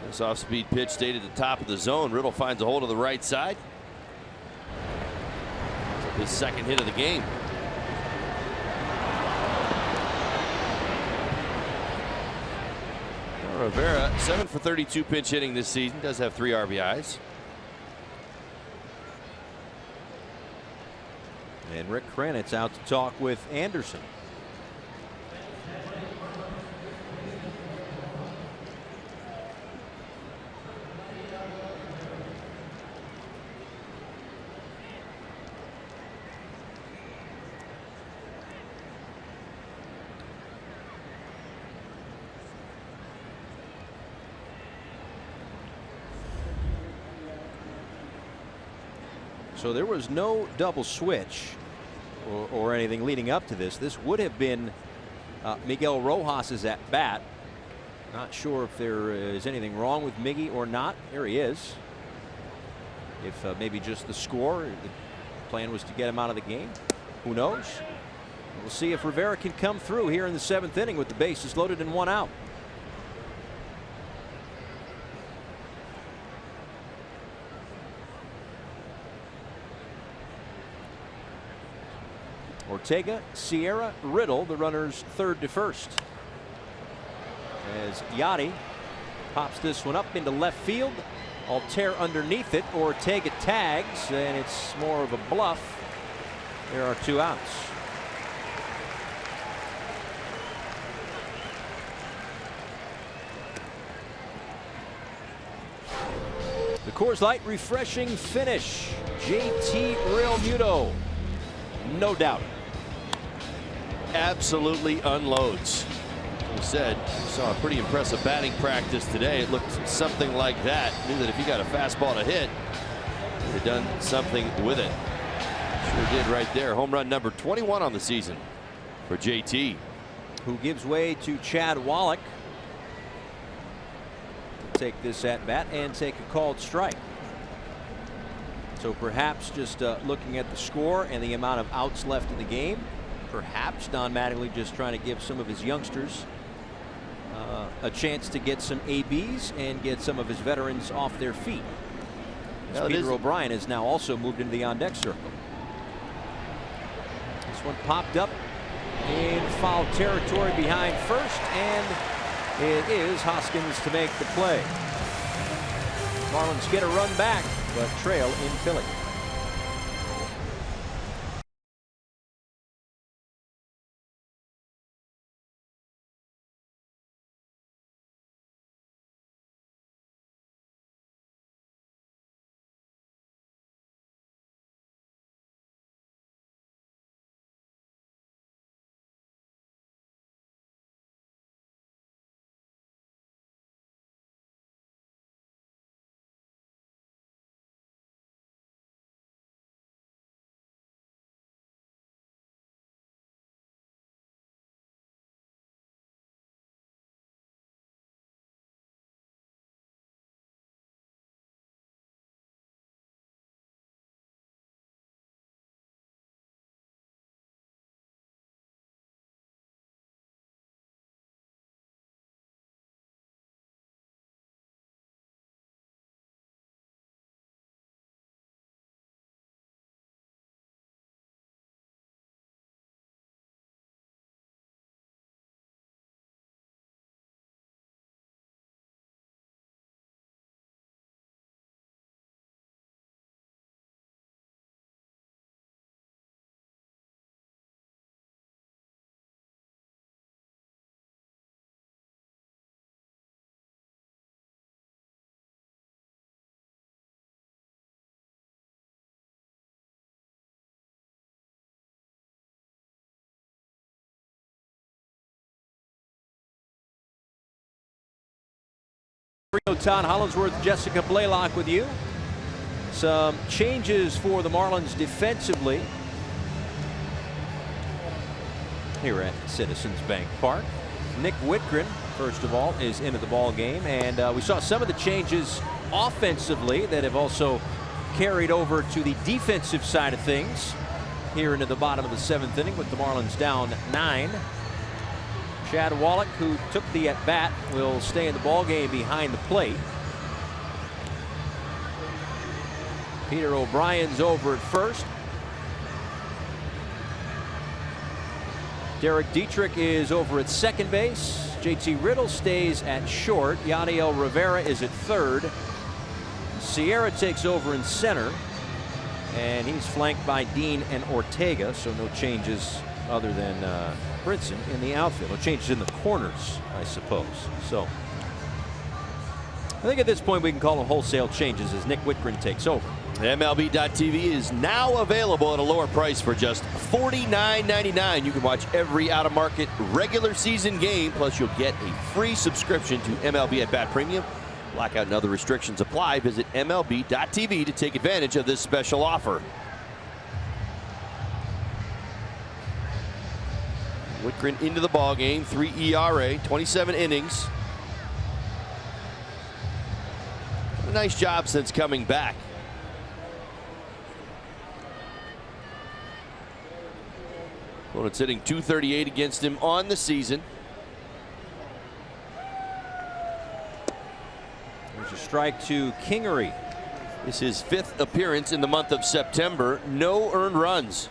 This off-speed pitch stayed at the top of the zone. Riddle finds a hold of the right side. His second hit of the game. Rivera, 7 for 32 pinch hitting this season, does have 3 RBIs. And Rick Kranitz out to talk with Anderson. So there was no double switch or anything leading up to this. This would have been Miguel Rojas's at bat. Not sure if there is anything wrong with Miggy or not. There he is. If maybe just the score, the plan was to get him out of the game. Who knows? We'll see if Rivera can come through here in the 7th inning with the bases loaded and 1 out. Ortega, Sierra, Riddle, the runners third to first. As Yachty pops this one up into left field. Altair underneath it. Ortega tags, and it's more of a bluff. There are 2 outs. The Coors Light refreshing finish. JT Realmuto. No doubt. Absolutely unloads. As I said, saw a pretty impressive batting practice today. It looked something like that. Knew that if you got a fastball to hit, you'd have done something with it. Sure did right there. Home run number 21 on the season for JT. Who gives way to Chad Wallach. Take this at bat and take a called strike. So perhaps just looking at the score and the amount of outs left in the game, perhaps Don Mattingly just trying to give some of his youngsters a chance to get some ABs and get some of his veterans off their feet. Peter O'Brien has now also moved into the on-deck circle. This one popped up in foul territory behind first, and it is Hoskins to make the play. Marlins get a run back, but trail in Philly. Todd Hollinsworth, Jessica Blaylock with you. Some changes for the Marlins defensively here at Citizens Bank Park. Nick Whitgren, first of all, is into the ball game, and we saw some of the changes offensively that have also carried over to the defensive side of things here into the bottom of the 7th inning with the Marlins down 9. Chad Wallach, who took the at-bat, will stay in the ball game behind the plate. Peter O'Brien's over at first. Derek Dietrich is over at second base. JT Riddle stays at short. Yadiel Rivera is at third. Sierra takes over in center, and he's flanked by Dean and Ortega, so no changes other than Brinson in the outfield. No changes in the corners, I suppose. So I think at this point we can call them wholesale changes as Nick Whitgren takes over. MLB.TV is now available at a lower price for just $49.99. You can watch every out-of-market regular season game, plus you'll get a free subscription to MLB at Bat Premium. Blackout and other restrictions apply. Visit MLB.TV to take advantage of this special offer. Whitgren into the ball game, 3 ERA, 27 innings. A nice job since coming back. Opponent's hitting .238 against him on the season. There's a strike to Kingery. This is his 5th appearance in the month of September. No earned runs.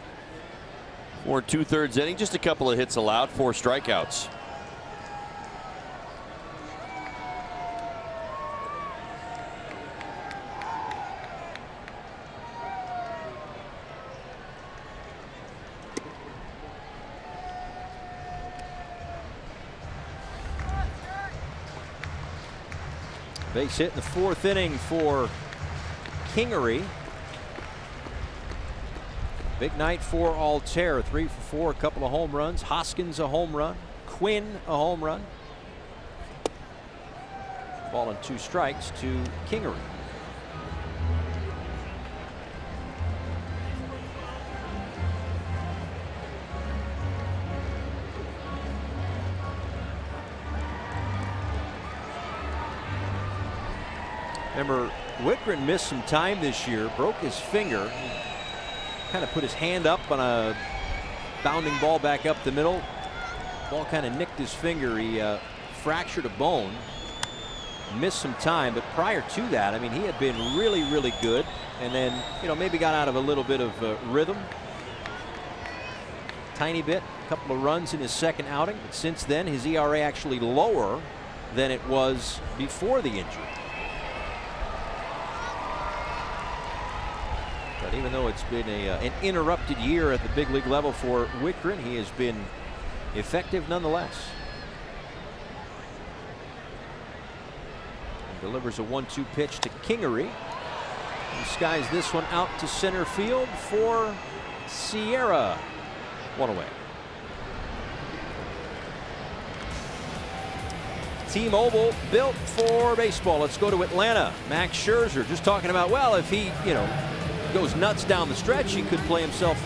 4 2/3 inning, just a couple of hits allowed, 4 strikeouts. Base hit in the 4th inning for Kingery. Big night for Altair. 3 for 4, a couple of home runs. Hoskins a home run. Quinn a home run. Ball and 2 strikes to Kingery. Remember, Whitgren missed some time this year, broke his finger, kind of put his hand up on a bounding ball back up the middle. Ball kind of nicked his finger. He fractured a bone. missed some time, but prior to that, I mean, he had been really, really good, and then, you know, maybe got out of a little bit of rhythm. Tiny bit, a couple of runs in his second outing, but since then, his ERA actually lower than it was before the injury. But even though it's been an interrupted year at the big league level for Wittgren, he has been effective nonetheless. And delivers a 1-2 pitch to Kingery. He skies this one out to center field for Sierra. One away. T-Mobile, built for baseball. Let's go to Atlanta. Max Scherzer just talking about, well, if he, you know, goes nuts down the stretch, he could play himself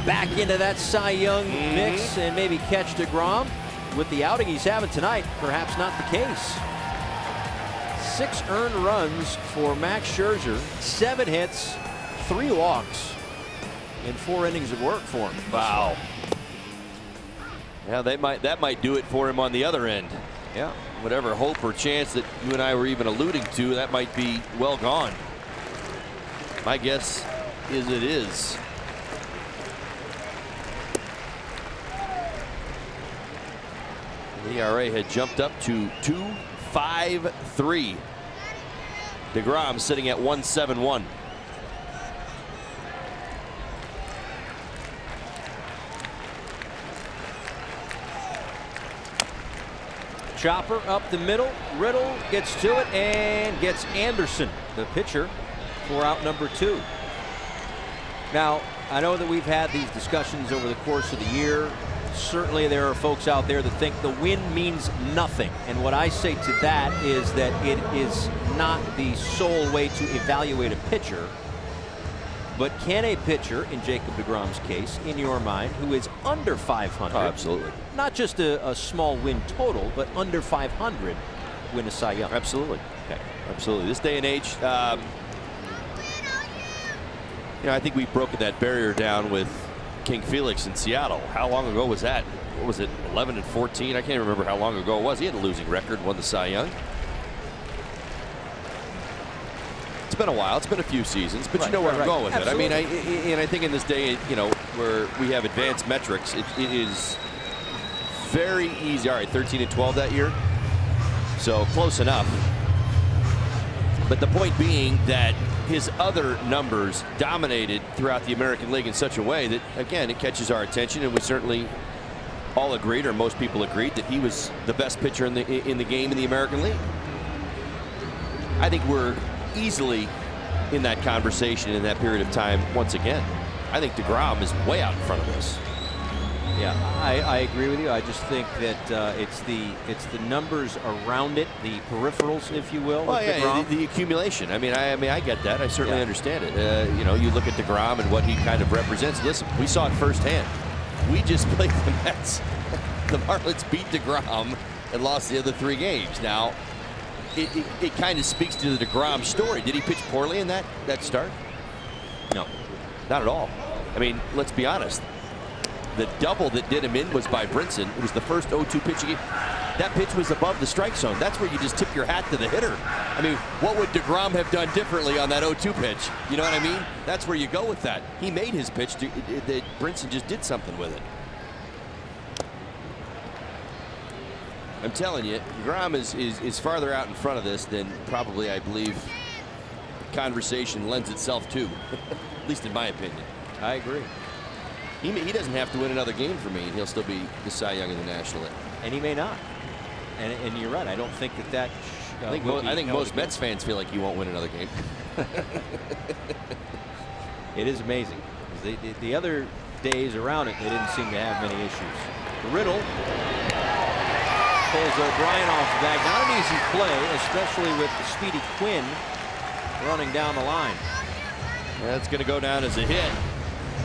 back into that Cy Young mix and maybe catch DeGrom. With the outing he's having tonight, perhaps not the case. 6 earned runs for Max Scherzer, 7 hits, 3 walks in 4 innings of work for him. Wow. Yeah, that might do it for him on the other end. Yeah. Whatever hope or chance that you and I were even alluding to, that might be well gone. My guess is it is. The ERA had jumped up to 2.53. DeGrom sitting at 1.71. Chopper up the middle. Riddle gets to it and gets Anderson, the pitcher, for out number 2. Now, I know that we've had these discussions over the course of the year. Certainly there are folks out there that think the win means nothing. And what I say to that is that it is not the sole way to evaluate a pitcher. But can a pitcher, in Jacob DeGrom's case, in your mind, who is under 500, absolutely, not just a small win total, but under 500, win a Cy Young? Absolutely. Okay. Absolutely. This day and age, you know, I think we've broken that barrier down with King Felix in Seattle. How long ago was that? What was it, 11 and 14? I can't remember how long ago it was. He had a losing record, won the Cy Young. It's been a while. It's been a few seasons, but you know where I'm going with Absolutely. it. I mean, I think in this day, you know, where we have advanced metrics, it is very easy. All right, 13 and 12 that year, so close enough. But the point being that his other numbers dominated throughout the American League in such a way that, again, it catches our attention, and we certainly all agreed, or most people agreed, that he was the best pitcher in the game in the American League. I think we're easily in that conversation in that period of time once again. I think DeGrom is way out in front of us. Yeah, I agree with you. I just think that it's the numbers around it, the peripherals, if you will. Well, yeah, the accumulation. I mean, I get that. I certainly understand it. You know, you look at DeGrom and what he kind of represents. Listen, we saw it firsthand. We just played the Mets. The Marlins beat DeGrom and lost the other 3 games. Now, it kind of speaks to the DeGrom story. Did he pitch poorly in that start? No, not at all. I mean, let's be honest. The double that did him in was by Brinson. It was the first 0-2 pitch again. That pitch was above the strike zone. That's where you just tip your hat to the hitter. I mean, what would DeGrom have done differently on that 0-2 pitch? You know what I mean? That's where you go with that. He made his pitch. Brinson just did something with it. I'm telling you, DeGrom is farther out in front of this than probably, I believe, conversation lends itself to. At least in my opinion. I agree. He doesn't have to win another game for me, and he'll still be the Cy Young in the National League. And he may not. And you're right. I don't think that. I think most Mets fans feel like he won't win another game. It is amazing. The other days around it, they didn't seem to have many issues. Riddle pulls O'Brien off the bag. Not an easy play, especially with the speedy Quinn running down the line. That's going to go down as a hit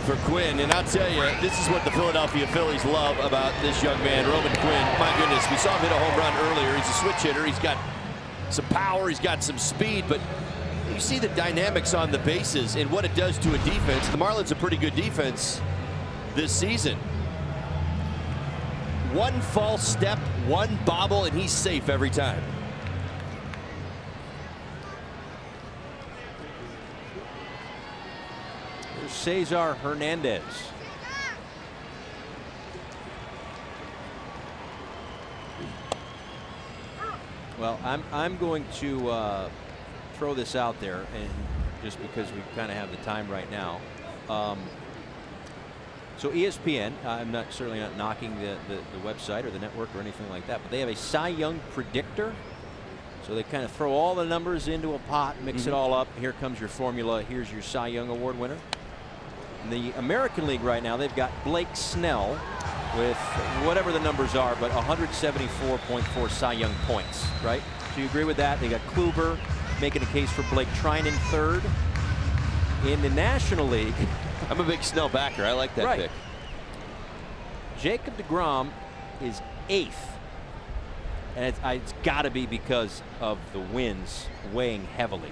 for Quinn, and I'll tell you, this is what the Philadelphia Phillies love about this young man, Roman Quinn. My goodness, we saw him hit a home run earlier. He's a switch hitter. He's got some power. He's got some speed, but you see the dynamics on the bases and what it does to a defense. The Marlins a pretty good defense this season. One false step, one bobble, and he's safe every time. Cesar Hernandez. Well, I'm going to throw this out there, and just because we kind of have the time right now. So ESPN, I'm certainly not knocking the website or the network or anything like that, but they have a Cy Young predictor. So they kind of throw all the numbers into a pot, mix it all up. Here comes your formula. Here's your Cy Young Award winner. In the American League right now, they've got Blake Snell with whatever the numbers are, but 174.4 Cy Young points, right? So you agree with that? They got Kluber making a case for Blake Treinen third. In the National League, I'm a big Snell backer. I like that pick. Jacob deGrom is 8th. And it's got to be because of the wins weighing heavily.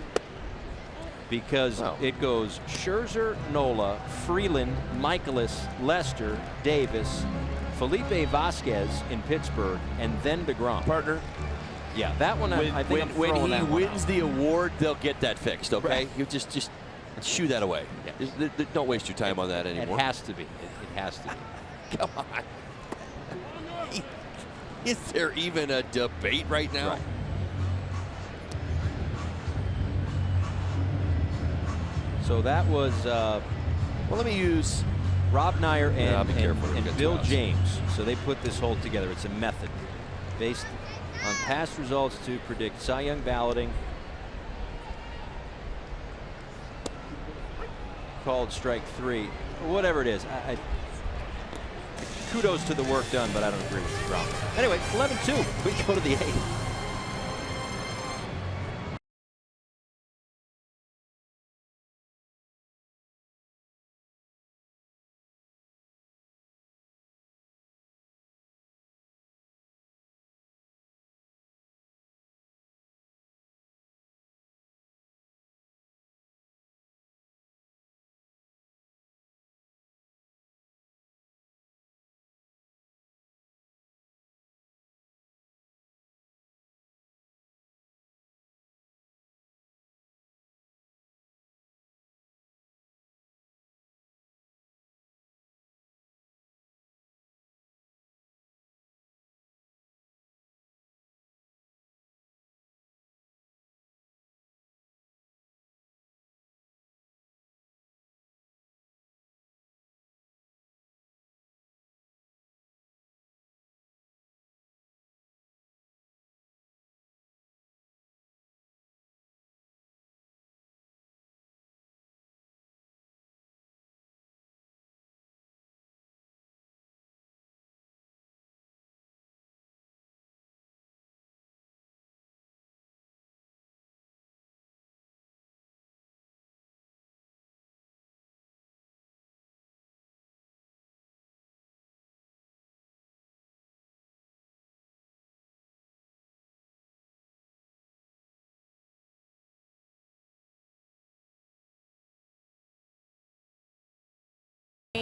Because it goes Scherzer, Nola, Freeland, Michaelis, Lester, Davis, Felipe Vasquez in Pittsburgh, and then deGrom. Partner. Yeah, that one I think when he wins the award, they'll get that fixed. Okay, Right. you just shoo that away. Yeah. Don't waste your time on that anymore. It has to be. It has to be. Come on. Is there even a debate right now? Right. So that was well, let me use Rob Nyer careful, and Bill James. So they put this whole together. It's a method based on past results to predict Cy Young balloting. Called strike 3, whatever it is. Kudos to the work done, but I don't agree with the drop. Anyway, 11-2. We go to the 8th.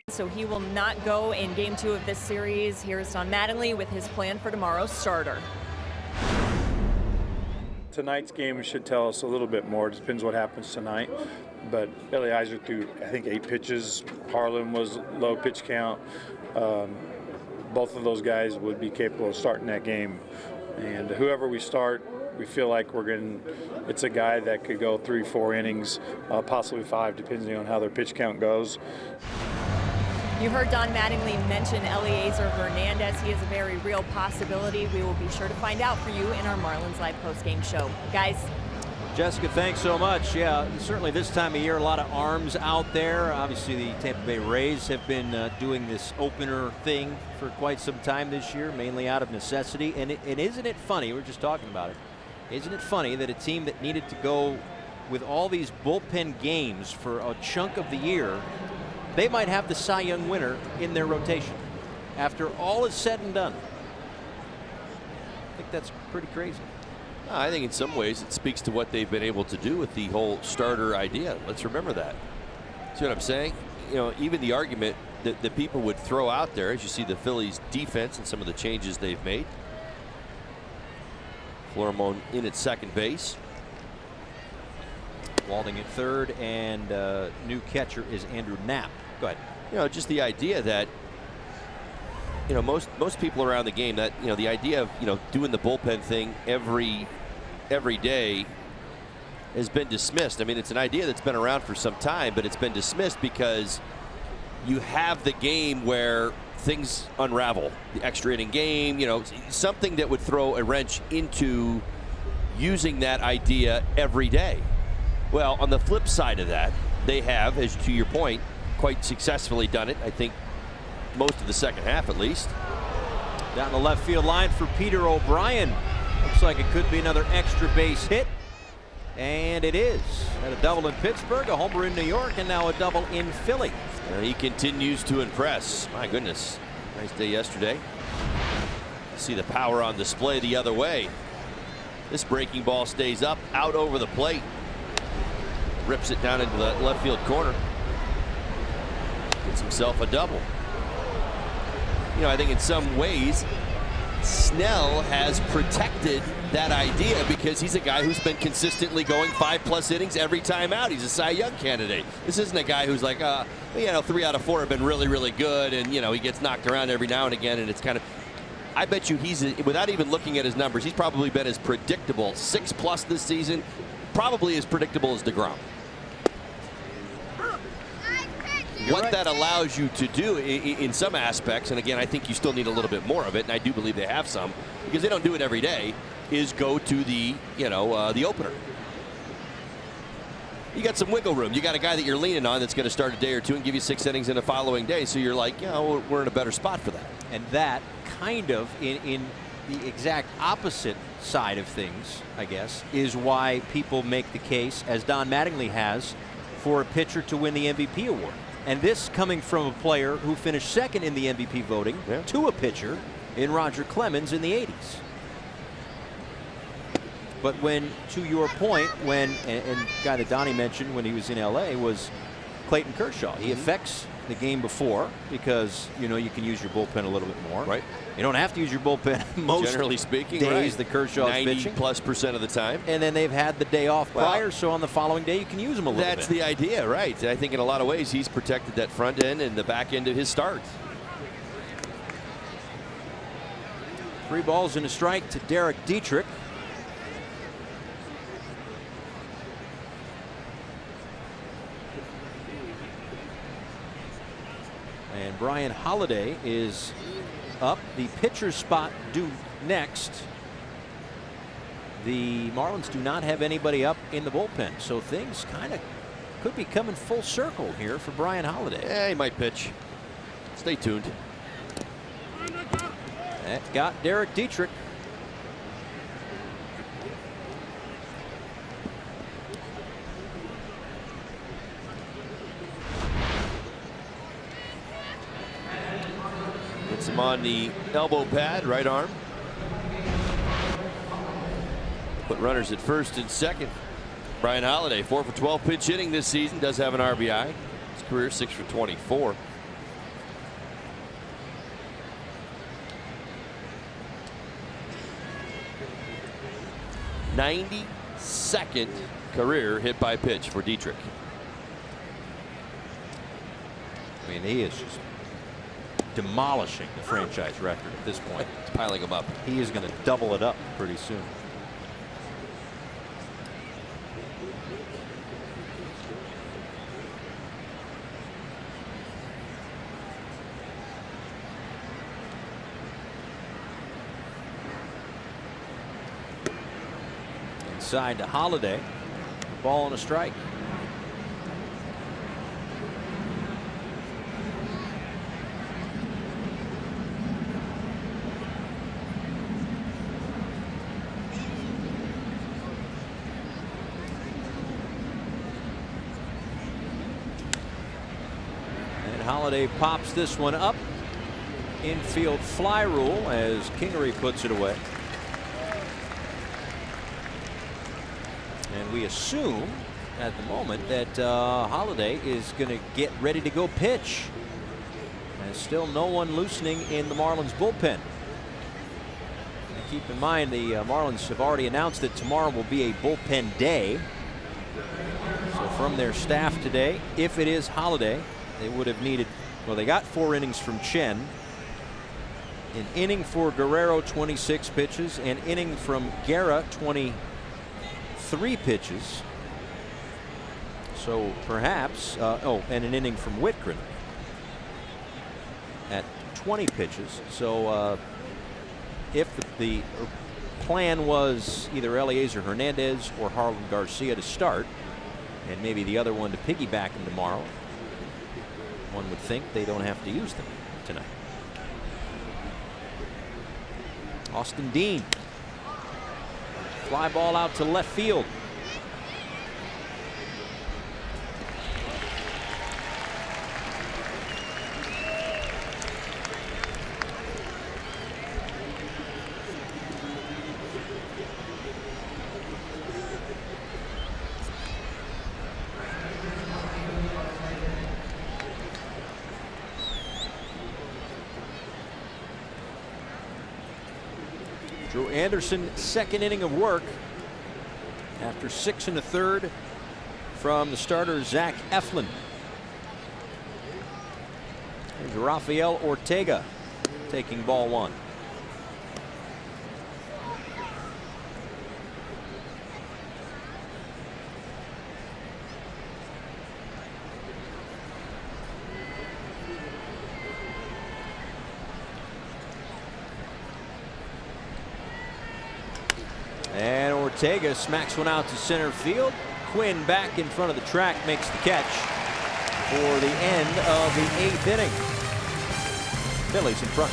So he will not go in game 2 of this series. Here's Don Mattingly with his plan for tomorrow's starter. Tonight's game should tell us a little bit more. It depends what happens tonight. But Eliezer threw, I think, 8 pitches. Harlan was low pitch count. Both of those guys would be capable of starting that game. And whoever we start, we feel like it's a guy that could go 3-4 innings, possibly 5, depending on how their pitch count goes. You heard Don Mattingly mention Eliezer Hernandez. He is a very real possibility. We will be sure to find out for you in our Marlins Live postgame show. Guys. Jessica, thanks so much. Yeah, certainly this time of year, a lot of arms out there. Obviously, the Tampa Bay Rays have been doing this opener thing for quite some time this year, mainly out of necessity. And isn't it funny, we were just talking about it, isn't it funny that a team that needed to go with all these bullpen games for a chunk of the year, they might have the Cy Young winner in their rotation after all is said and done? I think that's pretty crazy. I think in some ways it speaks to what they've been able to do with the whole starter idea. Let's remember that. See what I'm saying? You know, even the argument that people would throw out there as you see the Phillies defense and some of the changes they've made. Florimon in at second base. Walding at third, and new catcher is Andrew Knapp. Go ahead. You know, just the idea that, you know, most people around the game, that, you know, the idea of, you know, doing the bullpen thing every day has been dismissed. I mean, it's an idea that's been around for some time, but it's been dismissed because you have the game where things unravel. The extra inning game, you know, something that would throw a wrench into using that idea every day. Well, on the flip side of that, they have, as to your point, quite successfully done it. I think most of the second half, at least. Down the left field line for Peter O'Brien. Looks like it could be another extra base hit. And it is. Had a double in Pittsburgh, a homer in New York, and now a double in Philly. He continues to impress. My goodness. Nice day yesterday. See the power on display the other way. This breaking ball stays up, out over the plate. Rips it down into the left field corner. Gets himself a double. You know, I think in some ways, Snell has protected that idea because he's a guy who's been consistently going 5+ innings every time out. He's a Cy Young candidate. This isn't a guy who's like, you know, 3 out of 4 have been really, really good, and, you know, he gets knocked around every now and again, and it's kind of, I bet you he's, without even looking at his numbers, he's probably been as predictable, 6+ this season, probably as predictable as DeGrom. What that allows you to do in some aspects, and again, I think you still need a little bit more of it, and I do believe they have some, because they don't do it every day, is go to the, you know, the opener. You got some wiggle room. You got a guy that you're leaning on that's going to start a day or two and give you 6 innings in the following day, so you're like, you know, we're in a better spot for that. And that kind of in the exact opposite side of things, I guess, is why people make the case, as Don Mattingly has, for a pitcher to win the MVP award. And this coming from a player who finished second in the MVP voting to a pitcher in Roger Clemens in the 80s. But when, to your point, when, and guy that Donnie mentioned when he was in LA was Clayton Kershaw. He affects the game before because, you know, you can use your bullpen a little bit more. Right. You don't have to use your bullpen most generally speaking days that Kershaw's 90+% pitching. of the time. And then they've had the day off prior, so on the following day you can use them a little bit. That's the idea, right? I think in a lot of ways he's protected that front end and the back end of his start. 3 balls and a strike to Derek Dietrich. And Brian Holiday is up. The pitcher's spot due next. The Marlins do not have anybody up in the bullpen, so things kind of could be coming full circle here for Brian Holiday. Yeah, he might pitch. Stay tuned. That got Derek Dietrich. Puts him on the elbow pad, right arm. Put runners at first and second. Brian Holiday, 4 for 12 pinch hitting this season, does have an RBI. His career 6 for 24. '92nd career hit by pitch for Dietrich. I mean, he is just demolishing the franchise record at this point. It's piling him up. He is going to double it up pretty soon. Inside to Holiday. Ball and a strike. Holiday pops this one up. Infield fly rule as Kingery puts it away. And we assume at the moment that Holiday is going to get ready to go pitch. And still no one loosening in the Marlins bullpen. And keep in mind the Marlins have already announced that tomorrow will be a bullpen day. So from their staff today, if it is Holiday, they would have needed, well, they got 4 innings from Chen. An inning for Guerrero, 26 pitches. An inning from Guerra, 23 pitches. So perhaps, and an inning from Whitgren at 20 pitches. So if the plan was either Eliezer Hernandez or Harlan Garcia to start, and maybe the other one to piggyback him tomorrow, one would think they don't have to use them tonight. Austin Dean. Fly ball out to left field. Drew Anderson, second inning of work after 6 1/3 from the starter Zach Eflin. There's Rafael Ortega taking ball 1. And Ortega smacks one out to center field. Quinn back in front of the track makes the catch for the end of the 8th inning. Phillies in front.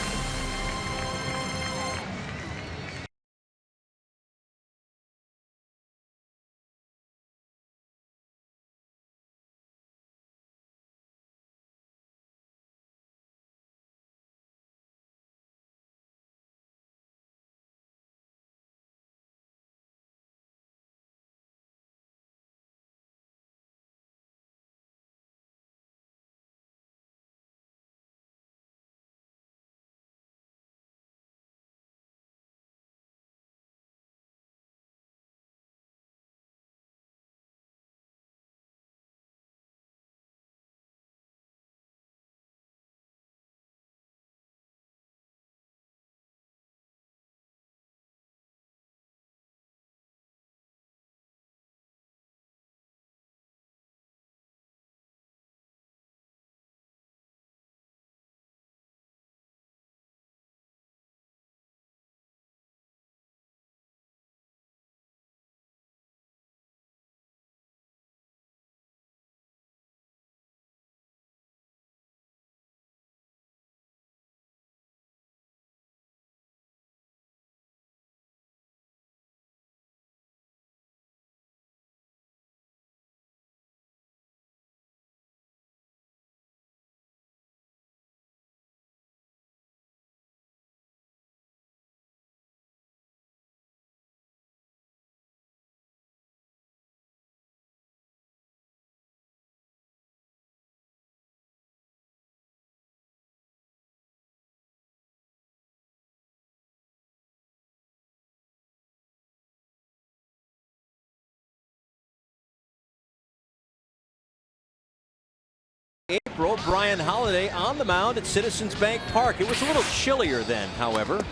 April, Brian Holiday on the mound at Citizens Bank Park. It was a little chillier then, however.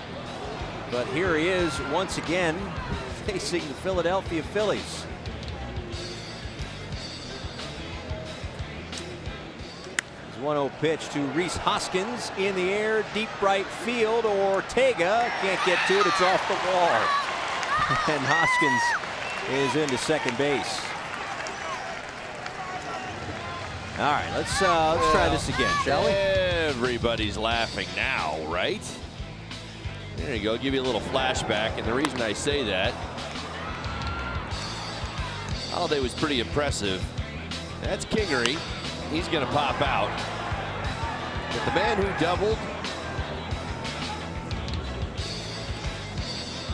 But here he is once again facing the Philadelphia Phillies. There's 1-0 pitch to Rhys Hoskins in the air, deep right field. Ortega can't get to it, it's off the wall. And Hoskins is into second base. All right, let's try this again, shall we? Everybody's laughing now, right? There you go, give you a little flashback. And the reason I say that, Holiday was pretty impressive. That's Kingery. He's going to pop out. But the man who doubled,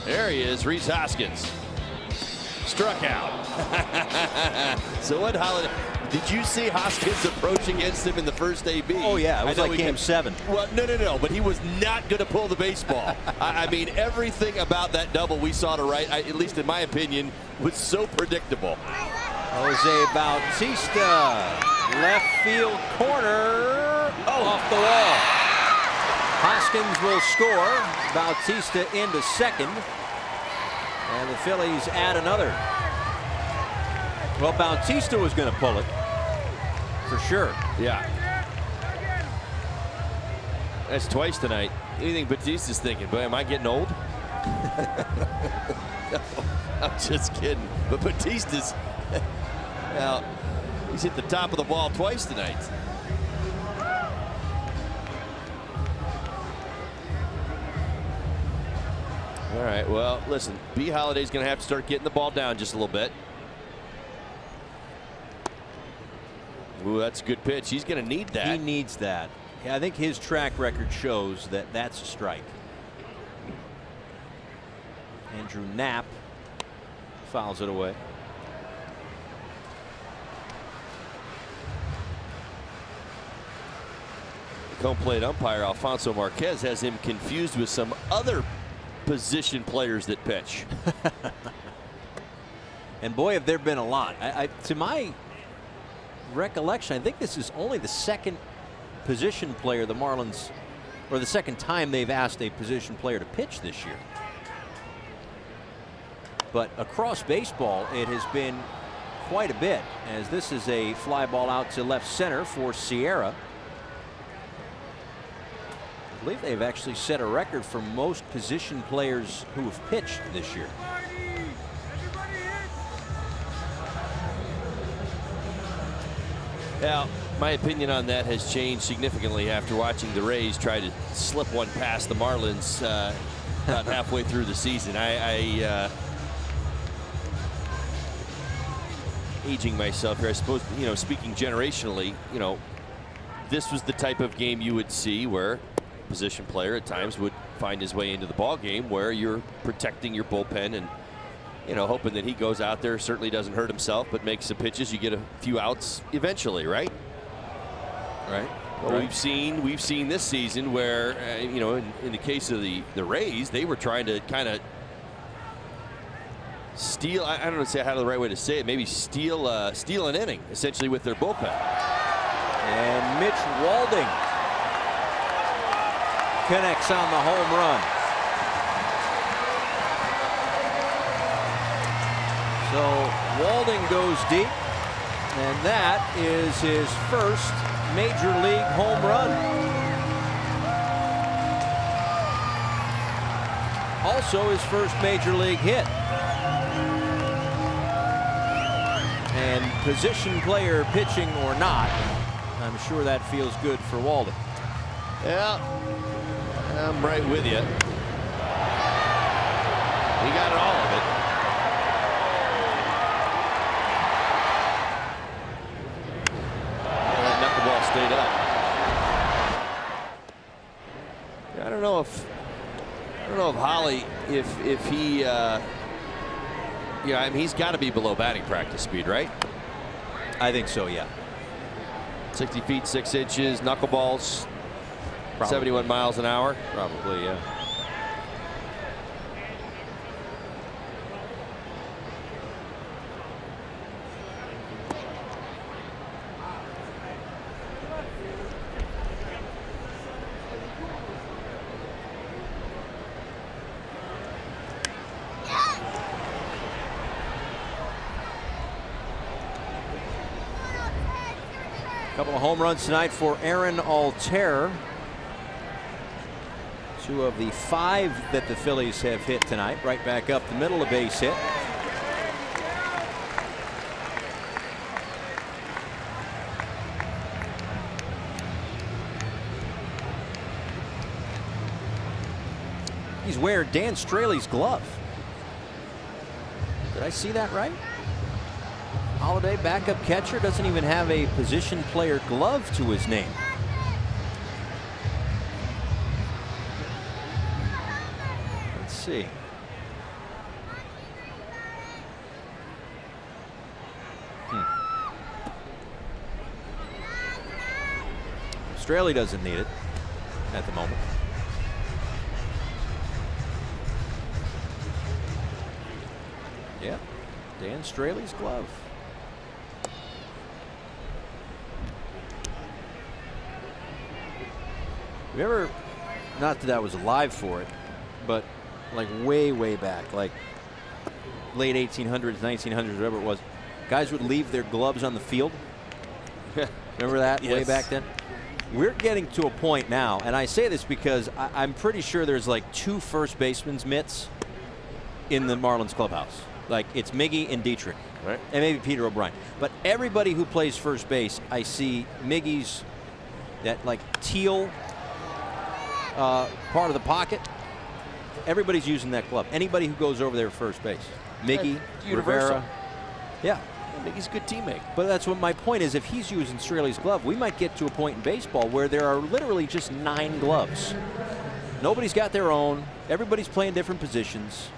there he is, Rhys Hoskins. Struck out. So what Holiday... Did you see Hoskins approach against him in the first AB? Oh, yeah. It was like game 7. Well, no. But he was not going to pull the baseball. I mean, everything about that double we saw to right, at least in my opinion, was so predictable. Jose Bautista, left field corner, off the wall. Hoskins will score. Bautista into second, and the Phillies add another. Well, Bautista was going to pull it for sure. Yeah. That's twice tonight. Anything Batista's thinking, boy, am I getting old? No, I'm just kidding. But Batista's, well, he's hit the top of the ball twice tonight. All right, well, listen, B. Holiday's going to have to start getting the ball down just a little bit. Ooh, that's a good pitch. He's going to need that. He needs that. Yeah, I think his track record shows that that's a strike. Andrew Knapp fouls it away. The home plate umpire Alfonso Marquez has him confused with some other position players that pitch. And boy, have there been a lot. To my recollection, I think this is only the second position player the Marlins, or the second time they've asked a position player to pitch this year. But across baseball, it has been quite a bit, as this is a fly ball out to left center for Sierra. I believe they've actually set a record for most position players who have pitched this year. Now, my opinion on that has changed significantly after watching the Rays try to slip one past the Marlins about halfway through the season. Aging myself here, I suppose, you know, speaking generationally, you know, this was the type of game you would see where a position player at times would find his way into the ball game, where you're protecting your bullpen and, you know, hoping that he goes out there, certainly doesn't hurt himself, but makes some pitches. You get a few outs eventually, right? Right. Well, we've seen this season where, you know, in the case of the Rays, they were trying to kind of steal, I don't know how the right way to say it, maybe steal an inning essentially with their bullpen. And Mitch Walding connects on the home run. So Walding goes deep, and that is his first major league home run. Also his first major league hit. And position player pitching or not, I'm sure that feels good for Walding. Yeah, I'm right with you. He got all of it. That knuckleball stayed up. I don't know if Holly, if he, yeah, I mean, he's got to be below batting practice speed, right? I think so, yeah. 60 feet 6 inches, knuckleballs, probably. 71 miles an hour. Probably, yeah. Couple of home runs tonight for Aaron Altair. 2 of the 5 that the Phillies have hit tonight. Right back up the middle, a base hit. He's wearing Dan Straley's glove. Did I see that right? Holiday, backup catcher, doesn't even have a position player glove to his name. Let's see. Straley doesn't need it at the moment. Yeah, Dan Straley's glove. Remember, not that I was alive for it, but like way back, like late 1800s, 1900s, whatever it was, guys would leave their gloves on the field. Remember that? Yes. Way back then? We're getting to a point now, and I say this because I'm pretty sure there's like 2 first basemen's mitts in the Marlins clubhouse. Like, it's Miggy and Dietrich, right? And maybe Peter O'Brien. But everybody who plays first base, I see Miggy's, that like teal part of the pocket. Everybody's using that glove. Anybody who goes over there at first base. Miggy, Rivera. Yeah. Miggy's a good teammate. But that's what my point is. If he's using Straley's glove, we might get to a point in baseball where there are literally just 9 gloves. Nobody's got their own. Everybody's playing different positions.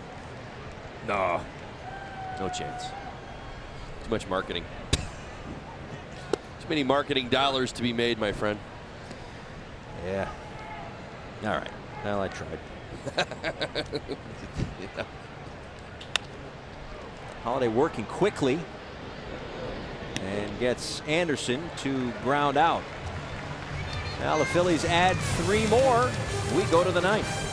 No chance. Too much marketing. Too many marketing dollars to be made, my friend. Yeah. All right. Well, I tried. Yeah. Holiday working quickly and gets Anderson to ground out. Now the Phillies add 3 more. We go to the 9th.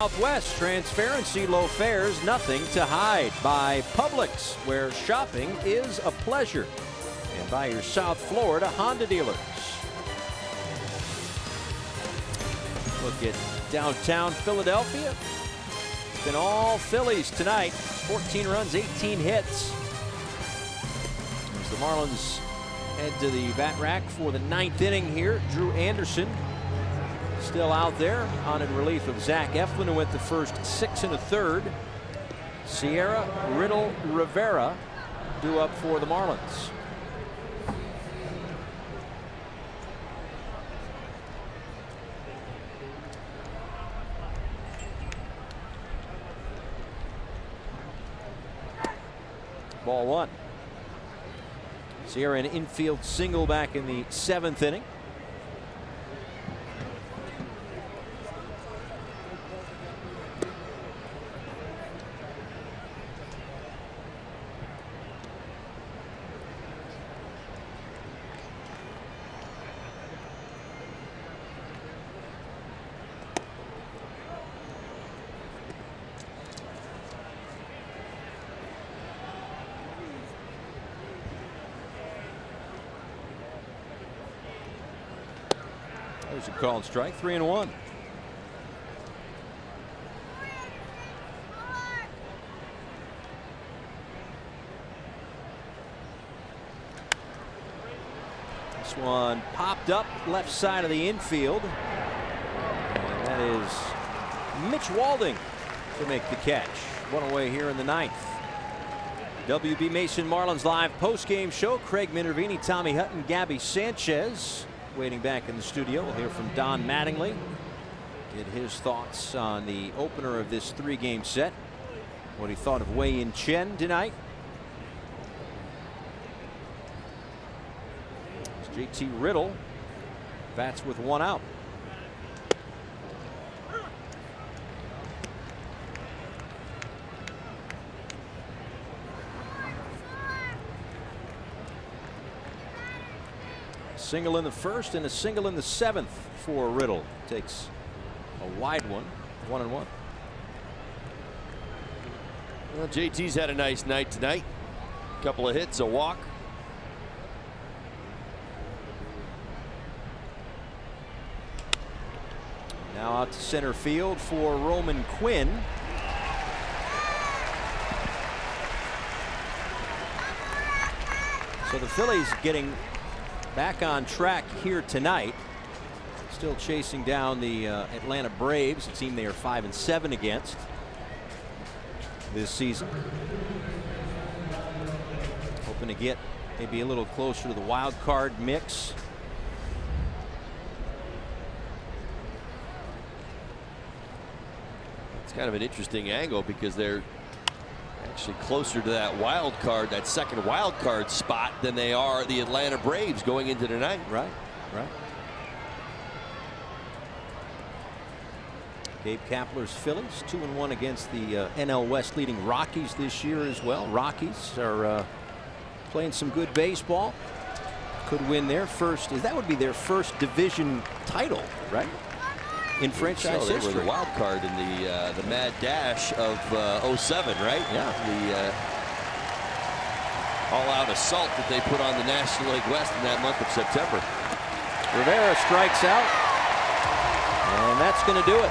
Southwest, transparency, low fares, nothing to hide. By Publix, where shopping is a pleasure. And by your South Florida Honda dealers. Look at downtown Philadelphia. It's been all Phillies tonight. 14 runs, 18 hits. As the Marlins head to the bat rack for the 9th inning here. Drew Anderson still out there on in relief of Zach Eflin, who went the first 6 1/3. Sierra, Riddle, Rivera due up for the Marlins. Ball 1. Sierra an infield single back in the 7th inning. There's a called strike, 3-1. This one popped up left side of the infield. And that is Mitch Walding to make the catch. One away here in the 9th. WB Mason Marlins live post-game show. Craig Minervini, Tommy Hutton, Gabby Sanchez waiting back in the studio. We'll hear from Don Mattingly. Get his thoughts on the opener of this 3-game set. what he thought of Wei-Yin Chen tonight. As JT Riddle bats with 1 out. Single in the first and a single in the 7th for Riddle. Takes a wide one, 1-1. Well, JT's had a nice night tonight. Couple of hits, a walk. Now out to center field for Roman Quinn. So the Phillies getting back on track here tonight. Still chasing down the Atlanta Braves, a team they are 5-7 against this season. Hoping to get maybe a little closer to the wild card mix. It's kind of an interesting angle because they're actually closer to that wild card, that second wild card spot, than they are the Atlanta Braves going into tonight. Right, right. Gabe Kapler's Phillies 2-1 against the NL West leading Rockies this year as well. Rockies are playing some good baseball. Could win their first, that would be their first division title, right? In franchise history. They were the wild card in the mad dash of 07, right? Yeah. The all-out assault that they put on the National League West in that month of September. Rivera strikes out, and that's going to do it.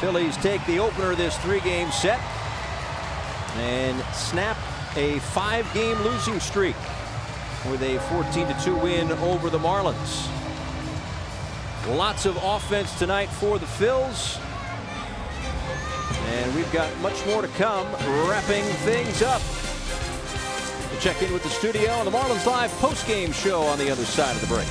Phillies take the opener of this 3-game set and snap a 5-game losing streak with a 14-2 win over the Marlins. Lots of offense tonight for the Phils, and we've got much more to come wrapping things up. We'll check in with the studio on the Marlins Live post-game show on the other side of the break.